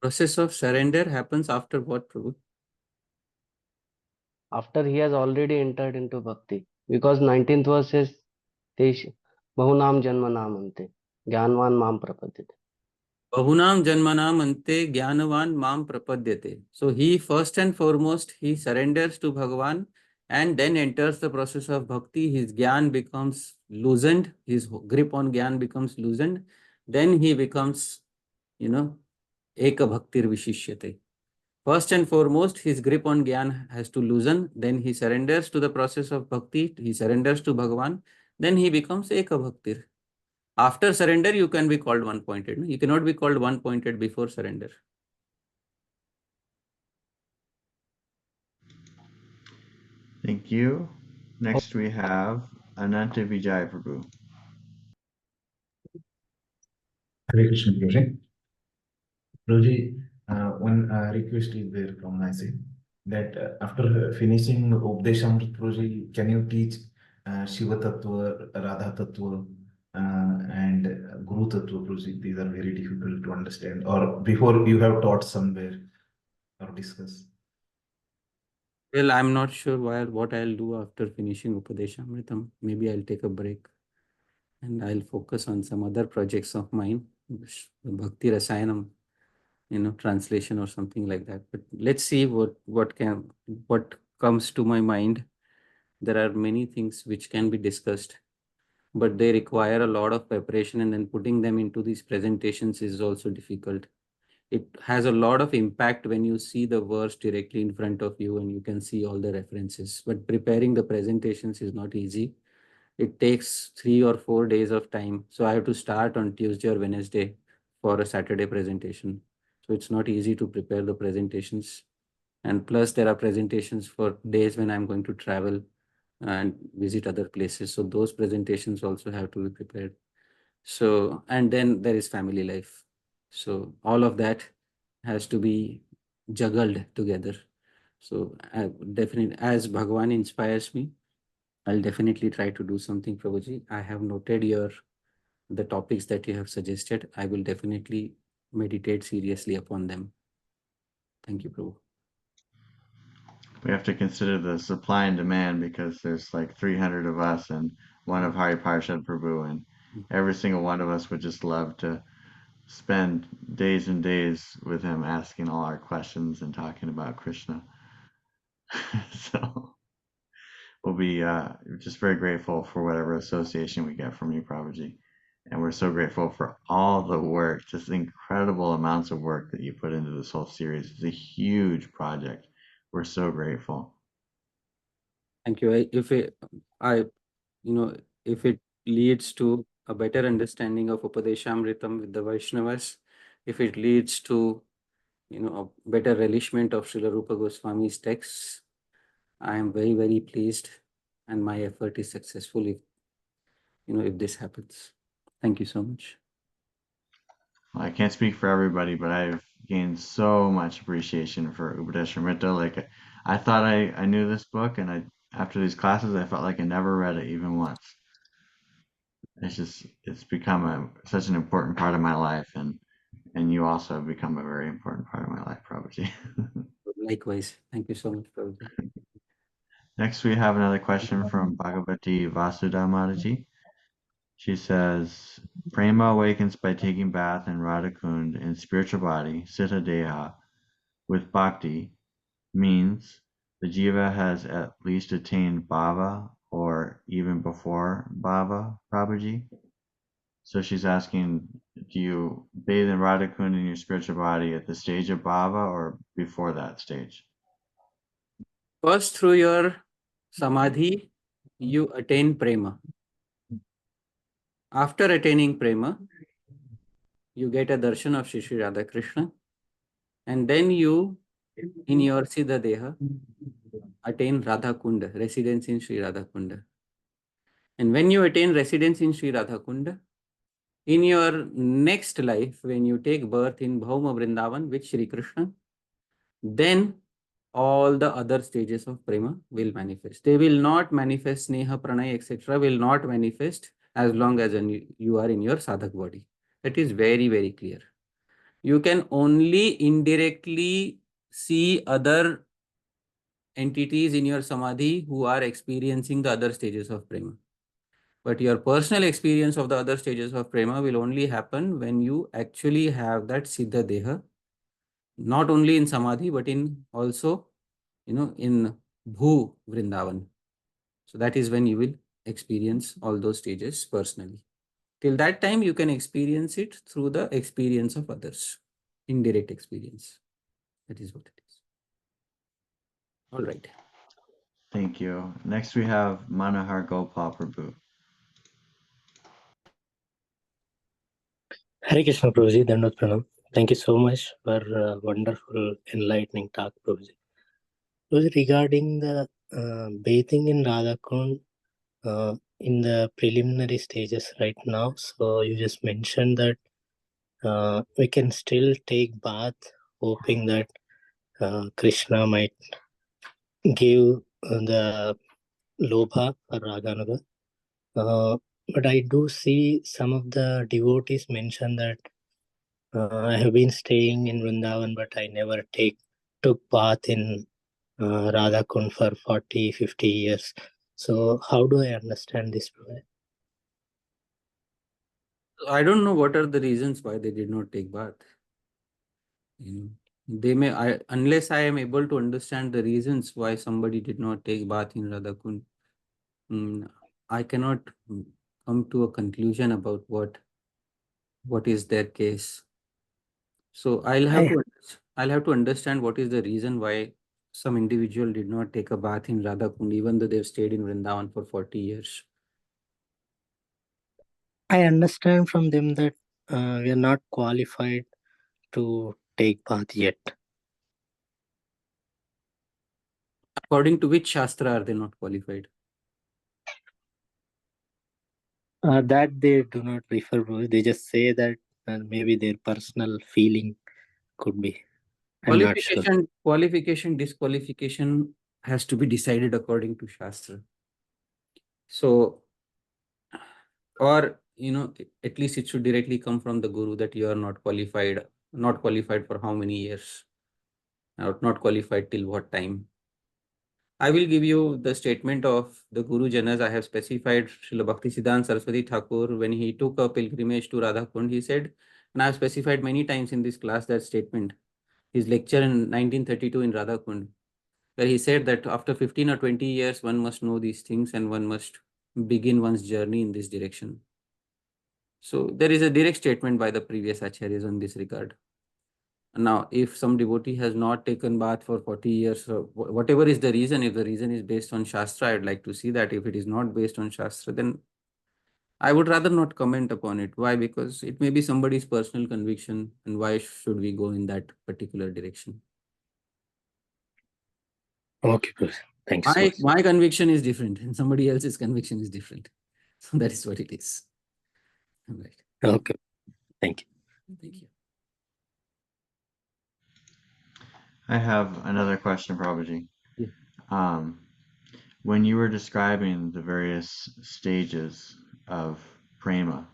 Process of surrender happens after what, Prabhu? After he has already entered into bhakti. Because 19th verse says, Bahunam Janmanam Ante Gyanvan Mam Prapadyate. Bahunam Janmanam Ante Gyanavan Mam Prapadyate. So he first and foremost, he surrenders to Bhagavan and then enters the process of bhakti. His Gyan becomes loosened, his grip on Gyan becomes loosened. Then he becomes, Eka Bhaktir Vishishyate. First and foremost, his grip on Gyan has to loosen. Then he surrenders to the process of bhakti. He surrenders to Bhagavan. Then he becomes Eka Bhaktir. After surrender, you can be called one-pointed. You cannot be called one-pointed before surrender. Thank you. Next we have Ananta Vijay Prabhu. Hare Krishna, Prabhuji. Prabhuji, one request is there from my side, that after finishing Obeisances, Prabhuji, can you teach Shiva Tattva, Radha Tattva, and Guru Tattva, Prabhuji? These are very difficult to understand. Or before you have taught somewhere or discussed. Well, I'm not sure what I'll do after finishing Upadeshamritam. Maybe I'll take a break and I'll focus on some other projects of mine, Bhakti Rasayanam, translation or something like that. But let's see what comes to my mind. There are many things which can be discussed, but they require a lot of preparation, and then putting them into these presentations is also difficult. It has a lot of impact when you see the verse directly in front of you and you can see all the references. But preparing the presentations is not easy. It takes 3 or 4 days of time. So I have to start on Tuesday or Wednesday for a Saturday presentation. So it's not easy to prepare the presentations. And plus there are presentations for days when I'm going to travel and visit other places. So those presentations also have to be prepared. So, and then there is family life. So all of that has to be juggled together. So definitely, as Bhagavan inspires me, I'll definitely try to do something, Prabhuji. I have noted the topics that you have suggested. I will definitely meditate seriously upon them. Thank you, Prabhu. We have to consider the supply and demand because there's like 300 of us and one of Hari Parshad Prabhu, and every single one of us would just love to spend days and days with him asking all our questions and talking about Krishna. So we'll be just very grateful for whatever association we get from you, Prabhuji. And we're so grateful for all the work, just incredible amounts of work that you put into this whole series. It's a huge project. We're so grateful. Thank you. If it leads to a better understanding of Upadeshamritam with the Vaishnavas, if it leads to a better relishment of Srila Rupa Goswami's texts, I am very, very pleased, and my effort is successful if this happens. Thank you so much. Well, I can't speak for everybody, but I've gained so much appreciation for Upadeshamritam. Like I thought I knew this book, and after these classes I felt like I never read it even once. It's become such an important part of my life, and you also have become a very important part of my life, Prabhuji. Likewise. Thank you so much, Prabhuji. Next, we have another question from Bhagavati Vasudha Mataji. She says, Prema awakens by taking bath in Radha Kunda in spiritual body, Siddha Deha, with bhakti, means the jiva has at least attained bhava or even before bhava, Prabhuji. So she's asking, do you bathe in Radha Kunda in your spiritual body at the stage of bhava or before that stage? First, through your samadhi, you attain prema. After attaining prema, you get a darshan of Shri Radha Krishna, and then you, in your Siddha Deha, attain Radha Kunda, residence in Sri Radha Kunda. And when you attain residence in Sri Radha Kunda, in your next life, when you take birth in Bhauma Vrindavan with Shri Krishna, then all the other stages of prema will manifest. They will not manifest, Sneha, Pranay, etc. will not manifest as long as you are in your sadhak body. That is very, very clear. You can only indirectly see other entities in your samadhi who are experiencing the other stages of prema. But your personal experience of the other stages of prema will only happen when you actually have that siddha deha, not only in samadhi, but in also, in bhu vrindavan. So that is when you will experience all those stages personally. Till that time, you can experience it through the experience of others, indirect experience. That is what it is. All right. Thank you. Next we have Manohar Gopal Prabhu. Hare Krishna Prabhuji, Dandot Pranam. Thank you so much for wonderful enlightening talk, Prabhuji. Prabhuji, regarding the bathing in Radha Kunda in the preliminary stages right now, so you just mentioned that we can still take bath, hoping that Krishna might give the lobha for Raganuga. But I do see some of the devotees mention that I have been staying in Vrindavan, but I never took bath in Radha Kund for 40, 50 years. So how do I understand this? I don't know what are the reasons why they did not take bath. They may, unless I am able to understand the reasons why somebody did not take bath in Radha Kund, I cannot come to a conclusion about what is their case. So I'll have to understand what is the reason why some individual did not take a bath in Radha Kund, even though they've stayed in Vrindavan for 40 years. I understand from them that we are not qualified to take bath yet. According to which Shastra are they not qualified? That they do not refer to. They just say that maybe their personal feeling could be. I'm not sure. Qualification, disqualification has to be decided according to Shastra. So, or, at least it should directly come from the Guru that you are not qualified for how many years, or not qualified till what time. I will give you the statement of the Guru Janas. I have specified Srila Bhaktisiddhanta Saraswati Thakur when he took a pilgrimage to Radha Kunda. He said, and I have specified many times in this class that statement, his lecture in 1932 in Radha Kunda, where he said that after 15 or 20 years, one must know these things and one must begin one's journey in this direction. So there is a direct statement by the previous acharyas on this regard. Now, if some devotee has not taken bath for 40 years, or whatever is the reason, if the reason is based on Shastra, I'd like to see that. If it is not based on Shastra, then I would rather not comment upon it. Why? Because it may be somebody's personal conviction, and why should we go in that particular direction? Okay, thanks. My conviction is different, and somebody else's conviction is different. So that is what it is. Right. Okay. Thank you. Thank you. I have another question, Prabhuji. Yeah. When you were describing the various stages of Prema,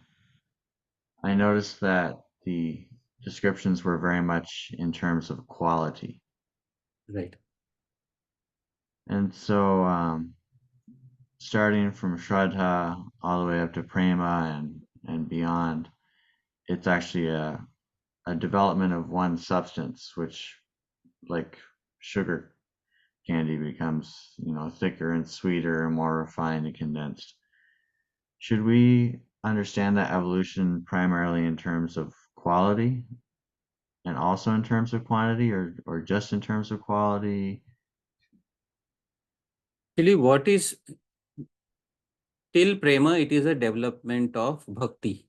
I noticed that the descriptions were very much in terms of quality. Right. And so, starting from Shraddha all the way up to Prema and beyond, it's actually a development of one substance, which, like sugar candy, becomes thicker and sweeter and more refined and condensed. Should we understand that evolution primarily in terms of quality and also in terms of quantity, or just in terms of quality? Actually, what is till Prema, it is a development of bhakti.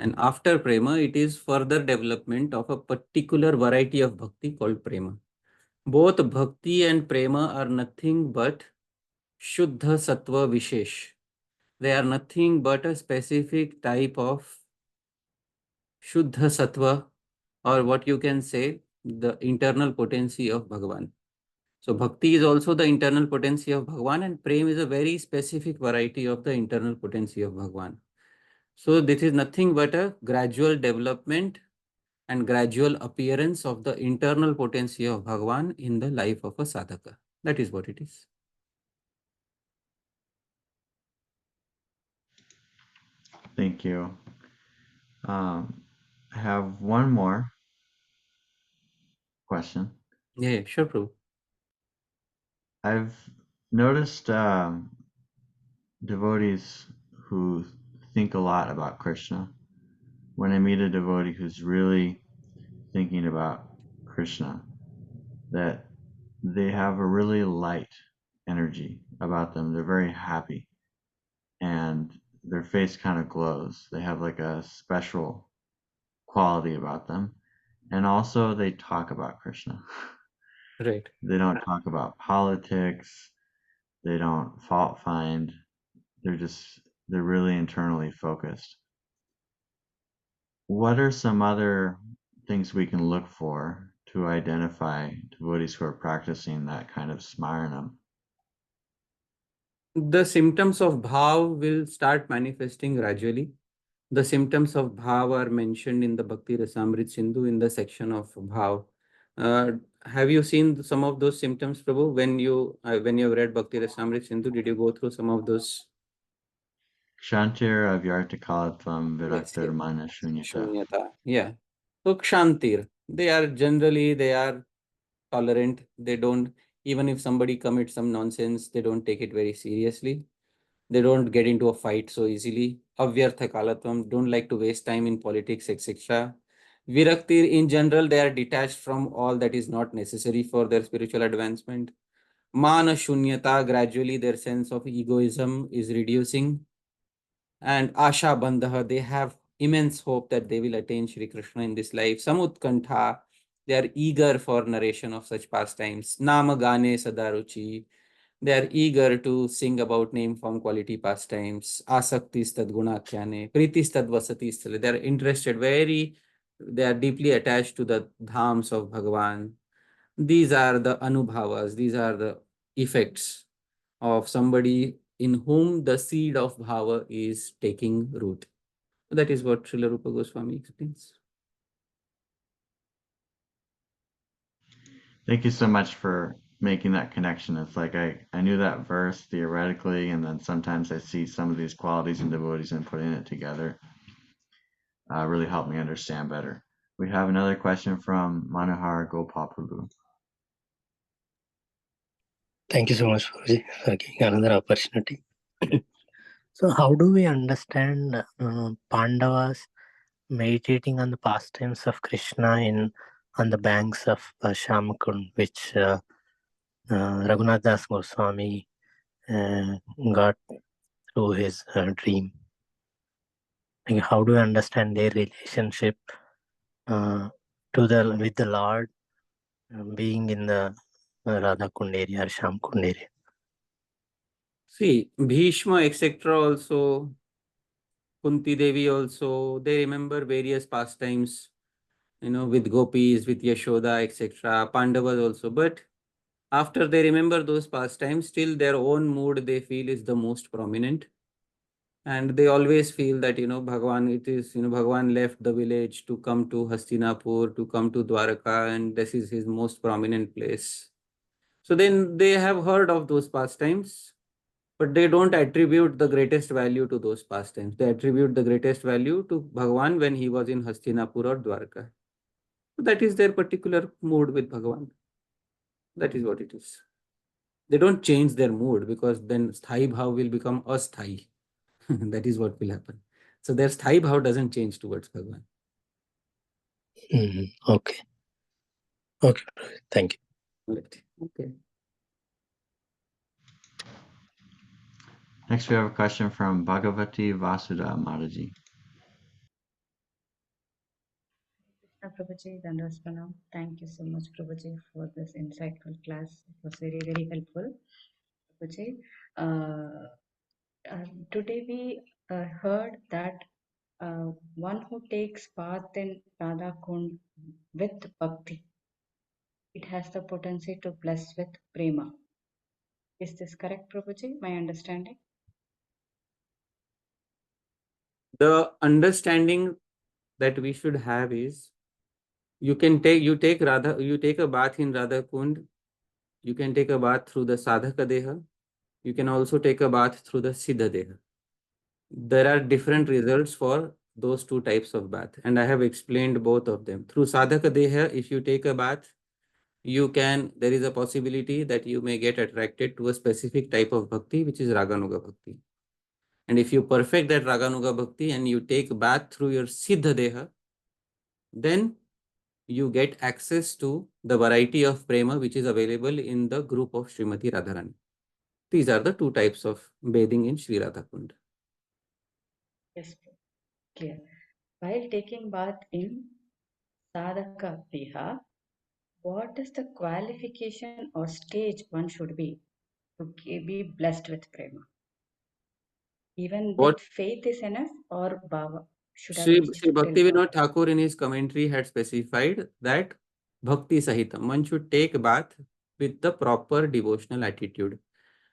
And after Prema, it is further development of a particular variety of bhakti called Prema. Both bhakti and Prema are nothing but Shuddha Sattva Vishesh. They are nothing but a specific type of Shuddha Sattva, or what you can say, the internal potency of Bhagavan. So Bhakti is also the internal potency of Bhagavan, and Prem is a very specific variety of the internal potency of Bhagavan. So this is nothing but a gradual development and gradual appearance of the internal potency of Bhagavan in the life of a sadhaka. That is what it is. Thank you. I have one more question. Yeah, sure, Prabhu. I've noticed devotees who think a lot about Krishna. When I meet a devotee who's really thinking about Krishna, that they have a really light energy about them. They're very happy, and their face kind of glows. They have like a special quality about them. And also they talk about Krishna. Right. They don't talk about politics. They don't fault find. They're really internally focused. What are some other things we can look for to identify devotees who are practicing that kind of smaranam? The symptoms of bhav will start manifesting gradually. The symptoms of bhav are mentioned in the Bhakti Rasamrit Sindhu in the section of bhav. Have you seen some of those symptoms, Prabhu? When you have read Bhakti Rasamrit Sindhu, did you go through some of those? Kshantir avyartakalatvam viraktarmana shunyata. Shunyata. Yeah. So Kshantir, they are tolerant. They don't, even if somebody commits some nonsense, they don't take it very seriously. They don't get into a fight so easily. Avyartha kalatvam, don't like to waste time in politics, etc. Viraktir, in general, they are detached from all that is not necessary for their spiritual advancement. Mana shunyata, gradually their sense of egoism is reducing. And asha bandha, they have immense hope that they will attain Sri Krishna in this life. Samutkantha, They are eager for narration of such pastimes. Nama Gane Sadaruchi. They are eager to sing about name, form, quality pastimes. Asaktis tad gunakhyane, pritis tad vasatistale. They are interested, they are deeply attached to the dhams of Bhagavan. These are the anubhavas, these are the effects of somebody in whom the seed of bhava is taking root. That is what Srila Rupa Goswami explains. Thank you so much for making that connection. It's like I knew that verse theoretically, and then sometimes I see some of these qualities in devotees and putting it together really helped me understand better. We have another question from Manohar Gopal. Thank you so much, Prabhuji, for giving another opportunity. So how do we understand Pandavas meditating on the pastimes of Krishna on the banks of Syama Kunda, which Raghunath Das Goswami got through his dream? Like, how do we understand their relationship with the Lord being in the Radha Kunda area or Syama Kunda area? See, Bhishma, etc. also, Kunti Devi also, they remember various pastimes, with gopis, with Yashoda, etc. Pandavas also. But after they remember those pastimes, still their own mood they feel is the most prominent. And they always feel that, Bhagavan left the village to come to Hastinapur, to come to Dwaraka, and this is his most prominent place. So then they have heard of those pastimes, but they don't attribute the greatest value to those pastimes. They attribute the greatest value to Bhagavan when he was in Hastinapur or Dwaraka. So that is their particular mood with Bhagavan. That is what it is. They don't change their mood, because then Sthai Bhav will become Asthai. That is what will happen. So their Sthai Bhav doesn't change towards Bhagavan. Okay. Okay, thank you. Right. Okay. Next, we have a question from Bhagavati Vasuda Mataji. Prabhuji, Dandas Pranam. Thank you so much, Prabhuji, for this insightful class. It was very, very helpful. Prabhuji, today we heard that one who takes part in Radha Kunda with bhakti, it has the potency to bless with Prema. Is this correct, Prabhuji? My understanding? The understanding that we should have is, you take a bath in Radha Kund, you can take a bath through the Sadhaka Deha, you can also take a bath through the Siddha Deha. There are different results for those two types of bath, and I have explained both of them. Through Sadhaka Deha, if you take a bath, there is a possibility that you may get attracted to a specific type of bhakti, which is Raganuga Bhakti. And if you perfect that Raganuga Bhakti and you take bath through your Siddha Deha, then you get access to the variety of Prema which is available in the group of Srimati Radharani. These are the two types of bathing in Sri Radha Kunda. Yes, clear. While taking bath in Sadhaka Deha, what is the qualification or stage one should be to be blessed with Prema? Even with faith is enough, or Bhava? Sri Bhaktivinoda Thakur in his commentary had specified that Bhakti Sahitam, one should take bath with the proper devotional attitude.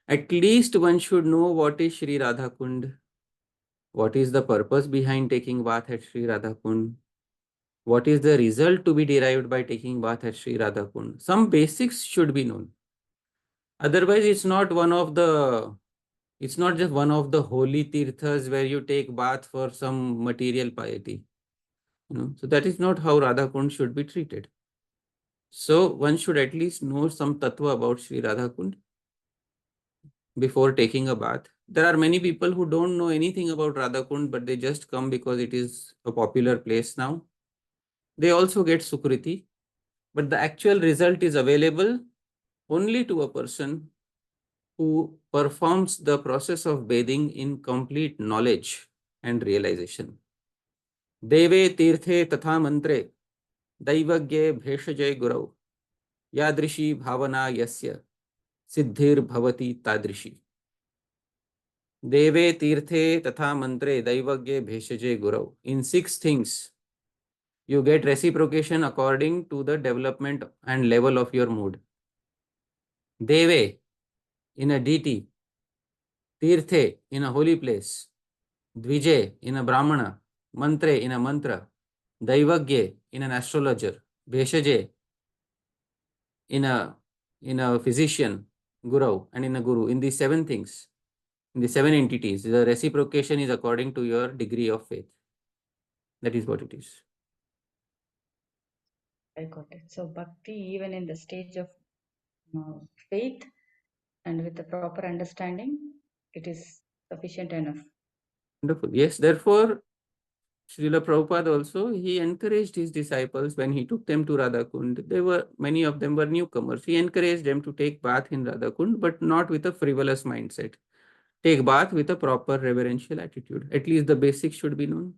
At least one should know what is Sri Radha Kunda, what is the purpose behind taking bath at Sri Radha Kunda, what is the result to be derived by taking bath at Sri Radha Kunda. Some basics should be known. Otherwise, it's not just one of the holy tirthas where you take bath for some material piety. So that is not how Radha Kund should be treated. So one should at least know some tattva about Sri Radha Kund before taking a bath. There are many people who don't know anything about Radha Kund, but they just come because it is a popular place now. They also get Sukriti, but the actual result is available only to a person who performs the process of bathing in complete knowledge and realization. Deve tirthe tatha mantre दैवज्ञे भेषजे गुरौ यादृशी भावना यस्य सिद्धिर्भवति तादृशी. Deve tirthe tatha mantre daivagye bheshje gurau. In 6 things, you get reciprocation according to the development and level of your mood. Deve, in a deity. Tirthe, in a holy place. Dvije, in a brahmana. Mantre, in a mantra. Daivagye, in an astrologer. Bheshje, in a physician. Gurau, and in a guru. In these 7 things, in the 7 entities, the reciprocation is according to your degree of faith. That is what it is. I got it. So bhakti, even in the stage of faith and with the proper understanding, it is sufficient enough. Wonderful. Yes, therefore, Srila Prabhupada also, he encouraged his disciples when he took them to Radha Kunda. Many of them were newcomers. He encouraged them to take bath in Radha Kunda, but not with a frivolous mindset. Take bath with a proper reverential attitude. At least the basics should be known.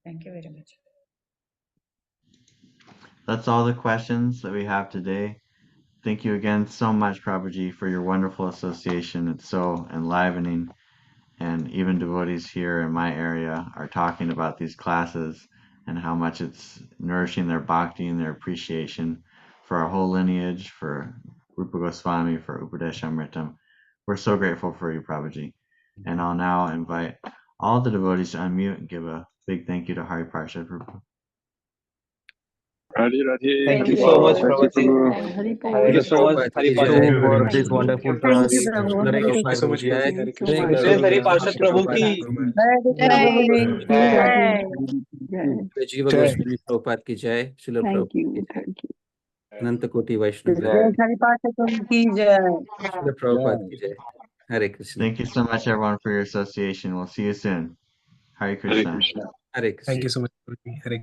Thank you very much. That's all the questions that we have today. Thank you again so much, Prabhuji, for your wonderful association. It's so enlivening. And even devotees here in my area are talking about these classes and how much it's nourishing their bhakti and their appreciation for our whole lineage, for Rupa Goswami, for Upadeshamritam. We're so grateful for you, Prabhuji. And I'll now invite all the devotees to unmute and give a big thank you to Hari Pārṣada Prabhu. Radhe Radhe. Thank you so much, Thank you, Prabhuji. Prabhu. Thank you so much, Hari Pārṣada for Prabhuji. this wonderful Thank you, class. Prabhu. Hare Thank Krishna you so much, Prabhuji. Prabhuji. Hare Krishna. Jai Jai Hari Guru Pārṣada Prabhupada. Prabhuji. Hare Krishna, Prabhuji. Jai. Jai. Jai Jiva Goswami Prabhupada ki jai. Srila Thank Prabhupada ki you. jai. Thank you. Ananta Koti Vaishnava. Jai Hari Pārṣada Prabhuji. Jai. Srila Prabhupada ki jai. Hare Krishna. Thank you so much, everyone, for your association. We'll see you soon. Hare Hare Krishna. Krishna. Hare Krishna. Thank you so much, Prabhuji. Hare